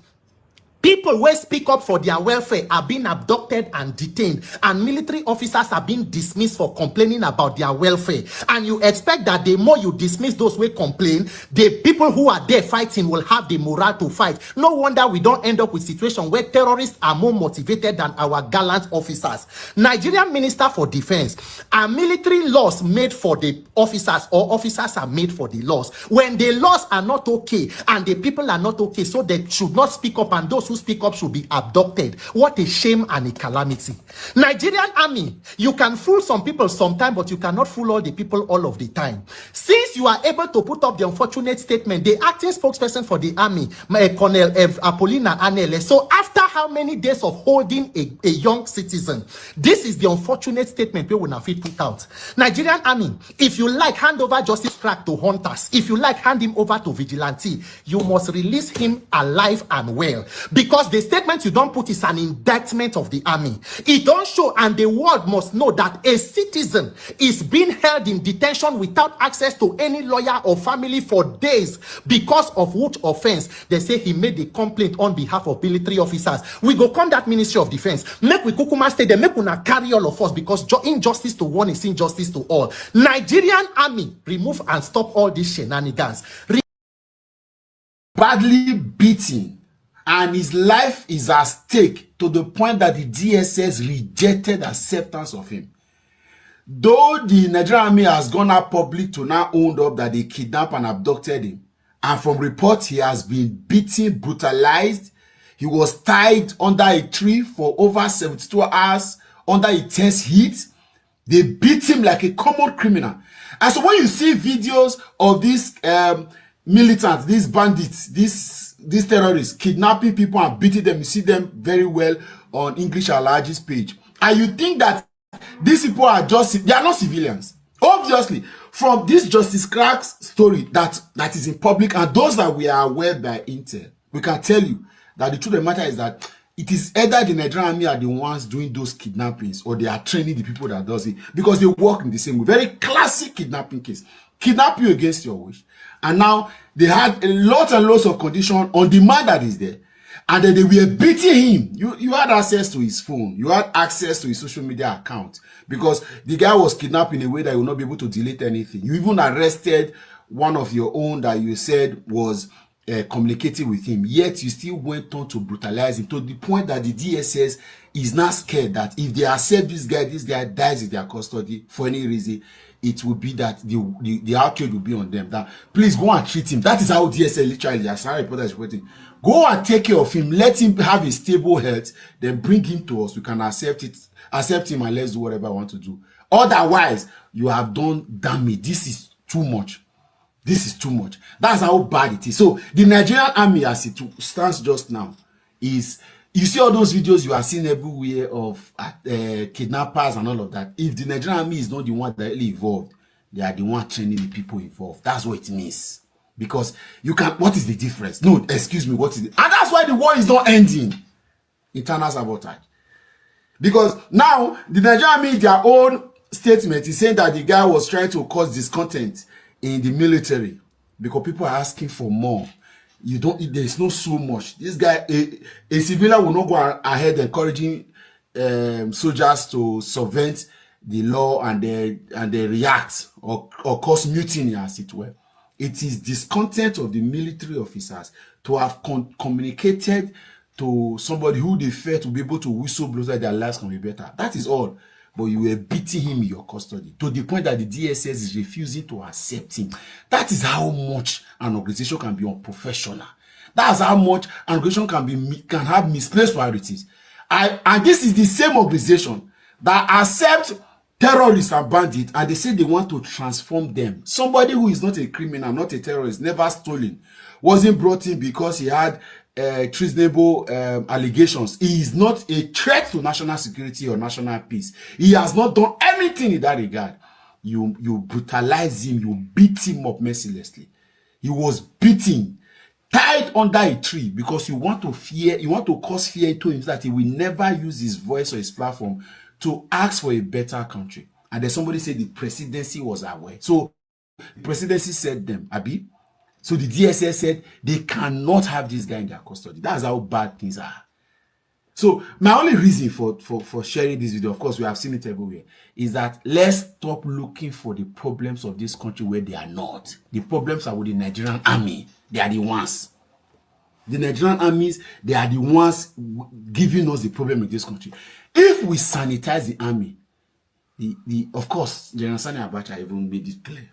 people who speak up for their welfare are being abducted and detained, and military officers are being dismissed for complaining about their welfare. And you expect that the more you dismiss those who complain, the people who are there fighting will have the morale to fight. No wonder we don't end up with a situation where terrorists are more motivated than our gallant officers. Nigerian Minister for Defense, are military laws made for the officers, or officers are made for the laws? When the laws are not okay and the people are not okay, so they should not speak up, and those who speak up should be abducted. What a shame and a calamity. Nigerian Army, you can fool some people sometime, but you cannot fool all the people all of the time. Since you are able to put up the unfortunate statement, the acting spokesperson for the Army, Colonel Apollina Anele, so after how many days of holding a young citizen, this is the unfortunate statement we will not fit put out. Nigerian Army, if you like, hand over Justice Crack to hunters. If you like, hand him over to vigilante. You must release him alive and well. Because the statement you don't put is an indictment of the army. It don't show, and the world must know that a citizen is being held in detention without access to any lawyer or family for days because of which offense they say he made a complaint on behalf of military officers. We go come that Ministry of Defense. Make we kukuma stay there, make una carry all of us, because injustice to one is injustice to all. Nigerian Army, remove and stop all these shenanigans. Badly beaten, and his life is at stake to the point that the DSS rejected acceptance of him. Though the Nigerian Army has gone out public to now own up that they kidnapped and abducted him, and from reports he has been beaten, brutalized. He was tied under a tree for over 72 hours under intense heat. They beat him like a common criminal. And so when you see videos of these militants, these bandits, these terrorists kidnapping people and beating them, you see them very well on English Alaji's page. And you think that these people are they are not civilians. Obviously, from this Justice Crack's story that is in public, and those that we are aware by intel, we can tell you that the truth of the matter is that it is either the Nigerian Army are the ones doing those kidnappings, or they are training the people that does it, because they work in the same way. Very classic kidnapping case. Kidnap you against your wish. And now they had a lot and lots of condition on the man that is there. And then they were beating him. You had access to his phone. You had access to his social media account, because the guy was kidnapped in a way that you will not be able to delete anything. You even arrested one of your own that you said was communicating with him. Yet you still went on to brutalize him to the point that the DSS is not scared that if they accept this guy dies in their custody for any reason, it will be that the outrage will be on them. That please go and treat him. That is how DSL literally, as our reporter is reporting, go and take care of him. Let him have a stable health. Then bring him to us. We can accept him, and let's do whatever I want to do. Otherwise, you have done damage. This is too much. This is too much. That's how bad it is. So the Nigerian Army, as it stands just now, is, you see all those videos you are seeing everywhere of kidnappers and all of that. If the Nigerian Army is not the one directly involved, they are the one training the people involved. That's what it means. Because you can, what is the difference? No, excuse me, what is it? And that's why the war is not ending. Internal sabotage. Because now the Nigerian Army, their own statement is saying that the guy was trying to cause discontent in the military because people are asking for more. There's no so much. This guy, a civilian will not go ahead encouraging soldiers to subvert the law and they react or cause mutiny, as it were. It is discontent of the military officers to have communicated to somebody who they fear to be able to whistleblow that their lives can be better. That is all. But you were beating him in your custody to the point that the DSS is refusing to accept him. That is how much an organization can be unprofessional. That's how much an organization can have misplaced priorities. And this is the same organization that accepts terrorists and bandits, and they say they want to transform them. Somebody who is not a criminal, not a terrorist, never stolen, wasn't brought in because he had treasonable allegations. He is not a threat to national security or national peace. He has not done anything in that regard. You brutalize him, you beat him up mercilessly. He was beaten, tied under a tree because you want to cause fear into him so that he will never use his voice or his platform to ask for a better country. And then somebody said the presidency was aware. So the presidency said them, Abi. So the DSS said they cannot have this guy in their custody. That's how bad things are. So my only reason for sharing this video, of course, we have seen it everywhere, is that let's stop looking for the problems of this country where they are not. The problems are with the Nigerian army. They are the ones. The Nigerian armies, they are the ones giving us the problem in this country. If we sanitize the army, of course, General Sani Abacha even made it clear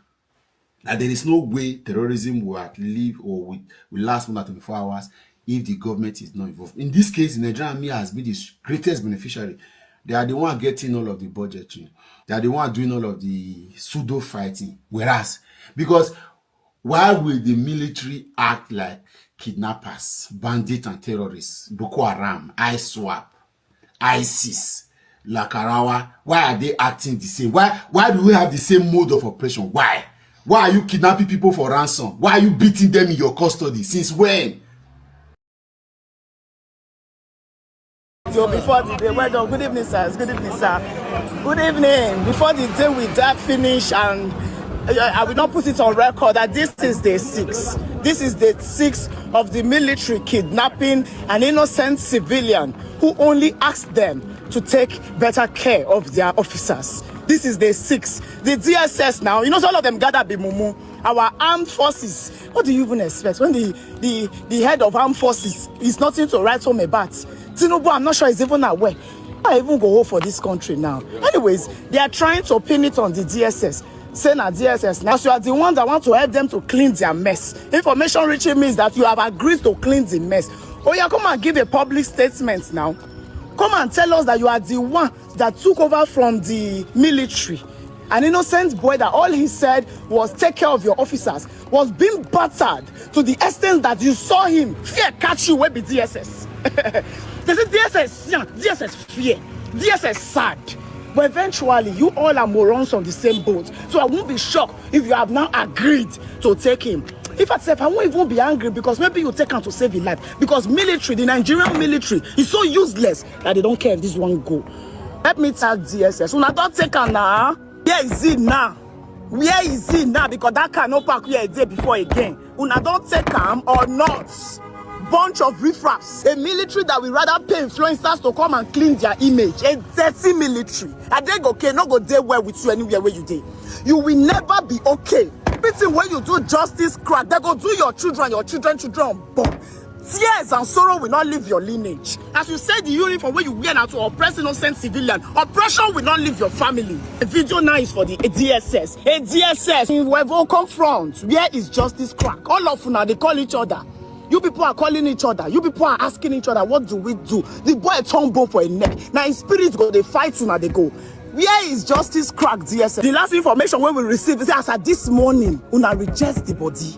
that there is no way terrorism will live or will last more than 24 hours if the government is not involved. In this case, the Nigerian army has been the greatest beneficiary. They are the one getting all of the budgetary. They are the one doing all of the pseudo fighting. Whereas, because why will the military act like kidnappers, bandits, and terrorists? Boko Haram, ISWAP, ISIS, Lakarawa. Why are they acting the same? Why do we have the same mode of operation? Why? Why are you kidnapping people for ransom? Why are you beating them in your custody? Since when? So before the day, well done. Good evening, sirs. Good evening, sir. Good evening. Before the day with that finish, and I will not put it on record that this is day 6. This is day 6 of the military kidnapping an innocent civilian who only asked them to take better care of their officers. This is day 6. The DSS now, you know, all of them gather be mumu. Our armed forces. What do you even expect when the head of armed forces is nothing to write home about? Tinubu, I'm not sure he's even aware. I even go home for this country now. Anyways, they are trying to pin it on the DSS. Saying at DSS now, you are the ones that want to help them to clean their mess. Information reaching means that you have agreed to clean the mess. Oh yeah, come and give a public statement now. Come and tell us that you are the one that took over from the military. An innocent boy that all he said was take care of your officers was being battered to the extent that you saw him fear catch you with the DSS. They say DSS, yeah, DSS fear, DSS sad. But eventually, you all are morons on the same boat. So I won't be shocked if you have now agreed to take him. If I won't even be angry because maybe you take him to save his life. Because military, the Nigerian military, is so useless that they don't care if this one go. Let me tell DSS. Una don't take him now. Where is he now? Where is he now? Because that cannot park here a day before again. Una don't take him or not. Bunch of riffraffs. A military that will rather pay influencers to come and clean their image. A dirty military. And they go okay, not go there well with you anywhere where you dey. You will never be okay. Beating when you do justice crack, they go do your children bomb. Tears and sorrow will not leave your lineage. As you say, the uniform where you wear now to oppress innocent civilian, oppression will not leave your family. The video now is for the DSS. A DSS, whoever come front, where is justice crack? All of you now, they call each other. You people are calling each other. You people are asking each other, what do we do? The boy turn bone for a neck. Now his spirits go, they fight you now, they go. Where is justice crack, DSS? The last information when we receive is as at this morning, una reject the body.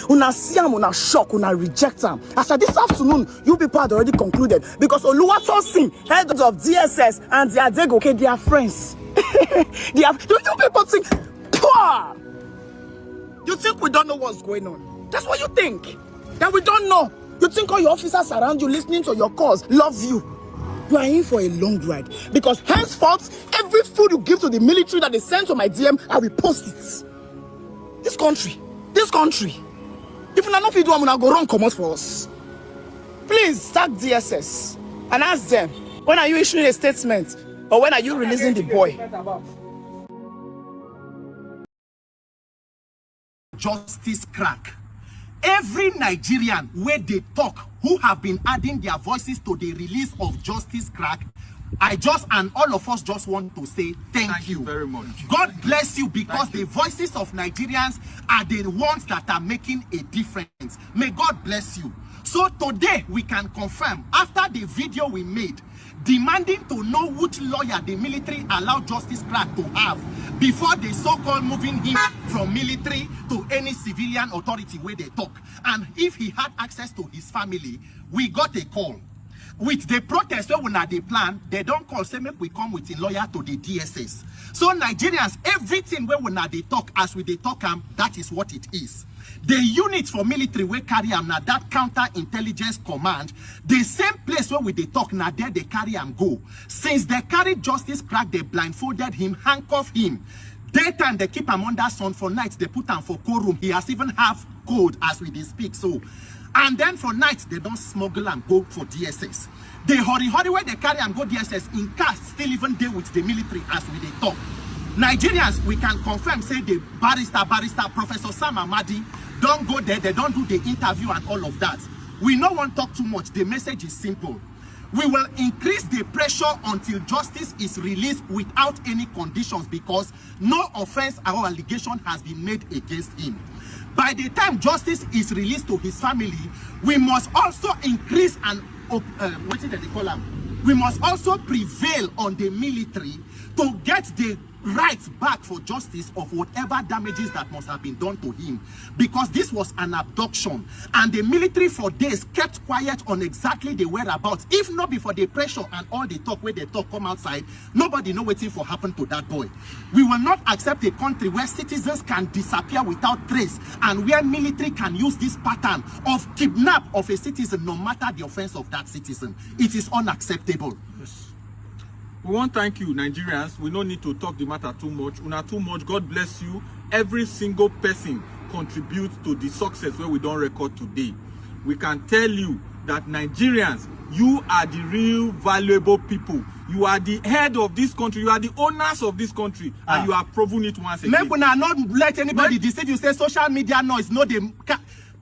Una see am, una shock, una reject am. As at this afternoon, you people had already concluded because Oluwatosin, head of DSS, and the Adegoke, they are friends. You people think, poor. You think we don't know what's going on? That's what you think. That we don't know. You think all your officers around you listening to your calls love you. You are in for a long ride. Because henceforth, every food you give to the military that they send to my DM, I will post it. This country. If you not do, I'm gonna go wrong, come out for us. Please sack DSS and ask them, when are you issuing a statement? Or when are you releasing the boy? Justice crack. Every Nigerian where they talk who have been adding their voices to the release of justice crack, I just and all of us just want to say thank you very much. God bless you because the voices of Nigerians are the ones that are making a difference. May God bless you. So today we can confirm after the video we made demanding to know which lawyer the military allowed Justice Crack to have before they so-called moving him from military to any civilian authority where they talk. And if he had access to his family, we got a call. With the protest when they plan, they don't call, say make we come with a lawyer to the DSS. So Nigerians, everything where they talk, as we they talk, that is what it is. The unit for military we carry now that counterintelligence command, the same place where we they talk now there they carry go. Since they carried Justice Crack, they blindfolded him, handcuffed him. Daytime they keep him under sun, for nights they put him for cold room. He has even half cold as we speak. So, and then for nights they don't smuggle and go for DSS. They hurry where they carry and go DSS in cars still even deal with the military as we they talk. Nigerians, we can confirm, say the barrister, Professor Sam Amadi, don't go there, they don't do the interview and all of that. We no one talk too much. The message is simple. We will increase the pressure until justice is released without any conditions, because no offense or allegation has been made against him. By the time justice is released to his family, we must also increase and what is that they call them? We must also prevail on the military to get the rights back for justice of whatever damages that must have been done to him, because this was an abduction and the military for days kept quiet on exactly the whereabouts. If not before the pressure and all the talk where they talk come outside, nobody know waiting for happen to that boy. We will not accept a country where citizens can disappear without trace and where military can use this pattern of kidnap of a citizen no matter the offense of that citizen. It is unacceptable. We want to thank you, Nigerians. We don't need to talk the matter too much. Una too much. God bless you. Every single person contributes to the success where we don't record today. We can tell you that Nigerians, you are the real valuable people. You are the head of this country. You are the owners of this country, and you have proven it once again. Make una not let anybody deceive you. Say social media noise. No, they.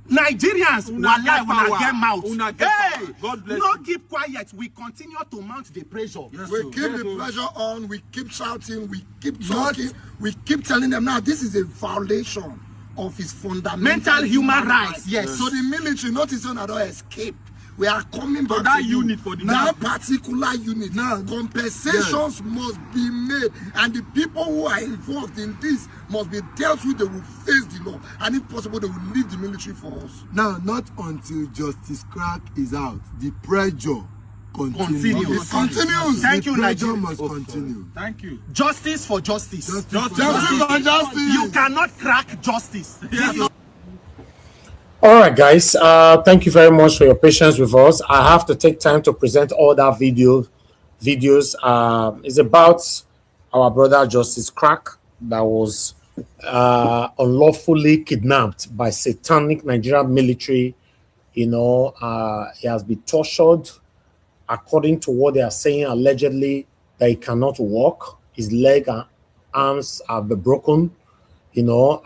Nigerians, una get mouth. Hey, God bless you. Keep quiet. We continue to mount the pressure. Yes, we keep the pressure on. We keep shouting. We keep talking. We keep telling them now this is a violation of his fundamental human rights. Yes. So the military, notice on don't escape. We are coming back to that unit for the that particular unit. Now, compensations must be made, and the people who are involved in this must be dealt with. They will face the law, and if possible, they will leave the military for us. Now, not until Justice Crack is out. The pressure continues. It continues. Thank you, Nigeria. Must continue. Thank you. Justice for justice. Justice for justice. You cannot crack justice. All right, guys. Thank you very much for your patience with us. I have to take time to present all that videos. It's about our brother Justice Crack that was unlawfully kidnapped by satanic Nigerian military. You know, he has been tortured. According to what they are saying, allegedly, that he cannot walk. His leg and arms have been broken. You know,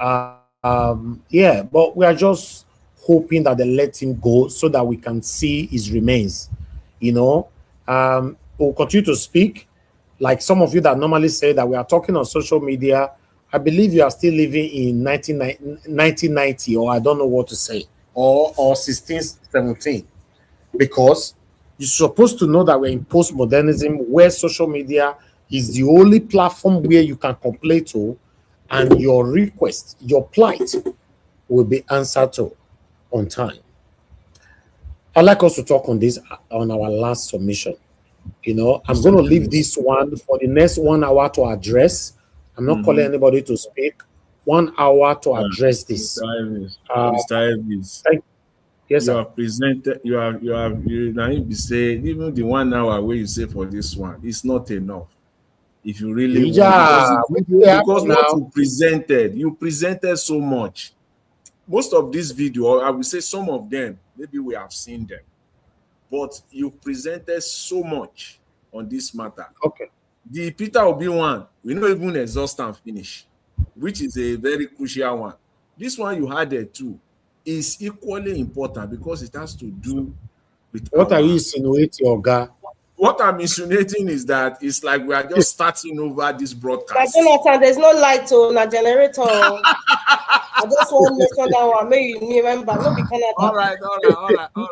yeah, but we are just hoping that they let him go so that we can see his remains. You know, we'll continue to speak. Like some of you that normally say that we are talking on social media, I believe you are still living in 1990, or I don't know what to say, or 16, 17, because you're supposed to know that we're in postmodernism where social media is the only platform where you can complain to, and your request, your plight will be answered to on time. I'd like us to talk on this on our last submission. You know, I'm going to leave this one for the next 1 hour to address. I'm not calling anybody to speak. 1 hour to address this. Mr. Elvis. Yes, you have presented. You now be saying even the 1 hour where you say for this one, it's not enough. If you really want, because what you presented so much. Most of this video, I would say some of them, maybe we have seen them, but you presented so much on this matter. Okay. The Peter Obi one, we not even exhaust and finish, which is a very crucial one. This one you had there too is equally important because it has to do with what are you insinuating, Oga? What I'm insinuating is that it's like we are just starting over this broadcast. Jonathan, there's no light on a generator. I just want to mention that one. Maybe you remember. No, be Canada. All right.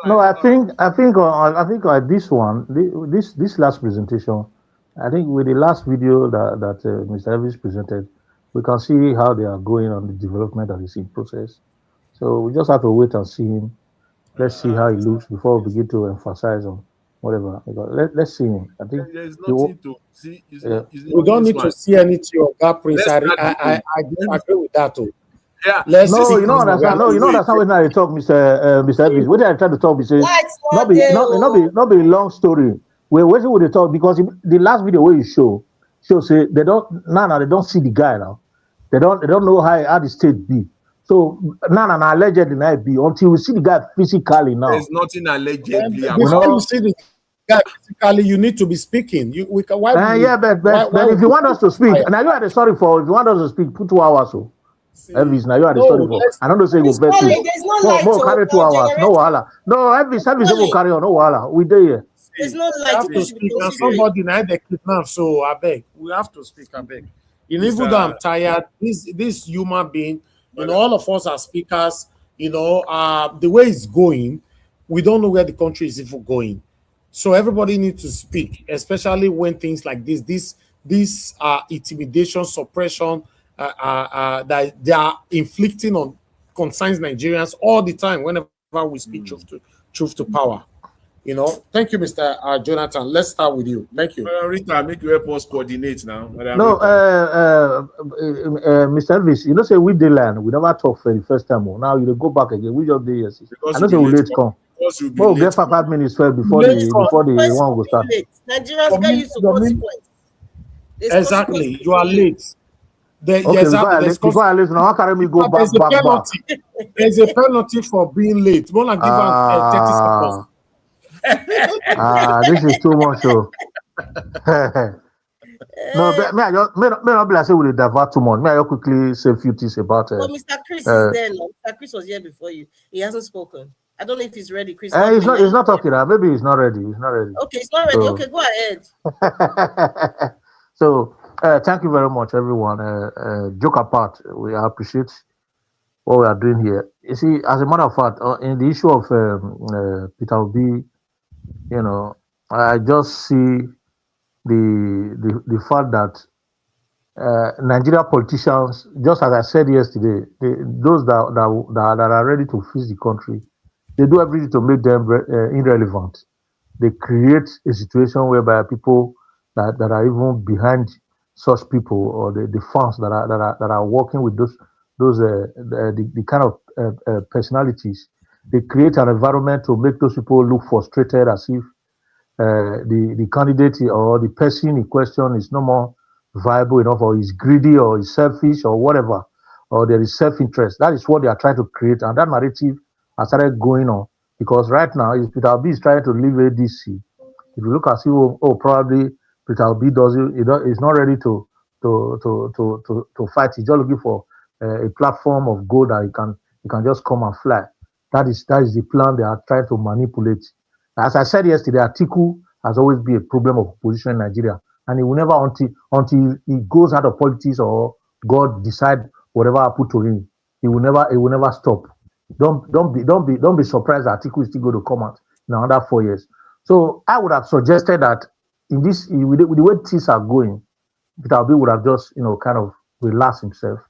No, I think this one, this last presentation, I think with the last video that Mr. Elvis presented, we can see how they are going on the development that is in process. So we just have to wait and see him. Let's see how he looks before we begin to emphasize on whatever. Let's see him. I think there's nothing to see. We don't need to see anything of that Prince. I agree with that too. Yeah. No, you know understand. No, you know understand when I talk, Mr. Elvis. What I try to talk, Mr. Not be long story. We're waiting with the talk because the last video where you show say they don't see the guy now. They don't know how the state be. So allegedly now be until we see the guy physically now. There's nothing allegedly. Before you see the guy physically, you need to be speaking. But if you want us to speak, now you are the sorry for. If you want us to speak, put 2 hours. So Elvis, now you are the sorry for. I don't know say you go better. More carry 2 hours. No wahala. No, Elvis will carry on. No wahala. We there here. It's not like have to speak. Now somebody now they kidnap. So I beg, we have to speak. I beg. Even though I'm tired, this human being. All of us are speakers. The way it's going, we don't know where the country is even going. So everybody needs to speak, especially when things like this intimidation, suppression, that they are inflicting on concerns Nigerians all the time. Whenever we speak truth to power. Thank you, Mr. Jonathan. Let's start with you. Thank you. Rita, make you help us coordinate now. No, Mr. Elvis, say we did land. We never talk for the first time. Now you go back again. We just did yes. I know say we late come. We'll get 5 minutes first before the one will start. Nigerians get used to consequence. Exactly, you are late. Before I listen, I carry me go back. There's a penalty for being late. More like give 30 seconds. This is too much. So. No, may not be like say we divert too much. May I quickly say a few things about Well, Mr. Chris is there now. Mr. Chris was here before you. He hasn't spoken. I don't know if he's ready, Chris. He's not talking. Maybe he's not ready. He's not ready. Okay, he's not ready. So, okay, go ahead. So thank you very much, everyone. Joke apart, we appreciate what we are doing here. You see, as a matter of fact, in the issue of Peter Obi, I just see the fact that Nigeria politicians, just as I said yesterday, those that are ready to fix the country, they do everything to make them irrelevant. They create a situation whereby people that are even behind such people or the fans that are working with the kind of personalities, they create an environment to make those people look frustrated, as if the candidate or the person in question is no more viable enough, or is greedy, or is selfish, or whatever, or there is self-interest. That is what they are trying to create, and that narrative has started going on because right now, if Peter Obi is trying to leave ADC, if you look at it, probably Peter Obi is not ready to fight. He's just looking for a platform of gold that he can just come and fly. That is the plan they are trying to manipulate. As I said yesterday, Atiku has always been a problem of opposition in Nigeria, and he will never until he goes out of politics or God decide whatever I put to him. He will never stop. Don't be surprised that Atiku is still going to come out in another 4 years. So I would have suggested that with the way things are going, Peter Obi would have just kind of relaxed himself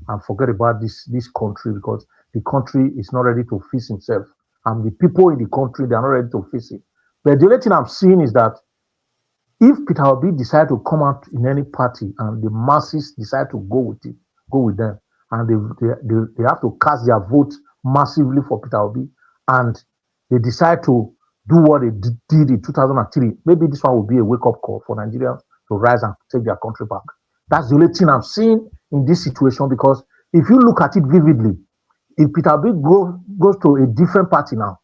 and forget about this country, because the country is not ready to fix itself, and the people in the country, they are not ready to fix it. But the only thing I'm seeing is that if Peter Obi decide to come out in any party and the masses decide to go with them, and they have to cast their vote massively for Peter Obi, and they decide to do what they did in 2003, maybe this one will be a wake-up call for Nigerians to rise and take their country back. That's the only thing I'm seeing in this situation, because if you look at it vividly, if Peter Obi goes to a different party now,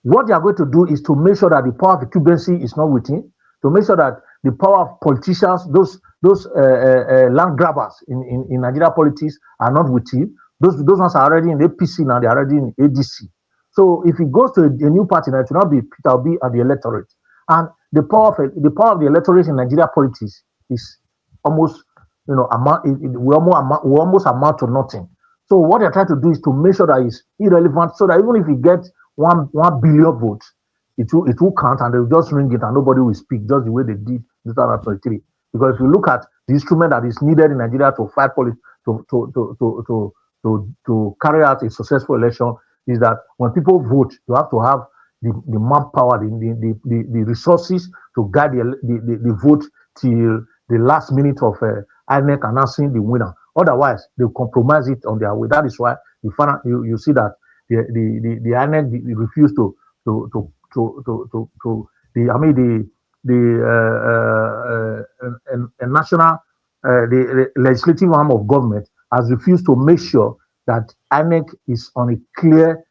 what they are going to do is to make sure that the power of incumbency is not with him, to make sure that the power of politicians, those land grabbers in Nigeria politics are not with him. Those ones are already in APC now, they are already in ADC. So if he goes to a new party now, it will not be Peter Obi and the electorate. And the power of the electorate in Nigeria politics is almost, we almost amount to nothing. So what they're trying to do is to make sure that it's irrelevant, so that even if you get 1 billion votes, it will count, and they'll just ring it and nobody will speak, just the way they did in 2023. Because if you look at the instrument that is needed in Nigeria to fight politics, to carry out a successful election, is that when people vote, you have to have the manpower, the resources to guide the vote till the last minute of INEC announcing the winner. Otherwise, they compromise it on their way. That is why you see that the INEC refused to national the legislative arm of government has refused to make sure that INEC is on a clear,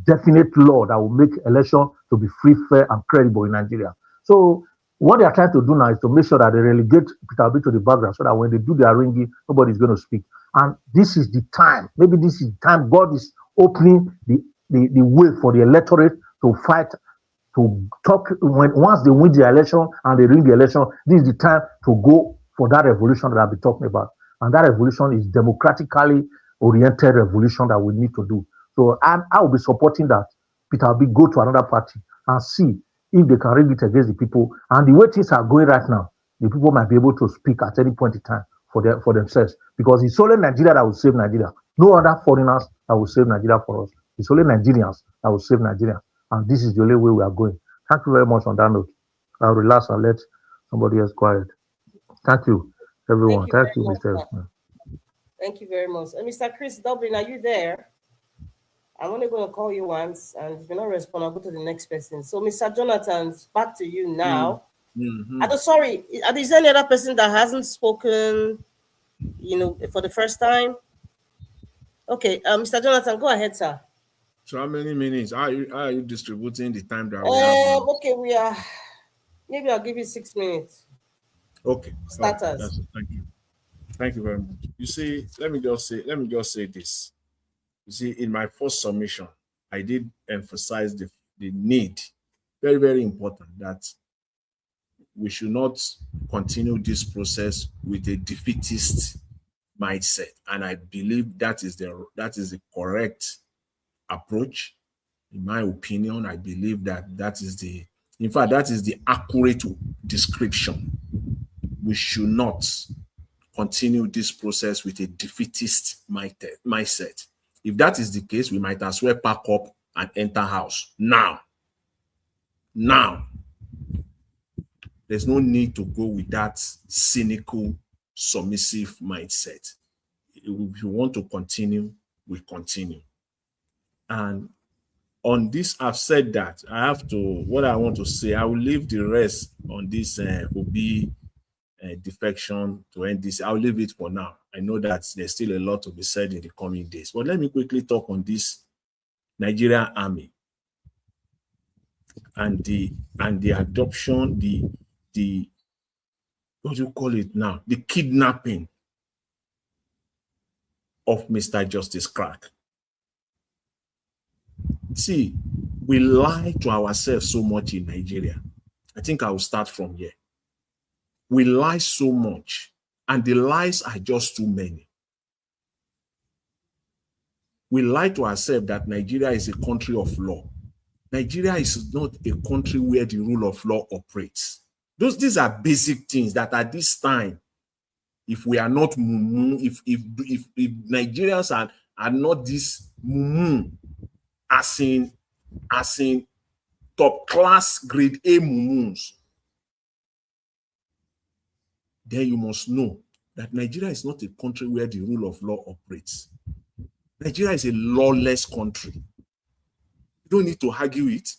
definite law that will make election to be free, fair, and credible in Nigeria. So what they are trying to do now is to make sure that they relegate Peter Obi to the background, so that when they do their ringing, nobody is going to speak. And this is the time. Maybe this is the time God is opening the way for the electorate to fight, to talk. Once they win the election and they ring the election, this is the time to go for that revolution that I've been talking about. And that revolution is democratically oriented revolution that we need to do. So I will be supporting that. Peter Obi go to another party and see if they can rig it against the people. And the way things are going right now, the people might be able to speak at any point in time for themselves. Because it's only Nigeria that will save Nigeria. No other foreigners that will save Nigeria for us. It's only Nigerians that will save Nigeria. And this is the only way we are going. Thank you very much on that note. I'll relax and let somebody else quiet. Thank you, everyone. Thank you, Mr. Esman. Thank you very much. Mr. Chris Dublin, are you there? I'm only going to call you once, and if you don't respond, I'll go to the next person. So, Mr. Jonathan, back to you now. Sorry, is there any other person that hasn't spoken, for the first time? Okay, Mr. Jonathan, go ahead, sir. So how many minutes? How are you distributing the time that we have? Okay, maybe I'll give you 6 minutes. Okay. Starters. Thank you. Thank you very much. You see, let me just say this. You see, in my first submission, I did emphasize the need, very, very important, that we should not continue this process with a defeatist mindset. And I believe that is the correct approach. In my opinion, I believe that is the accurate description. We should not continue this process with a defeatist mindset. If that is the case, we might as well pack up and enter house now. There's no need to go with that cynical, submissive mindset. If you want to continue, we continue. And on this, I've said that what I want to say, I will leave the rest on this Obi defection to NDC. I'll leave it for now. I know that there's still a lot to be said in the coming days. But let me quickly talk on this Nigerian army and the adoption, the what do you call it now? The kidnapping of Mr. Justice Crack. See, we lie to ourselves so much in Nigeria. I think I will start from here. We lie so much, and the lies are just too many. We lie to ourselves that Nigeria is a country of law. Nigeria is not a country where the rule of law operates. These are basic things that at this time, if we are not mumu, if Nigerians are not this mumu, as in top class grade A mumus, then you must know that Nigeria is not a country where the rule of law operates. Nigeria is a lawless country. You don't need to argue it.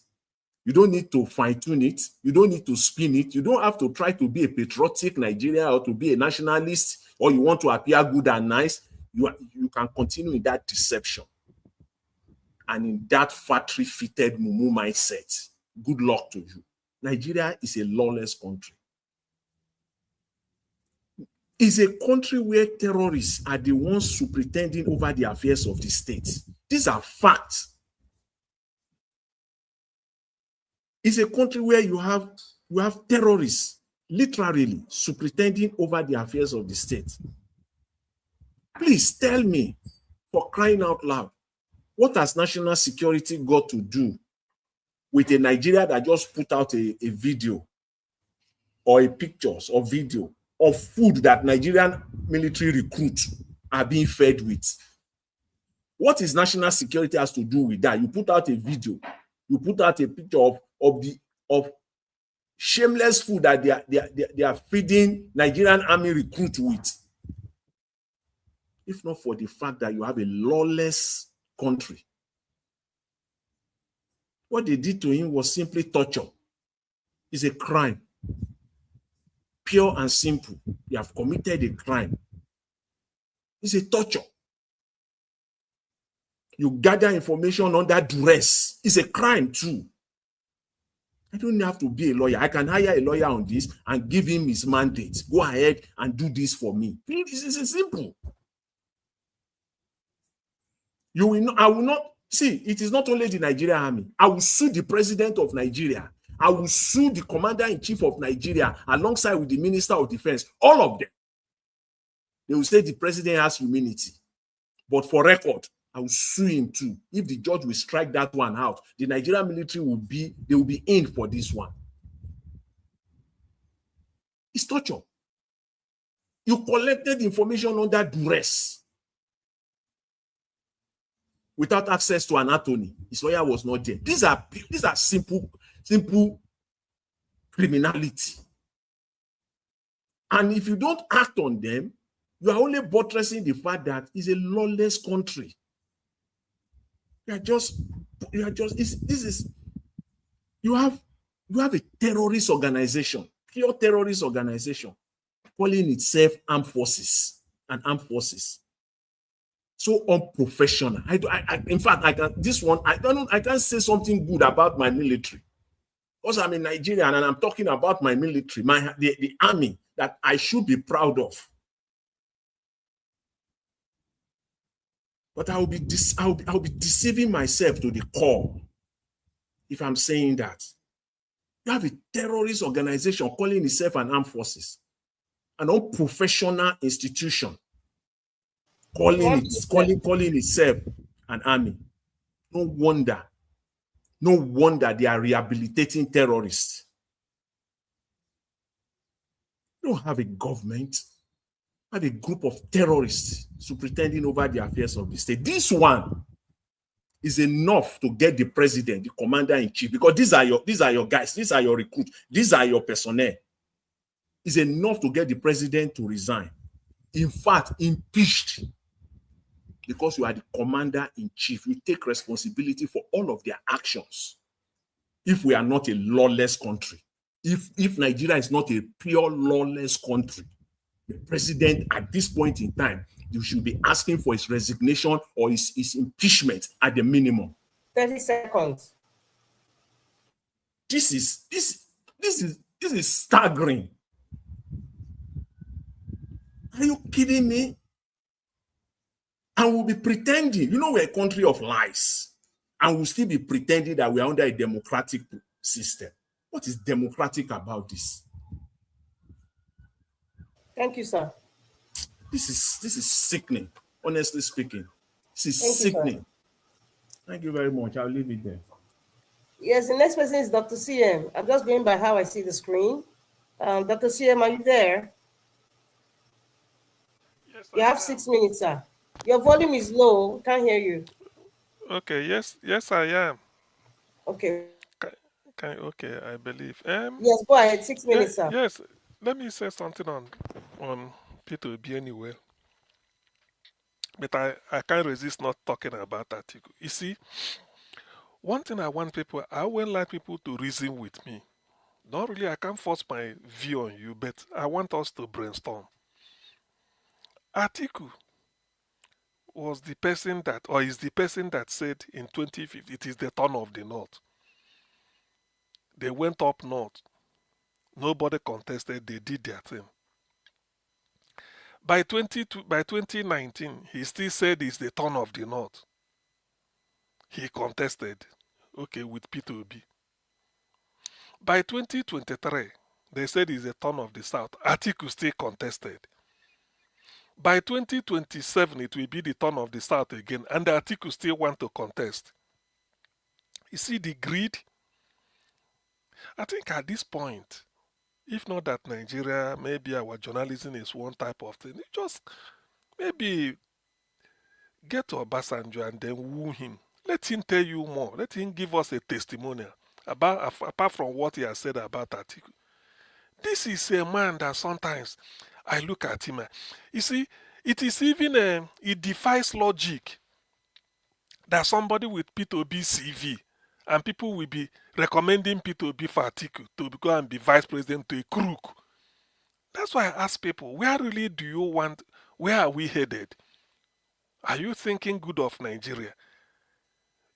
You don't need to fine-tune it. You don't need to spin it. You don't have to try to be a patriotic Nigerian or to be a nationalist, or you want to appear good and nice. You can continue in that deception and in that factory-fitted mumu mindset. Good luck to you. Nigeria is a lawless country. It's a country where terrorists are the ones superintending over the affairs of the state. These are facts. It's a country where you have terrorists literally superintending over the affairs of the state. Please tell me, for crying out loud, what has national security got to do with a Nigeria that just put out a video or a pictures or video of food that Nigerian military recruits are being fed with? What is national security has to do with that? You put out a video, you put out a picture of shameless food that they are feeding Nigerian army recruits with. If not for the fact that you have a lawless country. What they did to him was simply torture. It's a crime. Pure and simple. You have committed a crime. It's a torture. You gather information under duress. It's a crime too. I don't have to be a lawyer. I can hire a lawyer on this and give him his mandate. Go ahead and do this for me. This is simple. You will not, I will not, see, it is not only the Nigerian army. I will sue the president of Nigeria. I will sue the commander-in-chief of Nigeria alongside with the minister of defense. All of them. They will say the president has immunity. But for record, I will sue him too. If the judge will strike that one out, the Nigerian military will be in for this one. It's torture. You collected information under duress without access to an attorney. His lawyer was not there. These are simple criminality. And if you don't act on them, you are only buttressing the fact that it's a lawless country. You have a terrorist organization, pure terrorist organization, calling itself armed forces and armed forces. So unprofessional. In fact, I can't say something good about my military. Because I'm a Nigerian and I'm talking about my military, the army that I should be proud of. But I'll be deceiving myself to the core if I'm saying that. You have a terrorist organization calling itself an armed forces, an unprofessional institution calling itself an army. No wonder they are rehabilitating terrorists. You don't have a government. Have a group of terrorists superintending over the affairs of the state. This one is enough to get the president, the commander-in-chief, because these are your guys, these are your recruits, these are your personnel. Is enough to get the president to resign. In fact, impeached, because you are the commander-in-chief. You take responsibility for all of their actions. If we are not a lawless country, if Nigeria is not a pure lawless country, the president at this point in time, you should be asking for his resignation or his impeachment at the minimum. 30 seconds. This is staggering. Are you kidding me? And we'll be pretending, we're a country of lies, and we'll still be pretending that we're under a democratic system. What is democratic about this? Thank you, sir. This is sickening, honestly speaking. This is sickening. Thank you very much. I'll leave it there. Yes, the next person is Dr. CM. I'm just going by how I see the screen. Dr. CM, are you there? Yes, you have 6 minutes, sir. Your volume is low. Can't hear you. Okay. Yes, I am. Okay. Okay, I believe. Yes, go ahead. 6 minutes, sir. Yes. Let me say something on P2B anyway. But I can't resist not talking about that. You see, one thing I would like people to reason with me. Not really, I can't force my view on you, but I want us to brainstorm. Atiku was the person that, or is the person that said in 2050, it is the turn of the North. They went up north. Nobody contested. They did their thing. By 2019, he still said it's the turn of the North. He contested, okay, with P2B. By 2023, they said it's the turn of the South. Atiku still contested. By 2027, it will be the turn of the South again, and the Atiku still want to contest. You see the greed? I think at this point, if not that Nigeria, maybe our journalism is one type of thing, just maybe get to Obasanjo and then woo him. Let him tell you more. Let him give us a testimonial apart from what he has said about Atiku. This is a man that sometimes I look at him. You see, it is even, it defies logic that somebody with P2B CV and people will be recommending P2B for Atiku to go and be vice president to a crook. That's why I ask people, where really do you want, where are we headed? Are you thinking good of Nigeria?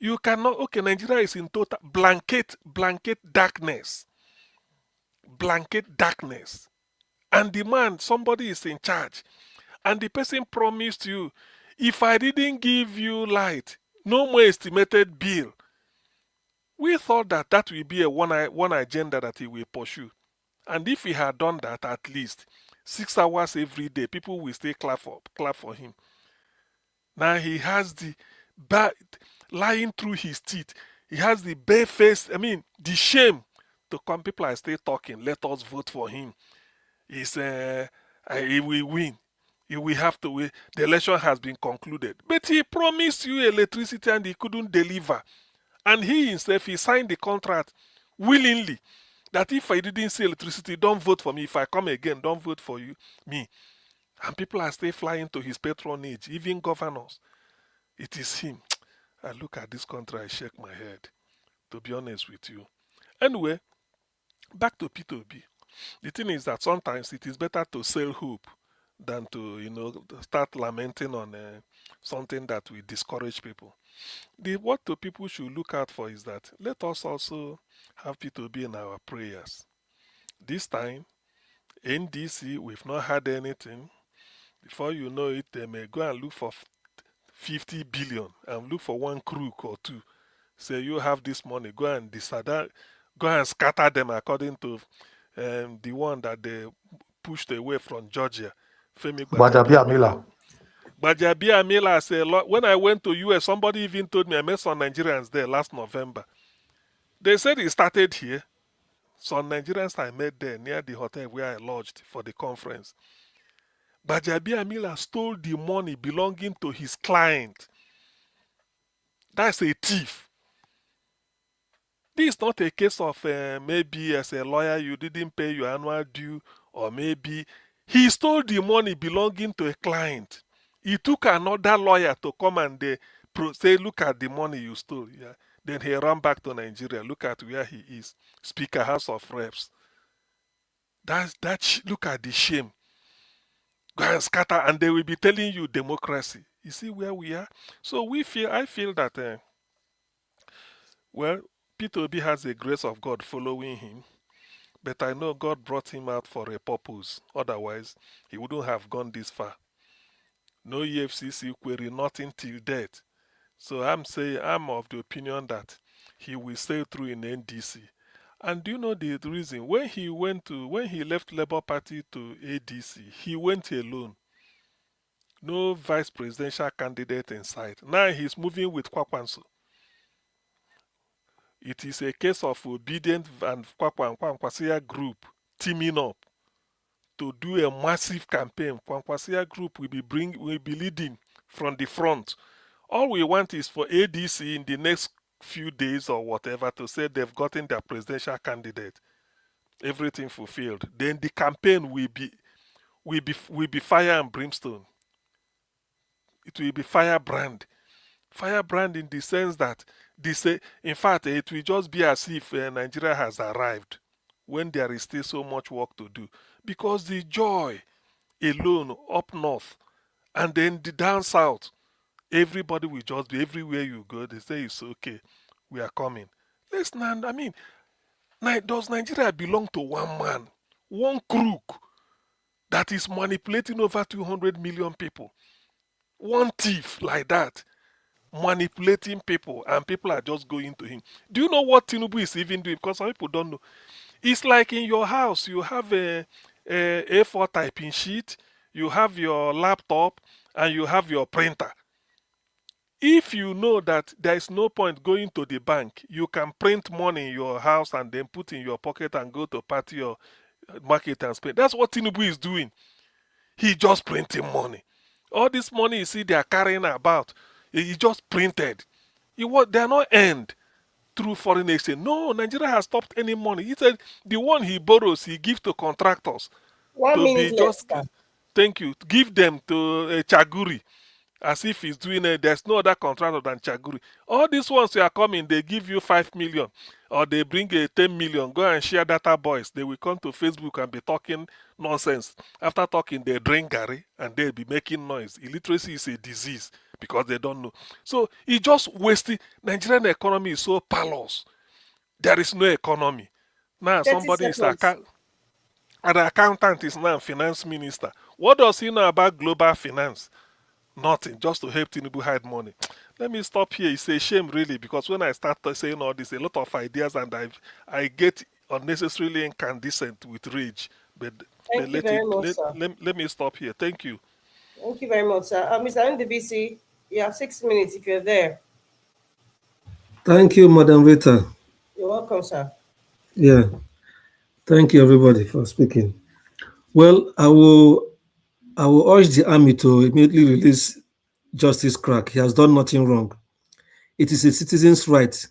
You cannot, okay, Nigeria is in total blanket darkness. Blanket darkness. And the man, somebody is in charge. And the person promised you, if I didn't give you light, no more estimated bill. We thought that that will be a one agenda that he will pursue. And if he had done that at least 6 hours every day, people will still clap for him. Now he has the lying through his teeth. He has the bare face, the shame to come. People are still talking. Let us vote for him. He will win. He will have to win. The election has been concluded. But he promised you electricity and he couldn't deliver. And he himself, he signed the contract willingly that if I didn't see electricity, don't vote for me. If I come again, don't vote for me. And people are still flying to his patronage, even governors. It is him. I look at this country, I shake my head, to be honest with you. Anyway, back to P2B. The thing is that sometimes it is better to sell hope than to, start lamenting on something that will discourage people. What the people should look out for is that let us also have P2B in our prayers. This time, NDC, we've not had anything. Before you know it, they may go and look for 50 billion and look for one crook or two. Say you have this money, go and decide that, go and scatter them according to the one that they pushed away from Georgia. Femi Gbajabiamila. Gbajabiamila said, when I went to US, somebody even told me I met some Nigerians there last November. They said it started here. Some Nigerians I met there near the hotel where I lodged for the conference. Gbajabiamila stole the money belonging to his client. That's a thief. This is not a case of maybe as a lawyer you didn't pay your annual due, or maybe he stole the money belonging to a client. He took another lawyer to come and say, look at the money you stole. Yeah. Then he ran back to Nigeria. Look at where he is. Speaker, House of Reps. Look at the shame. Go and scatter, and they will be telling you democracy. You see where we are? So I feel that, P2B has the grace of God following him, but I know God brought him out for a purpose. Otherwise, he wouldn't have gone this far. No EFCC query, nothing till death. So I'm of the opinion that he will stay through in NDC. And do you know the reason? When he left Labour Party to ADC, he went alone. No vice presidential candidate in sight. Now he's moving with Kwakwanso. It is a case of Obedient and Kwankwasia group teaming up to do a massive campaign. Kwankwasia group will be leading from the front. All we want is for ADC in the next few days or whatever to say they've gotten their presidential candidate. Everything fulfilled. Then the campaign will be fire and brimstone. It will be firebrand. Firebrand in the sense that in fact, it will just be as if Nigeria has arrived when there is still so much work to do. Because the joy alone up north and then the down south, everybody will just be everywhere you go. They say it's okay. We are coming. Does Nigeria belong to one man, one crook that is manipulating over 200 million people? One thief like that, manipulating people, and people are just going to him. Do you know what Tinubu is even doing? Because some people don't know. It's like in your house, you have a A4 typing sheet, you have your laptop, and you have your printer. If you know that there is no point going to the bank, you can print money in your house and then put in your pocket and go to party or market and spend. That's what Tinubu is doing. He just printing money. All this money you see they are carrying about, he just printed. They are not earned through foreign exchange. No, Nigeria has stopped any money. He said the one he borrows, he gives to contractors 1 to minute be left, just. sir. Thank you. Give them to Chaguri, as if he's doing it. There's no other contractor than Chaguri. All these ones who are coming, they give you 5 million or they bring a 10 million. Go and share data, boys. They will come to Facebook and be talking nonsense. After talking, they drink Gary and they'll be making noise. Illiteracy is a disease because they don't know. So he just wasting. Nigerian economy is so parlous. There is no economy. Now 30 somebody is seconds. an accountant is now finance minister. What does he know about global finance? Nothing, just to help Tinubu hide money. Let me stop here. It's a shame, really, because when I start saying all this, a lot of ideas, and I get unnecessarily incandescent with rage. But Thank you very much, sir. let me stop here. Thank you. Thank you very much, sir. Mr. NDBC, you have 6 minutes if you're there. Thank you, Madam Rita. You're welcome, sir. Yeah. Thank you, everybody, for speaking. Well, I will urge the army to immediately release Justice Crack. He has done nothing wrong. It is a citizen's right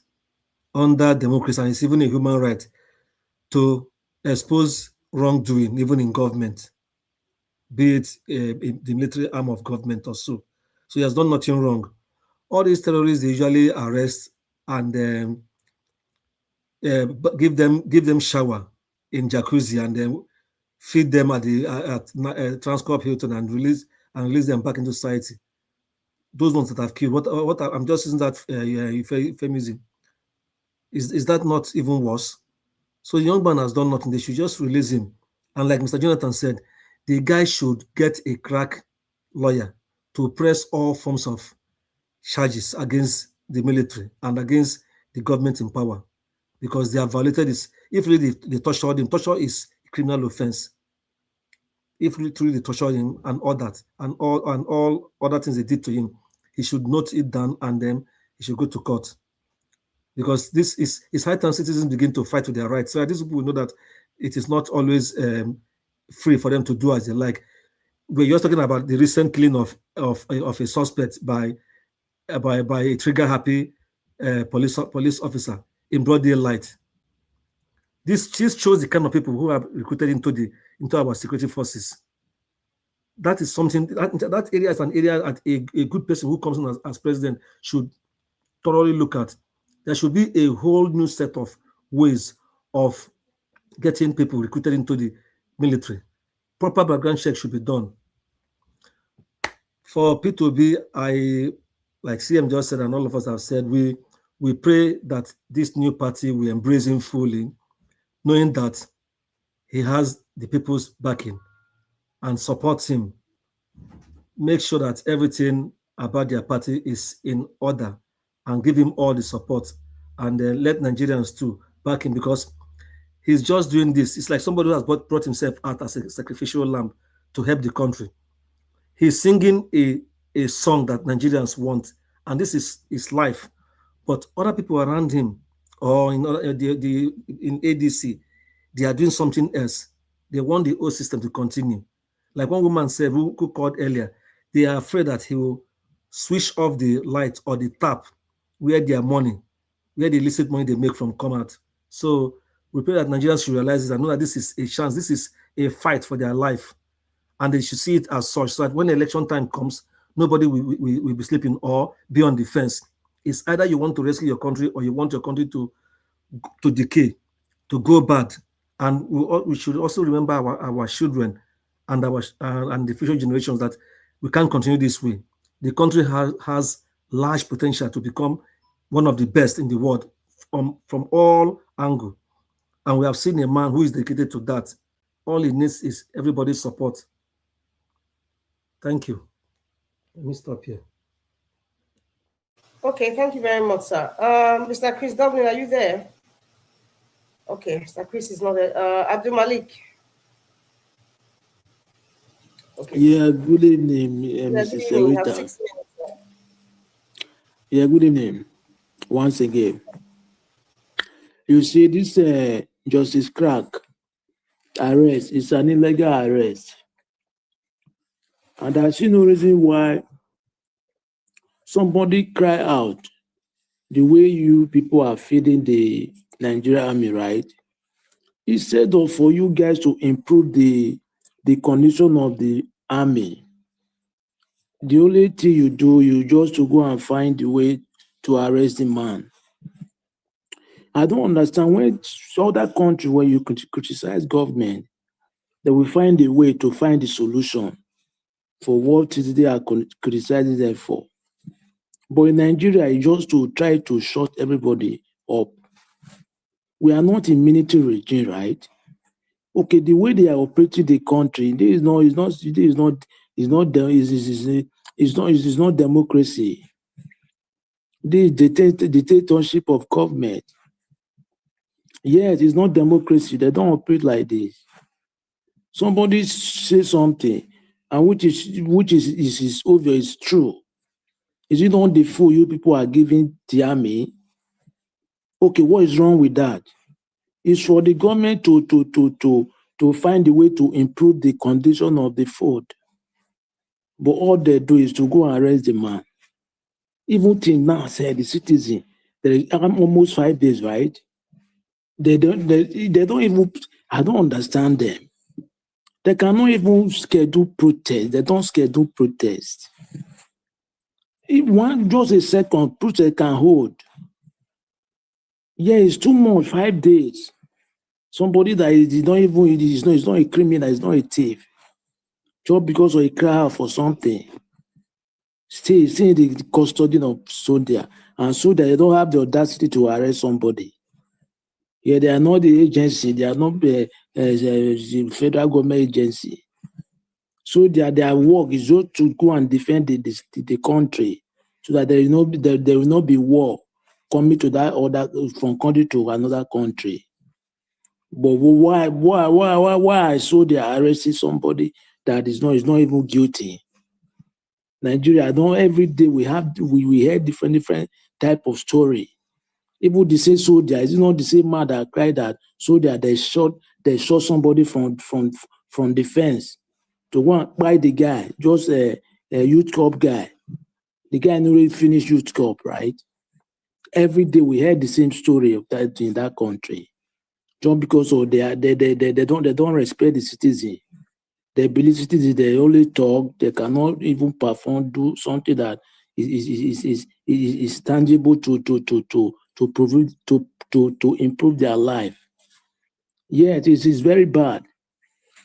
under democracy, and it's even a human right to expose wrongdoing, even in government, be it in the military arm of government or so. So he has done nothing wrong. All these terrorists, they usually arrest and give them shower in jacuzzi and then feed them at the Transcorp Hilton and release them back into society. Those ones that have killed. What I'm just using that euphemism. Is that not even worse? So the young man has done nothing. They should just release him. And like Mr. Jonathan said, the guy should get a crack lawyer to press all forms of charges against the military and against the government in power, because they have violated this. If really they tortured him, torture is a criminal offense. If really they tortured him and all that, and all other things they did to him, he should note it down and then he should go to court. Because this is high time citizens begin to fight for their rights. So these people will know that it is not always free for them to do as they like. We're just talking about the recent killing of a suspect by a trigger-happy police officer in broad daylight. This shows the kind of people who are recruited into our security forces. That is something that area is an area that a good person who comes in as president should thoroughly look at. There should be a whole new set of ways of getting people recruited into the military. Proper background check should be done. For P2B, like CM just said and all of us have said, we pray that this new party will embrace him fully, knowing that he has the people's backing and supports him. Make sure that everything about their party is in order and give him all the support, and then let Nigerians too back him, because he's just doing this. It's like somebody who has brought himself out as a sacrificial lamb to help the country. He's singing a song that Nigerians want, and this is his life. But other people around him, or in ADC, they are doing something else. They want the old system to continue. Like one woman said, who called earlier, they are afraid that he will switch off the light or the tap where their money, where the illicit money they make from come out. So we pray that Nigerians should realize this and know that this is a chance, this is a fight for their life. And they should see it as such, so that when election time comes, nobody will be sleeping or be on the fence. It's either you want to rescue your country or you want your country to decay, to go bad. And we should also remember our children and the future generations, that we can't continue this way. The country has large potential to become one of the best in the world from all angles. And we have seen a man who is dedicated to that. All he needs is everybody's support. Thank you. Let me stop here. Okay, thank you very much, sir. Mr. Chris Dublin, are you there? Okay, Mr. Chris is not there. Abdul Malik. Okay. Yeah, good evening, Yeah, good Mrs. evening. You have Rita. 6 minutes. Yeah, good evening. Once again, you see, this Justice Crack arrest is an illegal arrest, and I see no reason why somebody cry out the way you people are feeding the Nigerian army, right? Instead of for you guys to improve the condition of the army, the only thing you do, you just to go and find the way to arrest the man. I don't understand when other country where you criticize government, they will find a way to find the solution for what is they are criticizing them for. But in Nigeria, it's just to try to shut everybody up. We are not in military regime, right? Okay, the way they are operating the country, it's not democracy. This is dictatorship of government. Yes, it's not democracy. They don't operate like this. Somebody say something, and which is obvious, is true. Is it not the fool you people are giving the army? Okay, what is wrong with that? It's for the government to find a way to improve the condition of the food. But all they do is to go and arrest the man. Even till now, say the citizen, there is almost 5 days, right? They don't even, I don't understand them. They cannot even schedule protest. They don't schedule protest. If just a second, protest can hold. Yeah, it's too much, 5 days. Somebody that is not even, is not a criminal, is not a thief. Just because of a cry out for something. Still in the custody of soldier. And so that they don't have the audacity to arrest somebody. Yeah, they are not the agency. They are not the federal government agency. So their work is just to go and defend the country, so that there will not be war coming to that other from country to another country. But why I saw they are arresting somebody that is not even guilty? Nigeria, every day we hear different type of story. Even the same soldier, is it not the same man that cried that soldier they shot somebody from the fence to go and buy the guy, just a youth cup guy. The guy never really finished youth cup, right? Every day we heard the same story of that in that country. Just because of they don't respect the citizen. They believe citizens, they only talk, they cannot even perform, do something that is tangible to improve their life. Yeah, it is very bad.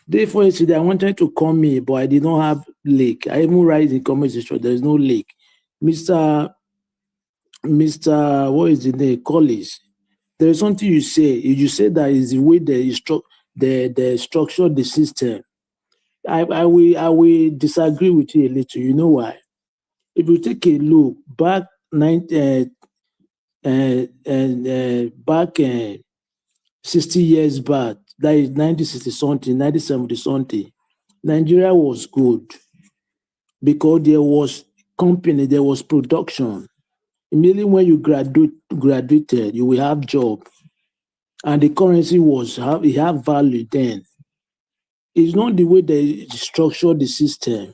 Therefore, yesterday I wanted to call me, but I did not have link. I even write in the comment section, there is no link. Mr. What is the name? Collins. There is something you say. You say that is the way they structure the system. I will disagree with you a little. You know why? If you take a look back back 60 years back, that is 1960 something, 1970 something, Nigeria was good because there was company, there was production. Immediately when you graduated, you will have job, and the currency it have value then. It's not the way they structure the system.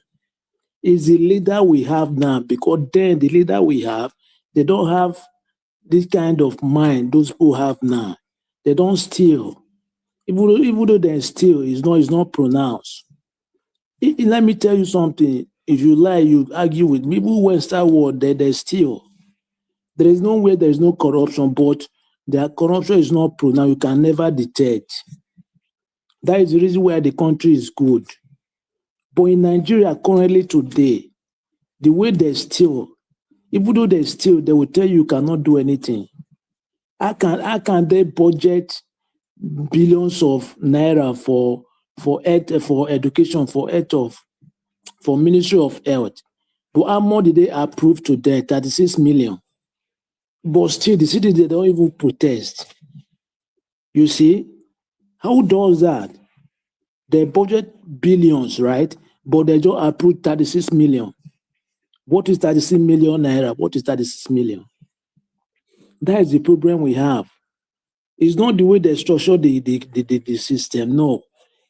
It's the leader we have now, because then the leader we have, they don't have this kind of mind those people have now. They don't steal. Even though they steal, it's not pronounced. Let me tell you something. If you lie, you argue with me. People who start war, they steal. There is no way there is no corruption, but their corruption is not pronounced. You can never detect. That is the reason why the country is good. But in Nigeria, currently today, the way they steal, even though they steal, they will tell you cannot do anything. How can they budget billions of naira for education, for health, for Ministry of Health? But how much did they approve to them? 36 million. But still, the city, they don't even protest. You see? How does that? They budget billions, right? but they just approved 36 million. What is 36 million naira? What is 36 million? That is the problem we have. It's not the way they structure the system. No,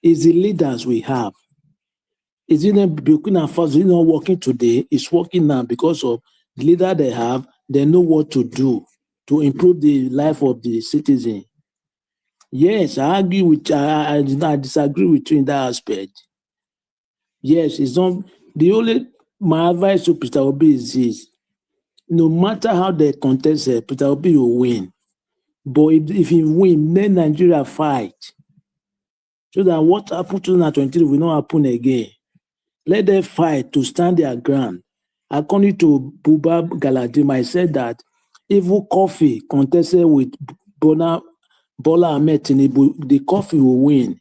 it's the leaders we have. Is it not Burkina Faso is not working today? It's working now because of the leader they have. They know what to do to improve the life of the citizen. Yes, I agree with I disagree with you in that aspect. Yes, it's not the only my advice to Peter Obi is this. No matter how they contest, Peter Obi will win. But if he win, then Nigeria fight. So that what happened to 2023 will not happen again. Let them fight to stand their ground. According to Buba Galadima, I said that even coffee contested with Bola Ahmed Tinubu, the coffee will win.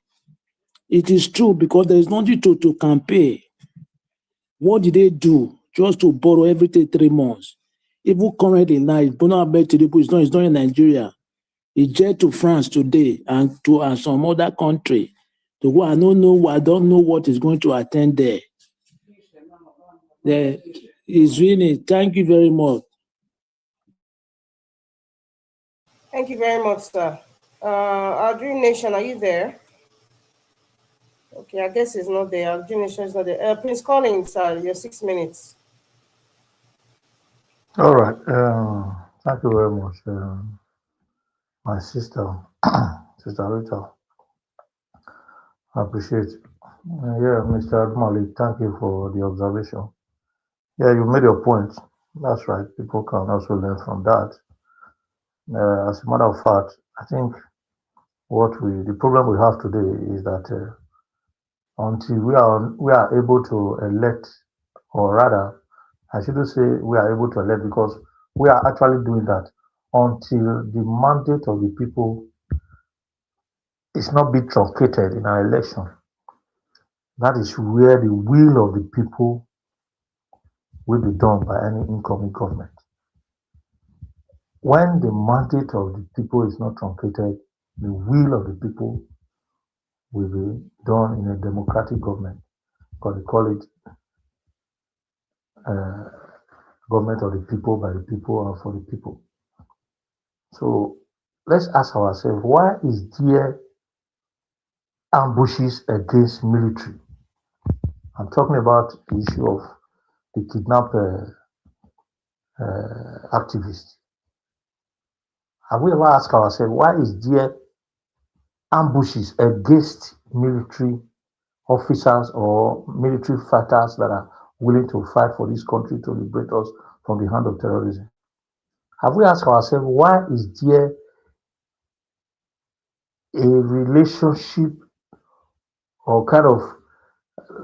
It is true because there is nothing to campaign. What did they do? Just to borrow every 3 months. Even currently now, Bola Ahmed Tinubu is not in Nigeria. He jet to France today and to some other country to go. I don't know what is going to attend there. There is really. Thank you very much. Thank you very much, sir. Our Dream Nation, are you there? Okay, I guess it's not there. Our Dream Nation is not there. Prince Collins, sir, your 6 minutes. All right. Thank you very much, my sister, Sister Rita. I appreciate it. Yeah, Mr. Admali, thank you for the observation. Yeah, you made your point. That's right. People can also learn from that. As a matter of fact, I think the problem we have today is that until we are able to elect, or rather, I shouldn't say we are able to elect because we are actually doing that until the mandate of the people is not being truncated in our election. That is where the will of the people will be done by any incoming government. When the mandate of the people is not truncated, the will of the people will be done in a democratic government, because they call it government of the people, by the people, and for the people. So let's ask ourselves, why is there ambushes against military? I'm talking about the issue of the kidnapped activists. Have we ever asked ourselves, why is there ambushes against military officers or military fighters that are willing to fight for this country to liberate us from the hand of terrorism? Have we asked ourselves, why is there a relationship, or kind of,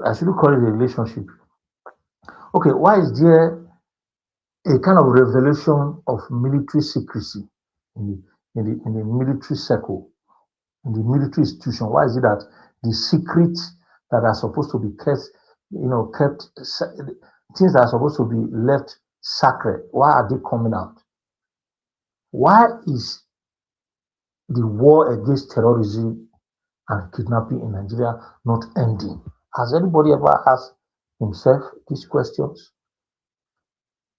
I shouldn't call it a relationship. Okay, why is there a kind of revelation of military secrecy in the military circle, in the military institution? Why is it that the secrets that are supposed to be kept, things that are supposed to be left sacred, why are they coming out? Why is the war against terrorism and kidnapping in Nigeria not ending? Has anybody ever asked himself these questions?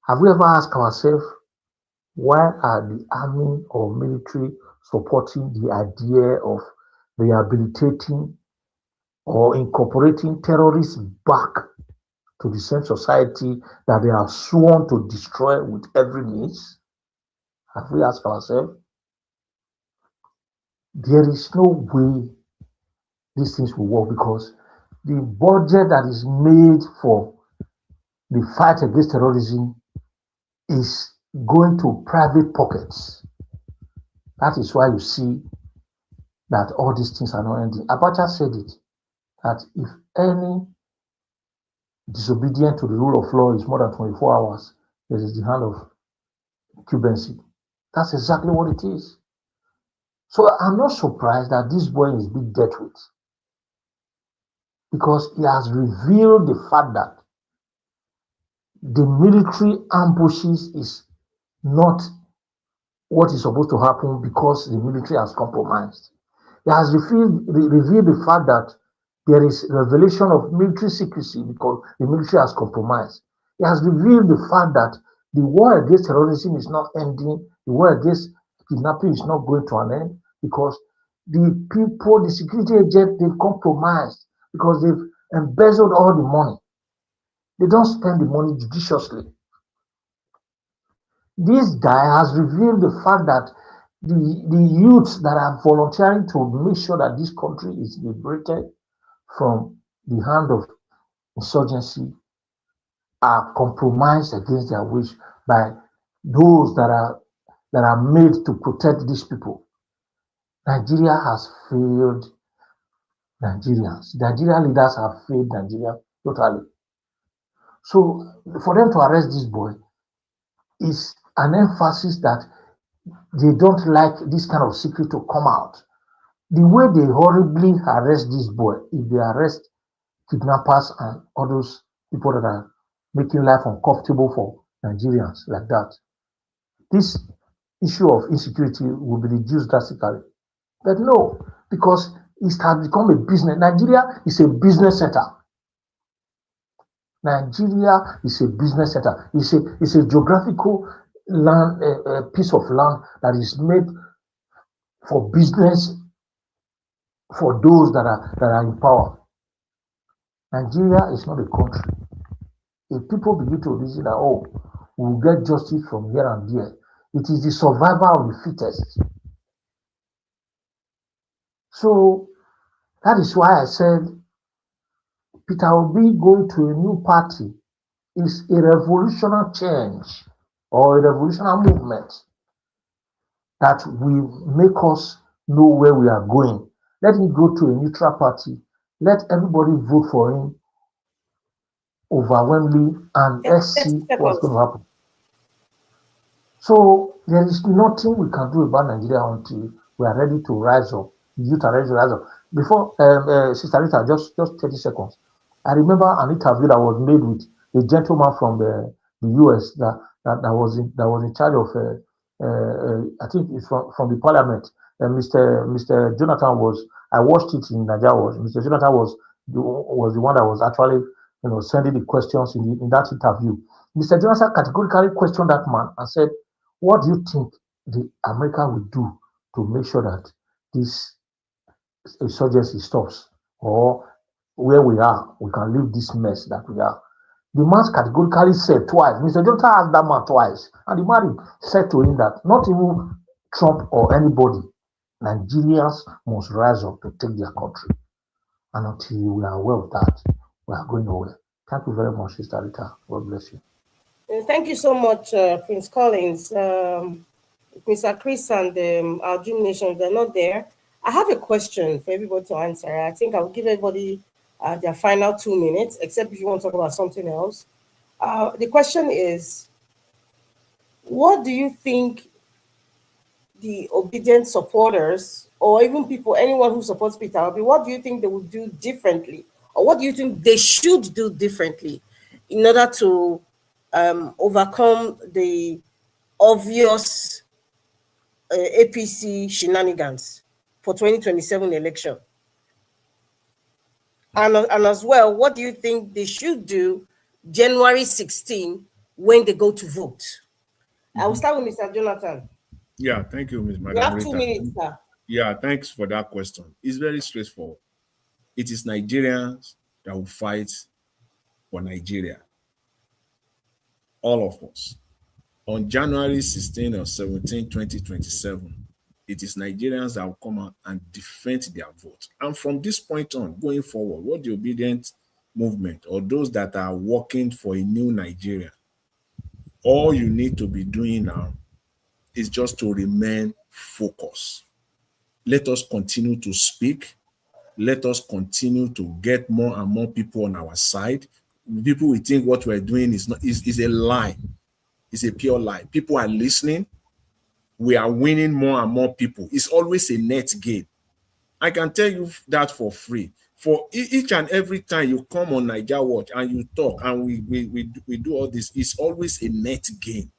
Have we ever asked ourselves, why are the army or military supporting the idea of rehabilitating or incorporating terrorists back to the same society that they are sworn to destroy with every means? Have we asked ourselves? There is no way these things will work, because the budget that is made for the fight against terrorism is going to private pockets. That is why you see that all these things are not ending. Abacha said it, that if any disobedient to the rule of law is more than 24 hours, it is the hand of cubancy. That's exactly what it is. So I'm not surprised that this boy is being dealt with, because he has revealed the fact that the military ambushes is not what is supposed to happen, because the military has compromised. He has revealed the fact that There is revelation of military secrecy because the military has compromised. It has revealed the fact that the war against terrorism is not ending, the war against kidnapping is not going to an end because the people, the security agents, they've compromised because they've embezzled all the money. They don't spend the money judiciously. This guy has revealed the fact that the youths that are volunteering to make sure that this country is liberated from the hand of insurgency are compromised against their wish by those that are made to protect these people. Nigeria has failed Nigerians. Nigerian leaders have failed Nigeria totally. So for them to arrest this boy is an emphasis that they don't like this kind of secret to come out. The way they horribly arrest this boy, if they arrest kidnappers and others, people that are making life uncomfortable for Nigerians like that, this issue of insecurity will be reduced drastically. But no, because it has become a business. Nigeria is a business center. Nigeria is a business center. It's a geographical land, a piece of land that is made for business for those that are in power. Nigeria is not a country. If people begin to reason that, oh, we'll get justice from here and there, it is the survival of the fittest. So that is why I said Peter Obi going to a new party is a revolutionary change or a revolutionary movement that will make us know where we are going. Let him go to a neutral party. Let everybody vote for him overwhelmingly, and let's see what's going to happen. So there is nothing we can do about Nigeria until we are ready to rise up. The youth are ready to rise up. Before, Sister Rita, just 30 seconds. I remember an interview that was made with a gentleman from the US that was in charge of, I think it's from the parliament. Mr. Jonathan was, I watched it in Nigeria. Mr. Jonathan was the one that was actually sending the questions in that interview. Mr. Jonathan categorically questioned that man and said, what do you think the America will do to make sure that this insurgency stops, or where we are, we can leave this mess that we are? The man categorically said twice, Mr. Jonathan asked that man twice, and the man said to him that not even Trump or anybody, Nigerians must rise up to take their country. And until we are aware of that, we are going nowhere. Thank you very much, Sister Rita. God bless you. Thank you so much, Prince Collins. Mr. Chris and our Dream Nation, they're not there. I have a question for everybody to answer. I think I'll give everybody their final 2 minutes, except if you want to talk about something else. The question is, what do you think the obedient supporters, or even people, anyone who supports Peter Obi, what do you think they would do differently? Or what do you think they should do differently in order to overcome the obvious APC shenanigans for 2027 election? And as well, what do you think they should do January 16 when they go to vote? I will start with Mr. Jonathan. Yeah, thank you, Ms. Madam. You have 2 minutes, sir. Yeah, thanks for that question. It's very straightforward. It is Nigerians that will fight for Nigeria. All of us. On January 16 or 17, 2027, it is Nigerians that will come out and defend their vote. And from this point on, going forward, what the obedient movement or those that are working for a new Nigeria, all you need to be doing now is just to remain focused. Let us continue to speak. Let us continue to get more and more people on our side. People will think what we're doing is a lie. It's a pure lie. People are listening. We are winning more and more people. It's always a net gain. I can tell you that for free. For each and every time you come on Niger Watch and you talk and we do all this, it's always a net gain.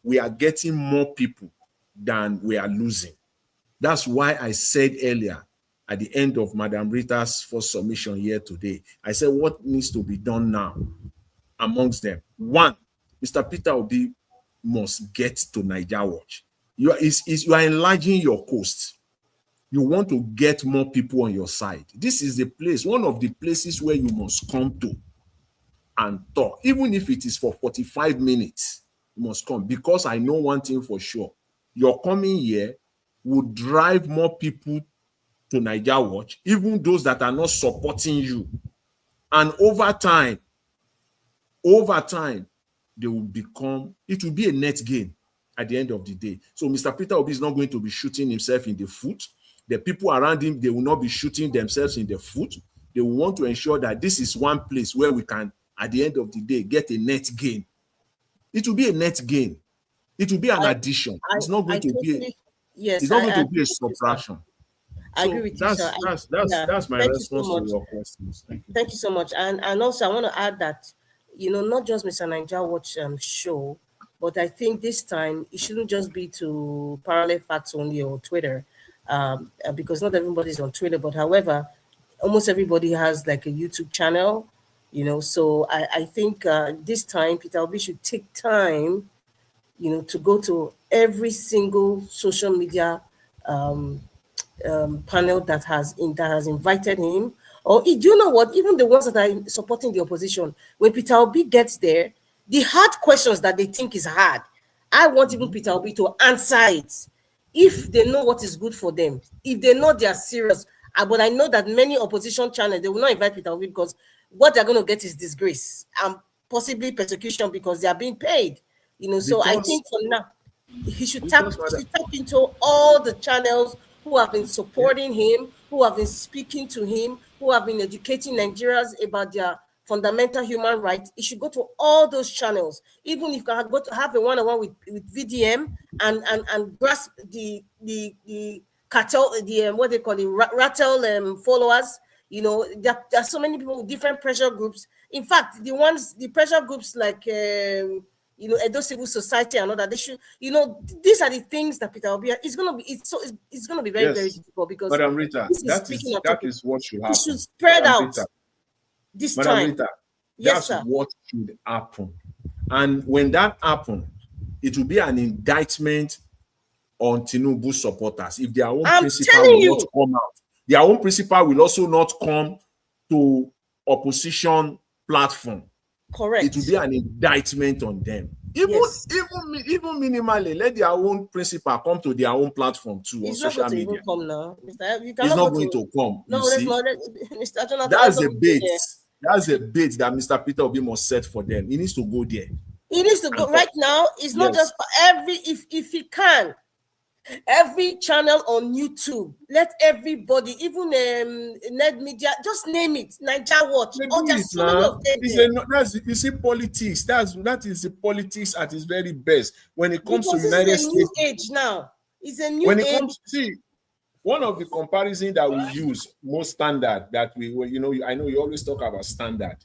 We are getting more people than we are losing. That's why I said earlier, at the end of Madam Rita's first submission here today. I said, what needs to be done now amongst them? One, Mr. Peter Obi must get to Niger Watch. You are enlarging your coast. You want to get more people on your side. This is the place, one of the places where you must come to and talk, even if it is for 45 minutes. You must come, because I know one thing for sure: your coming here will drive more people to Niger Watch, even those that are not supporting you. And over time, they will become, it will be a net gain at the end of the day. So Mr. Peter Obi is not going to be shooting himself in the foot. The people around him, they will not be shooting themselves in the foot. They will want to ensure that this is one place where we can, at the end of the day, get a net gain. It will be a net gain. It will be an addition. It's not going to be a subtraction. I agree with you, sir. That's my response to your questions. Thank you. Thank you so much. And also I want to add that, not just Mr. Niger Watch show, but I think this time it shouldn't just be to Parallel Facts only or Twitter, because not everybody's on Twitter. But however, almost everybody has like a YouTube channel, So I think this time Peter Obi should take time, to go to every single social media panel that has invited him. Or do you know what? Even the ones that are supporting the opposition, when Peter Obi gets there, the hard questions that they think is hard, I want even Peter Obi to answer it. If they know what is good for them, if they know they are serious. But I know that many opposition channels, they will not invite Peter Obi because what they're going to get is disgrace and possibly persecution because they are being paid. So I think for now, he should tap into all the channels who have been supporting him, who have been speaking to him, who have been educating Nigerians about their fundamental human rights. He should go to all those channels, even if you can go to have a one-on-one with VDM and grasp the cartel, what they call it, rattle followers. There are so many people with different pressure groups. In fact, the pressure groups like Edo Civil Society and all that, they should, these are the things that Peter Obi is going to be. It's going to be very, very difficult because Madam Rita, that is what should happen. It should spread out this Madam time. Rita, yes, that's sir. what should happen. And when that happens, it will be an indictment on Tinubu supporters. If their own principal will not come out, their own principal will also not come to opposition platform. Correct. It will be an indictment on them. Even minimally, let their own principal come to their own platform too on social media. Even come now. He's not going to come. No, Mr. Jonathan, that's a bait. That's a bait that Mr. Peter Obi must set for them. He needs to go there. He needs to go right now. It's not just for if he can. Every channel on YouTube, let everybody, even Ned Media, just name it, Niger Watch. You see, politics. That is the politics at its very best. When it comes to United States, new age now. It's a new age. One of the comparisons that we use, most standard, that I know you always talk about standard,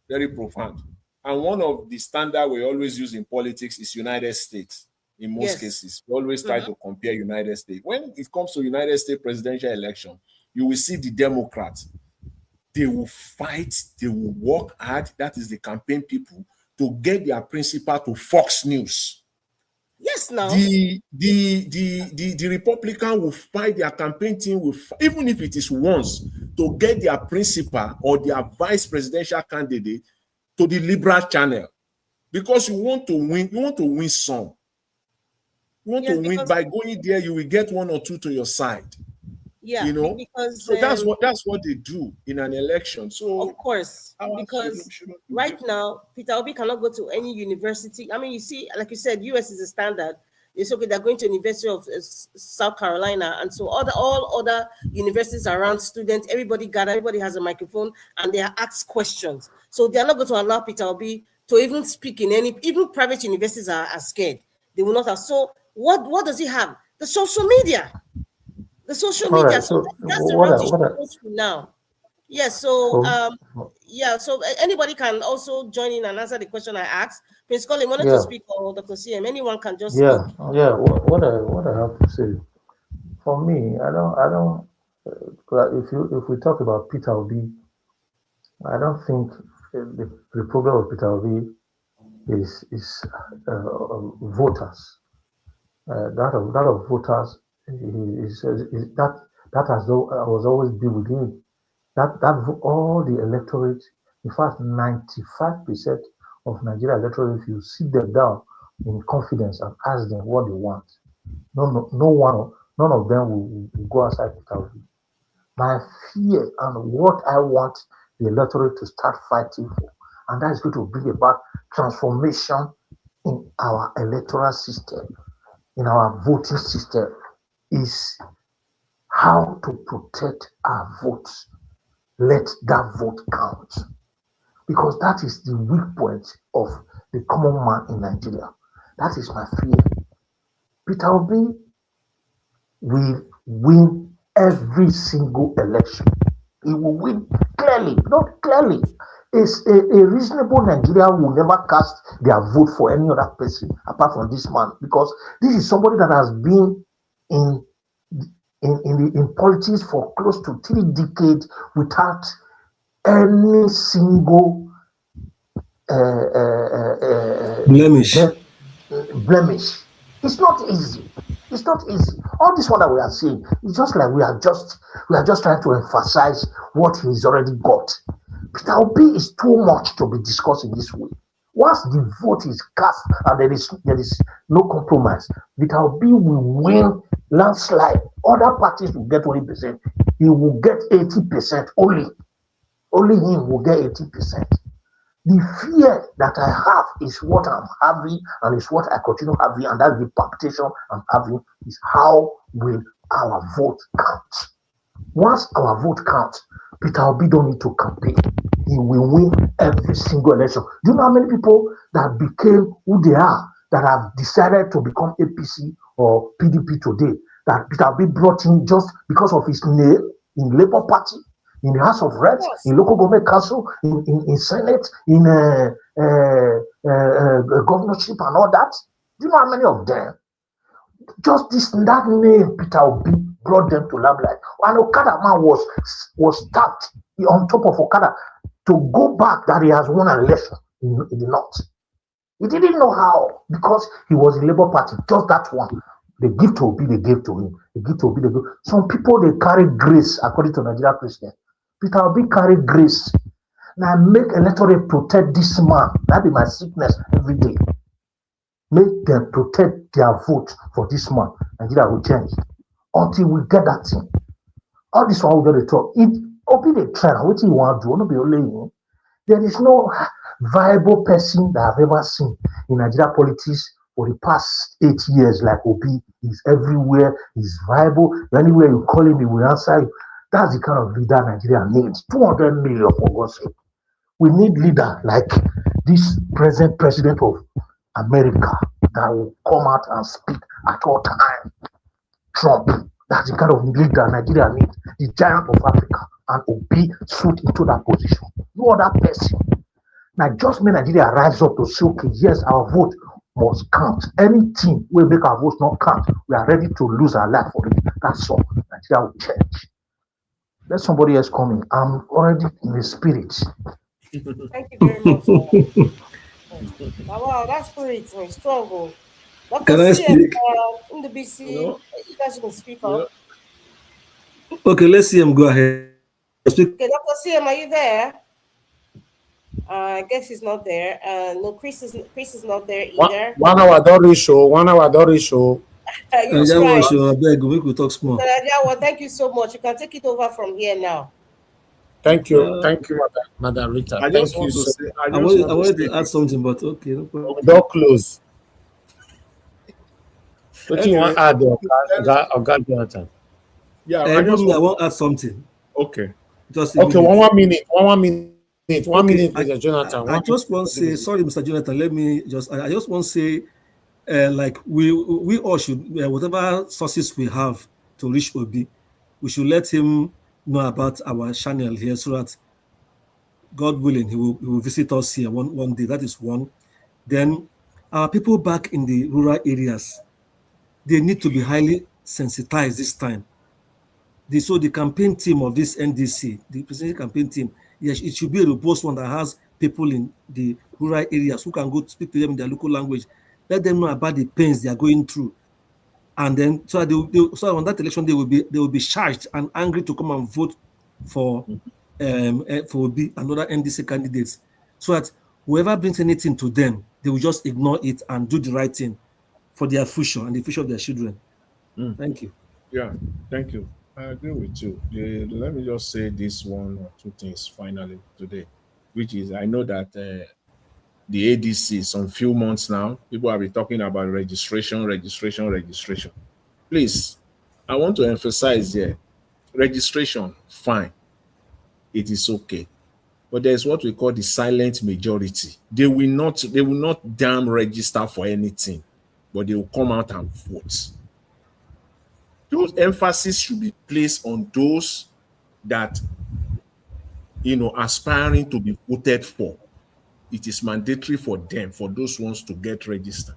very profound. And one of the standard we always use in politics is United States. In most cases, we always try to compare United States. When it comes to United States presidential election, you will see the Democrats. They will fight, they will work hard. That is the campaign people, to get their principal to Fox News. Yes, now. The Republican will fight, their campaign team will fight, even if it is once, to get their principal or their vice presidential candidate to the liberal channel. Because you want to win some. You want to win by going there, you will get one or two to your side. Yeah, because so that's what they do in an election. So of course, because right now Peter Obi cannot go to any university. I mean, you see, like you said, US is a standard. It's okay. They're going to University of South Carolina, and so all other universities around students. Everybody has a microphone, and they are asked questions. So they are not going to allow Peter Obi to even speak in any. Even private universities are scared. They will not have. So what does he have? The social media. The social media. Right, so that's the route he should go through now. Yes. So So anybody can also join in and answer the question I asked. Prince Colin wanted to speak, or Dr. CM. Anyone can just speak. What I have to say, for me, I don't if we talk about Peter Obi, I don't think the problem of Peter Obi is voters. That of voters is that has was always been with him. All the electorate, in fact, 95% of Nigeria electorate, if you sit them down in confidence and ask them what they want, none of them will go outside Peter Obi. My fear and what I want the electorate to start fighting for, and that is going to bring about transformation in our electoral system, in our voting system, is how to protect our votes. Let that vote count. Because that is the weak point of the common man in Nigeria. That is my fear. Peter Obi will win every single election. He will win clearly, not clearly. It's a reasonable Nigerian will never cast their vote for any other person apart from this man, because this is somebody that has been in politics for close to 3 decades without any single blemish. It's not easy. It's not easy. All this one that we are seeing, it's just like we are just trying to emphasize what he's already got. Peter Obi is too much to be discussed in this way. Once the vote is cast and there is no compromise, Peter Obi will win landslide. Other parties will get 20%. He will get 80% only. Only him will get 80%. The fear that I have is what I'm having, and is what I continue having, and that's the palpitation I'm having, is how will our vote count? Once our vote counts, Peter Obi don't need to campaign. He will win every single election. Do you know how many people that became who they are, that have decided to become APC or PDP today, that Peter Obi brought in just because of his name in Labour Party, in the House of Reps, in local government council, in Senate, in governorship and all that? Do you know how many of them? Just that name, Peter Obi, brought them to limelight. And Okada man was tapped on top of Okada to go back that he has won an election in the north. He didn't know how, because he was in Labour Party. Just that one. They give to Obi, they gave to him. They give to Obi, they give. Some people, they carry grace, according to Nigeria President. Peter Obi carry grace. Now make electorate protect this man. That be my sickness every day. Make them protect their vote for this man. Nigeria will change. Until we get that thing. All this one we got to talk. It Obi the trend. What you want to do? Not be only you. There is no viable person that I've ever seen in Nigeria politics for the past 8 years like Obi. He's everywhere. He's viable. Anywhere you call him, he will answer you. That's the kind of leader Nigeria needs. 200 million, for God's sake. We need leader like this present president of America that will come out and speak at all time. Trump. That's the kind of leader Nigeria needs. The giant of Africa. And Obi suit into that position. No other person. Now just when Nigeria rise up to say, okay, yes, our vote must count. Anything will make our votes not count. We are ready to lose our life for it. That's all. Nigeria will change. Let somebody else come in. I'm already in the spirit. Thank you very much. Wow, that spirit is strong. Can I speak? In the BC, you guys can speak up. Okay, let's see him go ahead. Okay, Dr. CM, are you there? I guess he's not there. No, Chris is not there either. 1 hour don't show. 1 hour don't show. We could talk small. Well, thank you so much. You can take it over from here now. Thank you, Madam Rita. I Thank you. I wanted to add something, but okay, no problem. Door close. What do you want to add, Oga Jonathan? Yeah, I want to add something. Okay. Just okay, one minute, Mr. Jonathan. I just want to say, sorry, Mr. Jonathan. I just want to say, like we all should, whatever sources we have to reach Obi, we should let him know about our channel here, so that God willing, he will visit us here one day. That is one. Then our people back in the rural areas, they need to be highly sensitized this time. the campaign team of this NDC, the presidential campaign team, yes, it should be a robust one that has people in the rural areas who can go to speak to them in their local language. Let them know about the pains they are going through, and then so so on that election they will be charged and angry to come and vote for be another NDC candidates, so that whoever brings anything to them, they will just ignore it and do the right thing for their future and the future of their children. Thank you. Yeah, thank you. I agree with you. Let me just say this one or two things finally today, which is I know that the ADC, some few months now, people have been talking about registration. Please, I want to emphasize here, registration, fine. It is okay. But there's what we call the silent majority. They will not damn register for anything, but they will come out and vote. Those emphasis should be placed on those that aspiring to be voted for. It is mandatory for them, for those ones to get registered.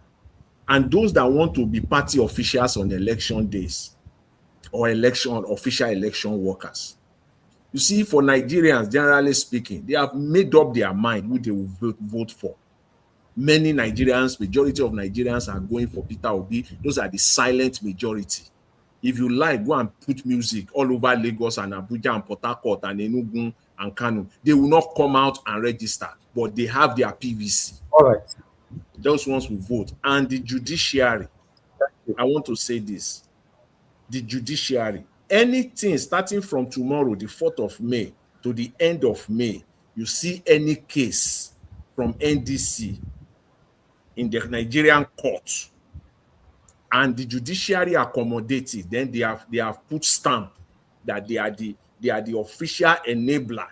And those that want to be party officials on election days or official election workers. You see, for Nigerians, generally speaking, they have made up their mind who they will vote for. Many Nigerians, majority of Nigerians are going for Peter Obi. Those are the silent majority. If you like, go and put music all over Lagos and Abuja and Port Harcourt and Enugu and Kano. They will not come out and register, but they have their PVC. All right. Those ones will vote. And the judiciary, I want to say this. The judiciary, anything starting from tomorrow, the 4th of May, to the end of May, you see any case from NDC in the Nigerian court, and the judiciary accommodated, then they have put stamp that they are the official enabler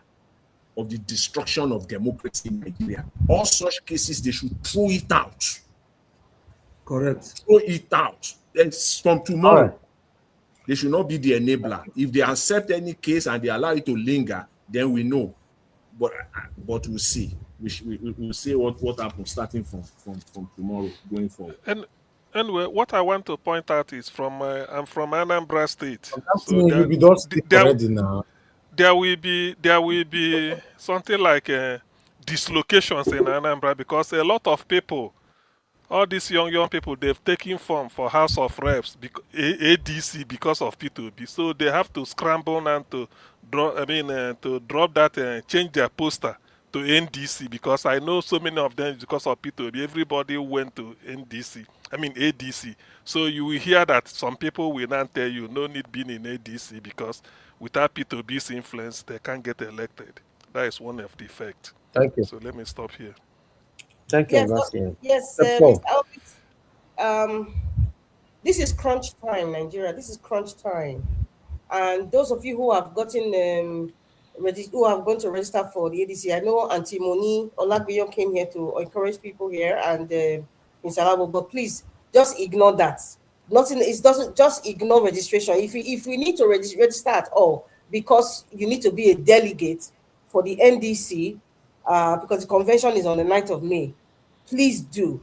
of the destruction of democracy in Nigeria. All such cases, they should throw it out. Correct. Throw it out. Then from tomorrow, they should not be the enabler. If they accept any case and they allow it to linger, then we know. But we'll see. We'll see what happens starting from tomorrow going forward. And anyway, what I want to point out is I'm from Anambra State. There will be something like dislocations in Anambra, because a lot of people, all these young people, they've taken form for House of Reps, ADC, because of P2B. So they have to scramble and to drop that, change their poster to NDC, because I know so many of them, because of P2B, everybody went to ADC. So you will hear that some people will not tell you no need being in ADC, because without P2B's influence, they can't get elected. That is one of the effects. Thank you. So let me stop here. Thank you. Yes, Mr. Elvis, this is crunch time, Nigeria. This is crunch time. And those of you who have gotten who have gone to register for the ADC, I know Auntie Moni Olagbiyo came here to encourage people here, and Mr. Alabo, but please just ignore that. Nothing. It doesn't. Just ignore registration. If we need to register at all, because you need to be a delegate for the NDC, because the convention is on the 9th of May, please do.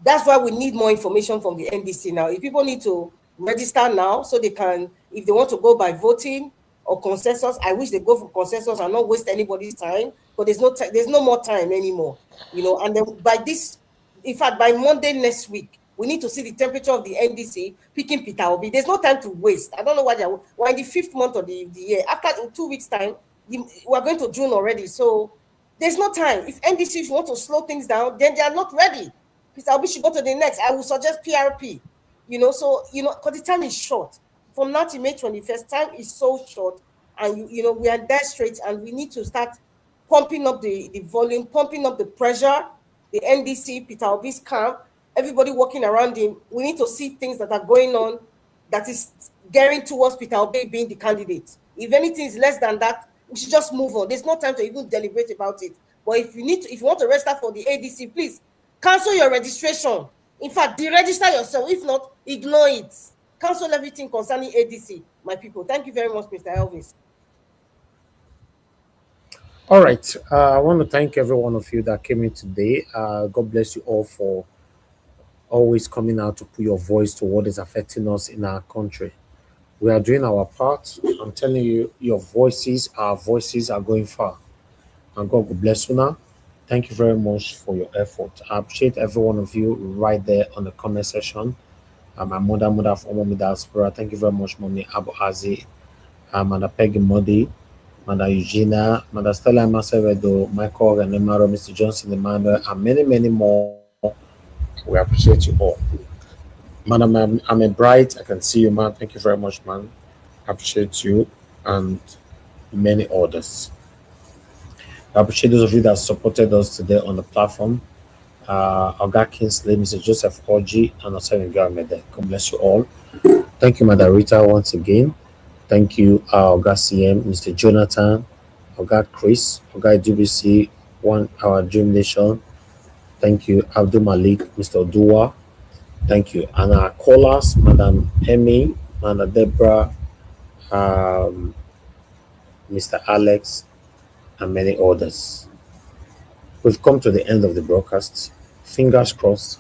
That's why we need more information from the NDC now. If people need to register now, so they can, if they want to go by voting or consensus, I wish they go for consensus and not waste anybody's time. But there's no more time anymore, And then in fact, by Monday next week, we need to see the temperature of the NDC picking Peter Obi. There's no time to waste. I don't know why we're in the 5th month of the year. After in 2 weeks' time, we're going to June already. So there's no time. If NDC want to slow things down, then they are not ready. Peter Obi should go to the next. I will suggest PRP. Because the time is short. From now to May 21st, time is so short, and we are desperate, and we need to start pumping up the volume, pumping up the pressure. The NDC, Peter Obi's camp, everybody walking around him. We need to see things that are going on that is gearing towards Peter Obi being the candidate. If anything is less than that, we should just move on. There's no time to even deliberate about it. But if you want to register for the ADC, please cancel your registration. In fact, deregister yourself. If not, ignore it. Cancel everything concerning ADC, my people. Thank you very much, Mr. Elvis. All right. I want to thank every one of you that came in today. God bless you all for always coming out to put your voice to what is affecting us in our country. We are doing our part. I'm telling you, your voices, our voices are going far. And God will bless you now. Thank you very much for your effort. I appreciate every one of you right there on the comment section. My mother of Mommy Diaspora. Thank you very much, Mommy Abu Azi, Mother Peggy Modi, Mother Eugenia, Mother Stella Masevedo, Michael and Emaro, Mr. Johnson Emmanuel, and many, many more. We appreciate you all. Madam, I'm a bright. I can see you, man. Thank you very much, man. I appreciate you and many others. I appreciate those of you that supported us today on the platform. Oga Kingsley, Mr. Joseph Oji, and Osayin Gamede. God bless you all. Thank you, Madam Rita, once again. Thank you, Oga CM, Mr. Jonathan, Oga Chris, Oga DBC, Our Dream Nation. Thank you, Abdul Malik, Mr. Odua. Thank you. And our callers, Madam Emmy, Madam Deborah, Mr. Alex, and many others. We've come to the end of the broadcast. Fingers crossed,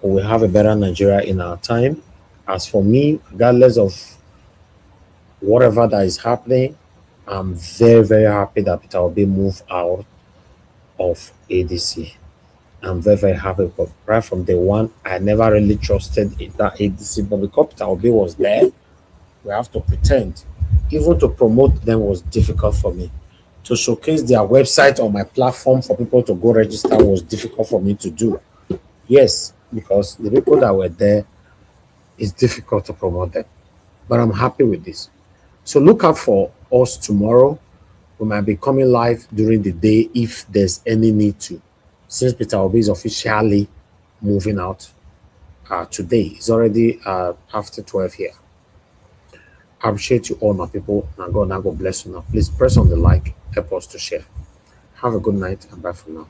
we have a better Nigeria in our time. As for me, regardless of whatever that is happening, I'm very, very happy that Peter Obi moved out of ADC. I'm very, very happy, but right from day one, I never really trusted that ADC, but because Peter Obi was there, we have to pretend. Even to promote them was difficult for me. To showcase their website on my platform for people to go register was difficult for me to do. Yes, because the people that were there, it's difficult to promote them. But I'm happy with this. So look out for us tomorrow. We might be coming live during the day if there's any need to. Since Peter Obi is officially moving out today. It's already after 12 here. I appreciate you all, my people. Now God bless you now. Please press on the like, help us to share. Have a good night and bye for now.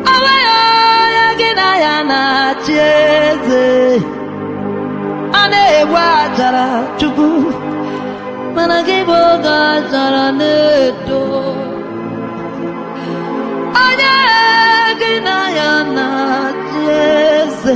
Awaya gina ya na chieze. Ane wajara chuku. Mana gibo gajara nedo. Anya gina ya na chieze.